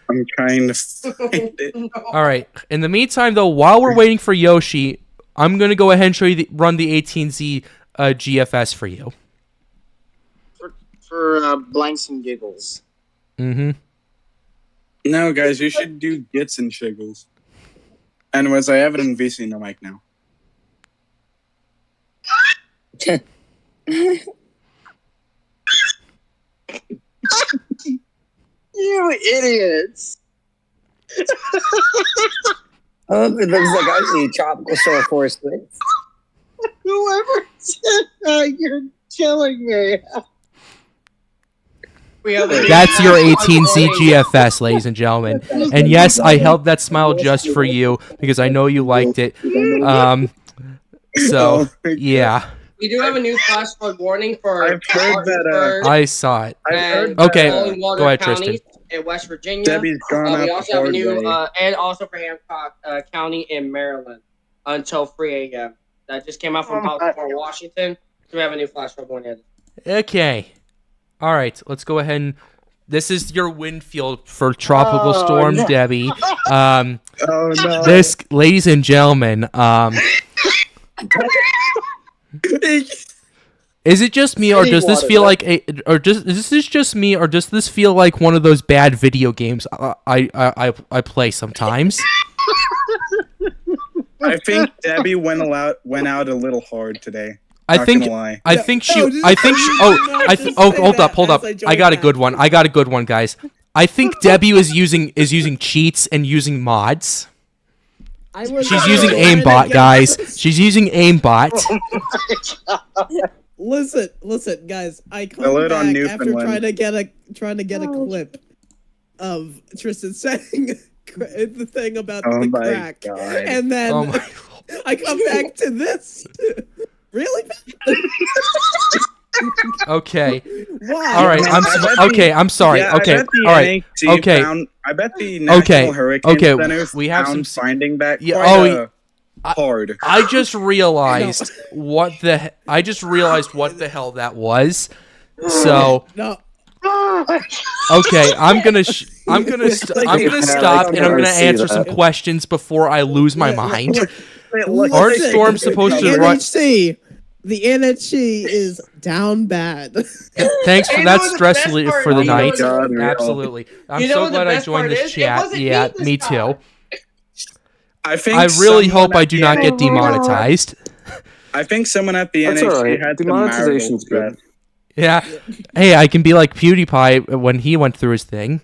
I'm trying to find it. All right. In the meantime, though, while we're waiting for Yoshi, I'm going to go ahead and show you run the 18Z GFS for you. For blanks and giggles. Mm-hmm. No, guys, you should do gits and shiggles. Anyways, I have it in VC No Mic now. You idiots! Oh, it looks like I see tropical shore forest winds. Whoever said that, you're killing me. That's your 18Z GFS, ladies and gentlemen. And yes, I held that smile just for you because I know you liked it. So, yeah. We do have a new flash flood warning for I've heard that. I saw it. and Okay, Ballingwater go ahead, counties Tristan. in West Virginia. Debbie's gone We up also have a new, Thursday. and also for Hancock County in Maryland until 3 a.m. That just came out from Baltimore, Washington. So we have a new flash flood warning. Okay. All right, let's go ahead and... This is your wind field for Tropical Storm no. Debbie. Oh, no. This, ladies and gentlemen, is it just me, or does this feel like is this just me, or does this feel like one of those bad video games I play sometimes? I think Debbie went out a little hard today. Not gonna lie. I think she. Hold up. I got a good one. Guys. I think Debbie is using cheats and using mods. She's using aimbot, guys. She's using aimbot. Listen, guys. I come Hello back on after Newfoundland. trying to get a clip of Tristan saying the thing about Oh the my crack, God. and then Oh my I come back to this. Really? Okay. Why? All right. I'm sorry. Yeah, Okay. I bet the All right. NHC Okay. I bet the National Hurricane Center We have found some. finding that Yeah, quite hard. I just realized what the hell that was. So No. okay, I'm gonna stop and I'm gonna answer some questions before I lose my mind. Aren't storms supposed to run? The NHC is down bad. Thanks for that stress relief for the night. God, Absolutely. I'm so glad I joined this chat. Yeah, me too. I really hope I do not get demonetized. I think someone at the That's NHC alright. had Demonetization's some marital good. Yeah. Hey, I can be like PewDiePie when he went through his thing.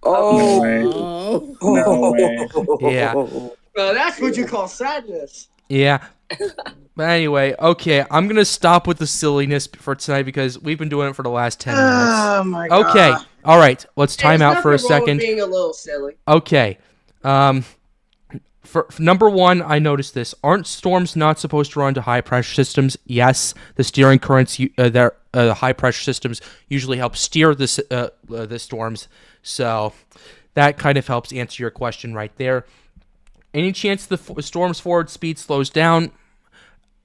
Oh. No way. Yeah. Well, that's what you call sadness. Yeah. But anyway, okay, I'm going to stop with the silliness for tonight because we've been doing it for the last 10 minutes. Oh my god. Okay. All right. Let's time out for a There's nothing wrong with second. being a little silly. Okay. For number one, I noticed this. Aren't storms not supposed to run to high pressure systems? Yes, the steering currents, the high pressure systems usually help steer the storms. So that kind of helps answer your question right there. Any chance the storm's forward speed slows down?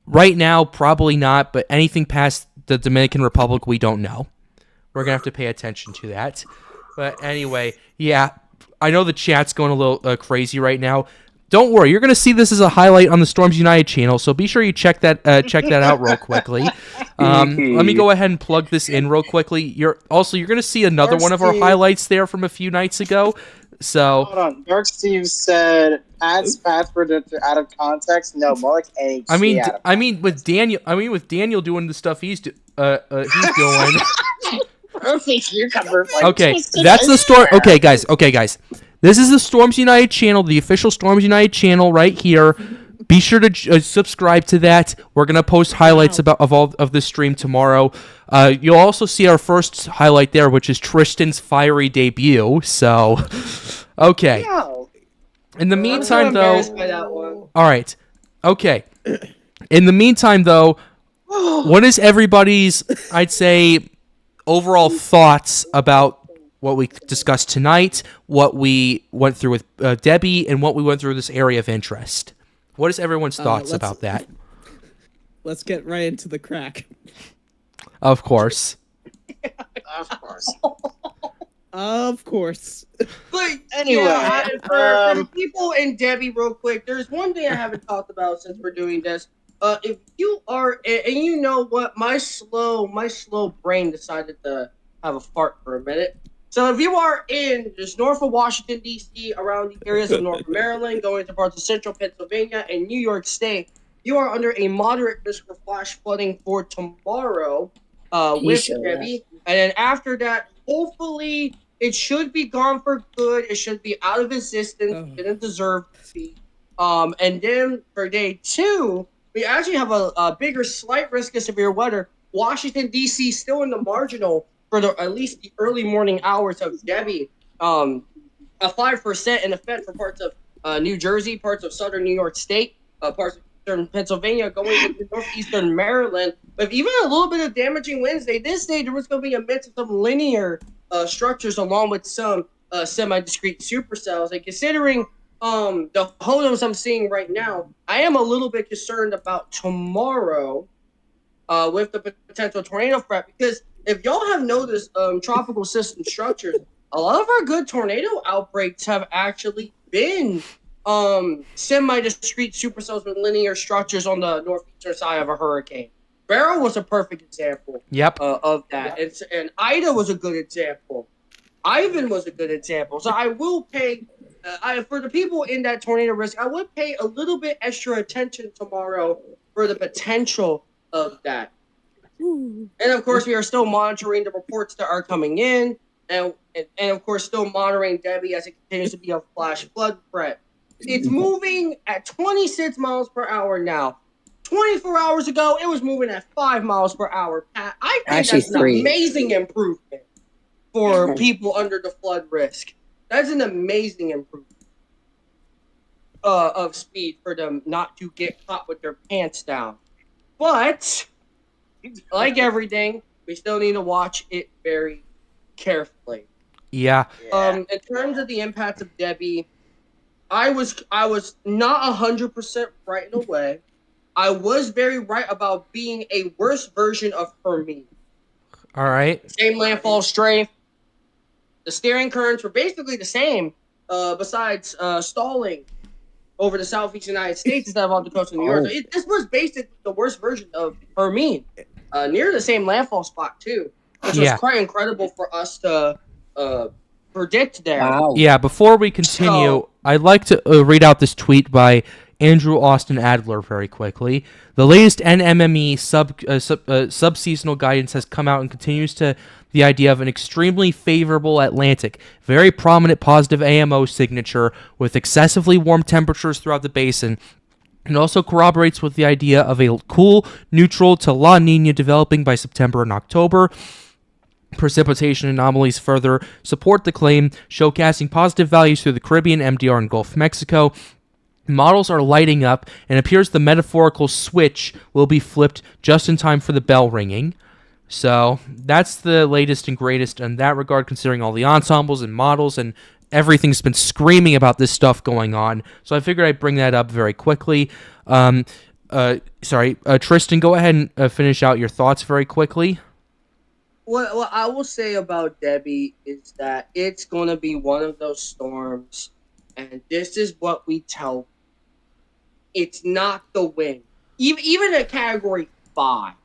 Right now, probably not, but anything past the Dominican Republic, we don't know. We're going to have to pay attention to that. But anyway, yeah, I know the chat's going a little crazy right now. Don't worry, you're going to see this as a highlight on the Storms United channel, so be sure you check that out real quickly. Let me go ahead and plug this in real quickly. You're going to see another one of our highlights there from a few nights ago. So hold on, Dark Steve said adds password out of context. No, more like NHC. I mean with Daniel doing the stuff he's doing. Perfect. You're covered. Okay, that's the story. Okay, guys. This is the Storms United channel, the official Storms United channel right here. Be sure to subscribe to that. We're gonna post highlights of all of this stream tomorrow. You'll also see our first highlight there, which is Tristan's fiery debut. So, okay. In the meantime, though, all right. Okay. In the meantime, though, what is everybody's, I'd say, overall thoughts about what we discussed tonight, what we went through with Debbie, and what we went through this area of interest? What is everyone's thoughts about that? Let's get right into the crack. Of course. Of course. But Anyway, yeah, for the people and Debbie, real quick, there's one thing I haven't talked about since we're doing this. If you are, and you know what, my slow brain decided to have a fart for a minute. So if you are in just north of Washington, D.C., around the areas of North Maryland, going to parts of central Pennsylvania and New York State, you are under a moderate risk for flash flooding for tomorrow with Debbie. And then after that, hopefully, it should be gone for good. It should be out of existence. It didn't deserve to be. And then for day 2, we actually have a bigger slight risk of severe weather. Washington, D.C. still in the marginal for at least the early morning hours of Debbie. A 5% in effect for parts of New Jersey, parts of southern New York State, parts of eastern Pennsylvania, going into northeastern Maryland. But even a little bit of damaging Wednesday, this day there was going to be a mix of some linear structures along with some semi-discrete supercells. And considering the HODMs I'm seeing right now, I am a little bit concerned about tomorrow with the potential tornado threat, because if y'all have noticed tropical system structures, a lot of our good tornado outbreaks have actually been semi-discrete supercells with linear structures on the northeastern side of a hurricane. Beryl was a perfect example of that. And Ida was a good example. Ivan was a good example. So I will pay, for the people in that tornado risk, I would pay a little bit extra attention tomorrow for the potential of that. Ooh. And of course, we are still monitoring the reports that are coming in, and of course, still monitoring Debbie as it continues to be a flash flood threat. It's moving at 26 miles per hour now. 24 hours ago, it was moving at 5 miles per hour. Pat, I think Actually, that's an 3. amazing improvement for people under the flood risk. That's an amazing improvement of speed for them not to get caught with their pants down. But like everything, we still need to watch it very carefully. Yeah. In terms of the impact of Debbie, I was not 100% right in a way. I was very right about being a worse version of Hermine. All right. Same landfall strength. The steering currents were basically the same, besides stalling over the southeast United States instead of on the coast of New York. So this was basically the worst version of Hermine. Near the same landfall spot too, which was quite incredible for us to predict there. Wow. Yeah, before we continue, I'd like to read out this tweet by Andrew Austin Adler very quickly. The latest NMME sub-seasonal guidance has come out and continues to the idea of an extremely favorable Atlantic, very prominent positive AMO signature with excessively warm temperatures throughout the basin. It also corroborates with the idea of a cool, neutral to La Nina developing by September and October. Precipitation anomalies further support the claim, showcasing positive values through the Caribbean, MDR, and Gulf of Mexico. Models are lighting up, and it appears the metaphorical switch will be flipped just in time for the bell ringing. So that's the latest and greatest in that regard, considering all the ensembles and models and everything's been screaming about this stuff going on. So I figured I'd bring that up very quickly. Tristan, go ahead and finish out your thoughts very quickly. What I will say about Debbie is that it's going to be one of those storms, and this is what we tell. It's not the wind. Even a Category 5,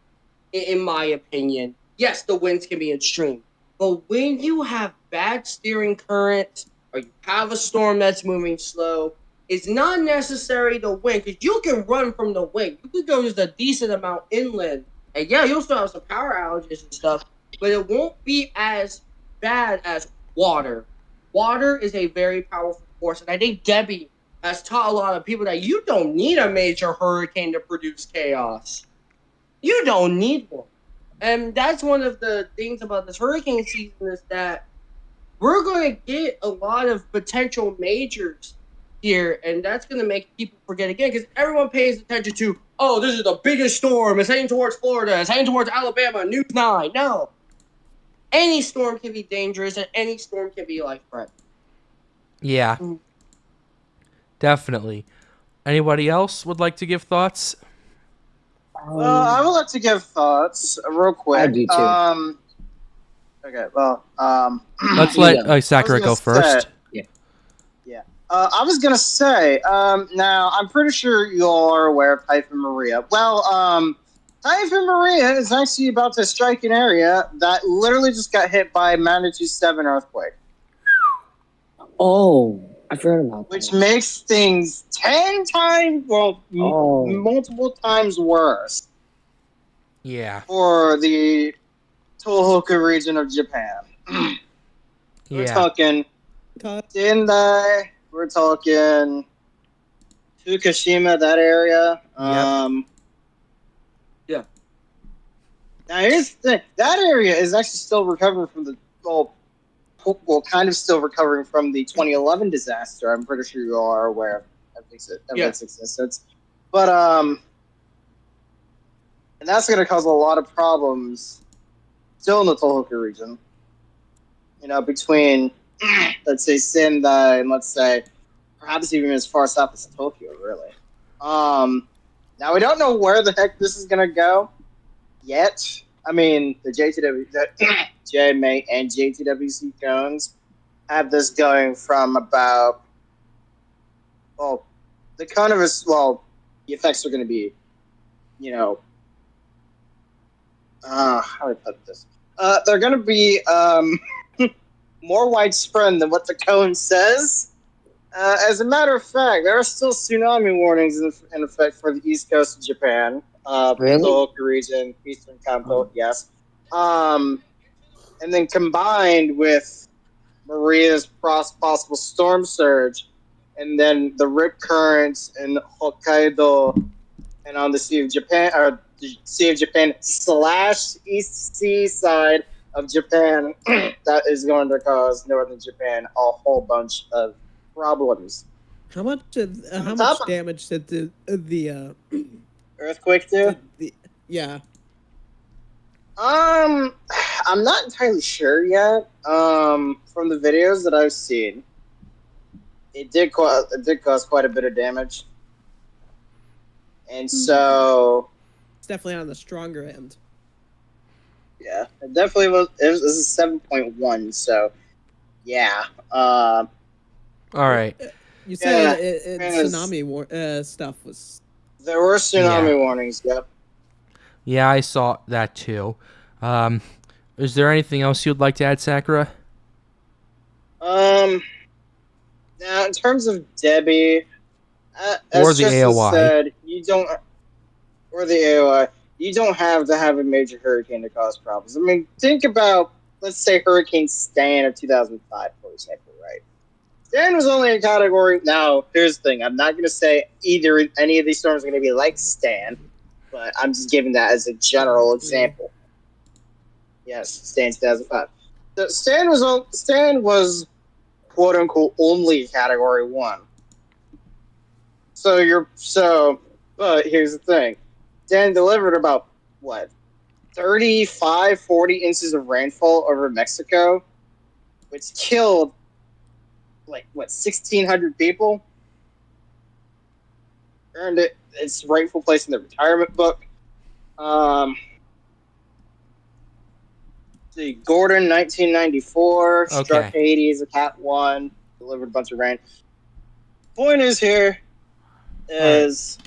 in my opinion, yes, the winds can be extreme. But when you have bad steering current, or you have a storm that's moving slow, it's not necessary the wind, because you can run from the wind. You could go just a decent amount inland, and yeah, you'll still have some power outages and stuff, but it won't be as bad as water. Water is a very powerful force, and I think Debbie has taught a lot of people that you don't need a major hurricane to produce chaos. You don't need one. And that's one of the things about this hurricane season is that we're going to get a lot of potential majors here, and that's going to make people forget again, because everyone pays attention to, oh, this is the biggest storm. It's heading towards Florida. It's heading towards Alabama. News 9. No. Any storm can be dangerous, and any storm can be life-threatening. Yeah. Definitely. Anybody else would like to give thoughts? I would like to give thoughts real quick. I do too. Okay, well, let's let Sakura go first. I was gonna say, now I'm pretty sure you all are aware of Typhoon Maria. Well, Typhoon Maria is actually about to strike an area that literally just got hit by a magnitude 7 earthquake. Oh, I've heard about that. Which makes things 10 times, multiple times worse. Yeah. For the Tohoku region of Japan. We're talking Sendai, we're talking Fukushima, that area. Yeah. Now here's the thing. That area is actually still recovering from the kind of still recovering from the 2011 disaster. I'm pretty sure you all are aware of its existence. But and that's going to cause a lot of problems still in the Tohoku region. You know, between let's say Sendai and let's say perhaps even as far south as Tokyo, really. Now we don't know where the heck this is going to go yet. I mean, the JMA and JTWC cones have this going from about, the cone of the effects are going to be, how do I put this? They're going to be more widespread than what the cone says. As a matter of fact, there are still tsunami warnings in effect for the east coast of Japan. Really? Tohoku region, Eastern Kanto, yes. And then combined with Maria's possible storm surge, and then the rip currents in Hokkaido and on the Sea of Japan, or the Sea of Japan / East Sea side of Japan, that is going to cause northern Japan a whole bunch of problems. How much damage did the earthquake do? Yeah. I'm not entirely sure yet. From the videos that I've seen, it did cause quite a bit of damage, and so it's definitely on the stronger end. Yeah, it definitely was. This is 7.1, so yeah. All right. You said tsunami stuff was. There were tsunami warnings. Yep. Yeah, I saw that too. Is there anything else you'd like to add, Sakura? Now, in terms of Debbie, or the AOI, said, you don't, or the AOI, you don't have to have a major hurricane to cause problems. I mean, think about, let's say, Hurricane Stan of 2005, for example, right? Stan was only a category. Now, here's the thing: I'm not going to say either any of these storms are going to be like Stan, but I'm just giving that as a general example. Yes, Stan 2005. So Stan was quote unquote only category 1. But here's the thing. Stan delivered about 40 inches of rainfall over Mexico, which killed 1,600 people. Earned it its rightful place in the retirement book. See, Gordon, 1994, struck Haiti as a Cat 1, delivered a bunch of rain. Point is here, it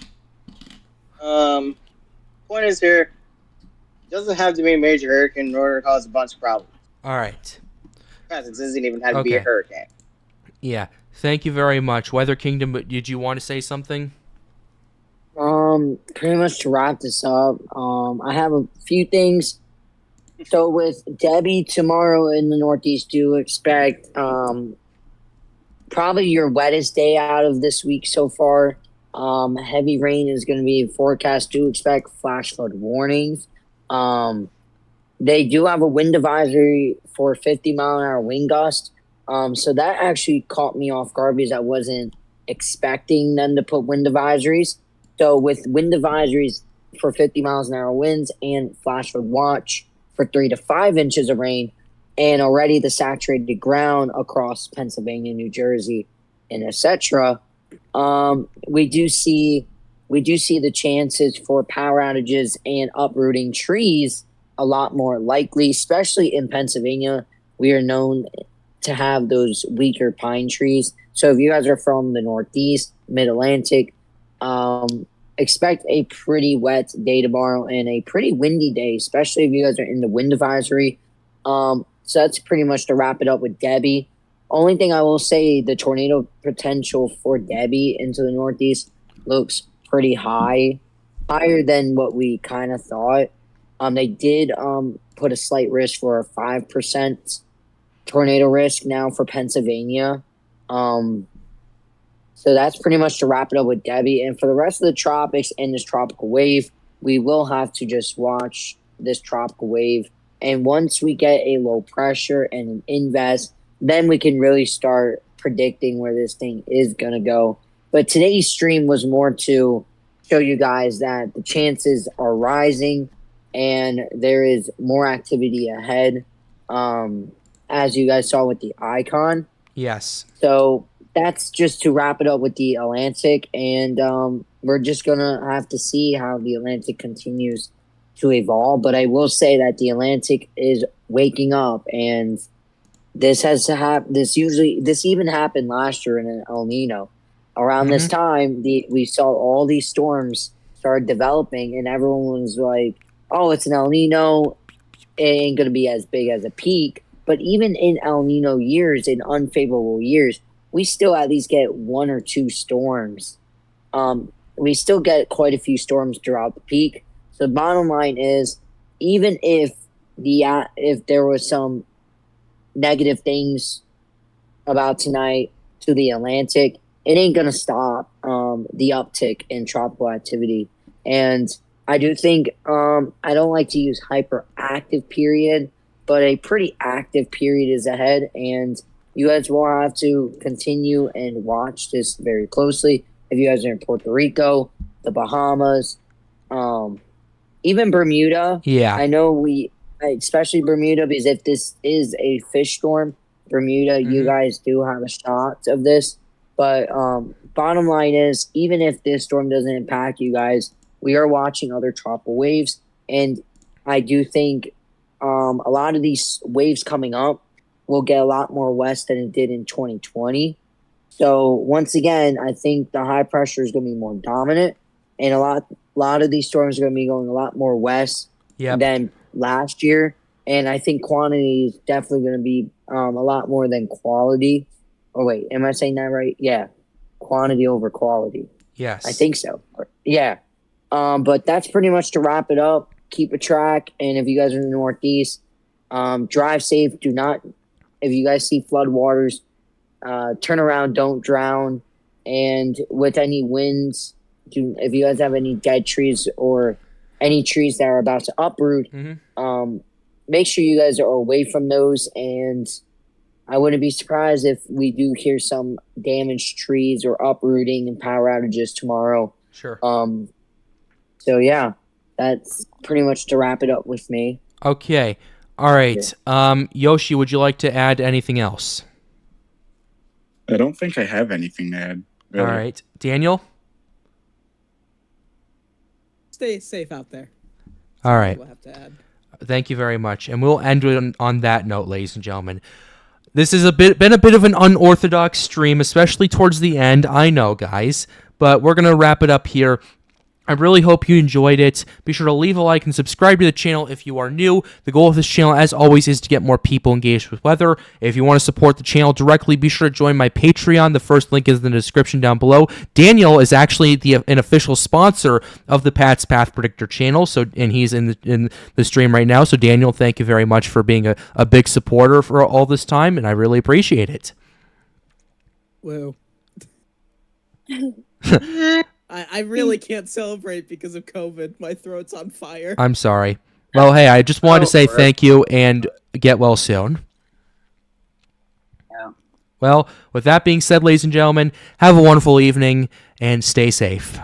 doesn't have to be a major hurricane in order to cause a bunch of problems. All right. It doesn't even have to be a hurricane. Yeah. Thank you very much. Weather Kingdom, did you want to say something? Pretty much to wrap this up, I have a few things. So with Debbie tomorrow in the Northeast, do expect probably your wettest day out of this week so far. Heavy rain is going to be forecast. Do expect flash flood warnings. They do have a wind advisory for 50-mile-an-hour wind gust. So that actually caught me off guard because I wasn't expecting them to put wind advisories. So with wind advisories for 50 miles an hour winds and flash flood watch for 3 to 5 inches of rain, and already the saturated ground across Pennsylvania, New Jersey, and etc. We do see the chances for power outages and uprooting trees a lot more likely, especially in Pennsylvania. We are known to have those weaker pine trees. So if you guys are from the Northeast, Mid-Atlantic, expect a pretty wet day tomorrow and a pretty windy day, especially if you guys are in the wind advisory. So that's pretty much to wrap it up with Debbie. Only thing I will say, the tornado potential for Debbie into the Northeast looks pretty high, higher than what we kind of thought. They did put a slight risk for a 5% tornado risk now for Pennsylvania. So that's pretty much to wrap it up with Debbie. And for the rest of the tropics and this tropical wave, we will have to just watch this tropical wave. And once we get a low pressure and an invest, then we can really start predicting where this thing is going to go. But today's stream was more to show you guys that the chances are rising and there is more activity ahead, as you guys saw with the icon. Yes. So that's just to wrap it up with the Atlantic, and we're just going to have to see how the Atlantic continues to evolve. But I will say that the Atlantic is waking up, and this has to happen. This even happened last year in an El Nino. Around this time, we saw all these storms start developing, and everyone was like, oh, it's an El Nino. It ain't going to be as big as a peak. But even in El Nino years, in unfavorable years, we still at least get 1 or 2 storms. We still get quite a few storms throughout the peak. So bottom line is, even if there was some negative things about tonight to the Atlantic, it ain't gonna stop the uptick in tropical activity. And I do think I don't like to use hyperactive period, but a pretty active period is ahead, and you guys will have to continue and watch this very closely. If you guys are in Puerto Rico, the Bahamas, even Bermuda. Yeah. I know especially Bermuda, because if this is a fish storm, Bermuda, you guys do have a shot of this. But bottom line is, even if this storm doesn't impact you guys, we are watching other tropical waves. And I do think a lot of these waves coming up will get a lot more west than it did in 2020. So once again, I think the high pressure is going to be more dominant. And a lot of these storms are going to be going a lot more west than last year. And I think quantity is definitely going to be a lot more than quality. Oh, wait, am I saying that right? Yeah. Quantity over quality. Yes. I think so. Yeah. But that's pretty much to wrap it up. Keep a track. And if you guys are in the Northeast, drive safe. If you guys see flood waters, turn around, don't drown. And with any winds, if you guys have any dead trees or any trees that are about to uproot, make sure you guys are away from those. And I wouldn't be surprised if we do hear some damaged trees or uprooting and power outages tomorrow. Sure. So yeah, that's pretty much to wrap it up with me. Okay. All right. Yoshi, would you like to add anything else? I don't think I have anything to add. Really. All right. Daniel? Stay safe out there. All right. We'll have to add. Thank you very much. And we'll end it on that note, ladies and gentlemen. This has been a bit of an unorthodox stream, especially towards the end. I know, guys. But we're going to wrap it up here. I really hope you enjoyed it. Be sure to leave a like and subscribe to the channel if you are new. The goal of this channel, as always, is to get more people engaged with weather. If you want to support the channel directly, be sure to join my Patreon. The first link is in the description down below. Daniel is actually an official sponsor of the Pat's Path Predictor channel, and he's in the stream right now. So Daniel, thank you very much for being a big supporter for all this time, and I really appreciate it. Whoa. I really can't celebrate because of COVID. My throat's on fire. I'm sorry. Well, hey, I just wanted to say thank you and get well soon. Yeah. Well, with that being said, ladies and gentlemen, have a wonderful evening and stay safe.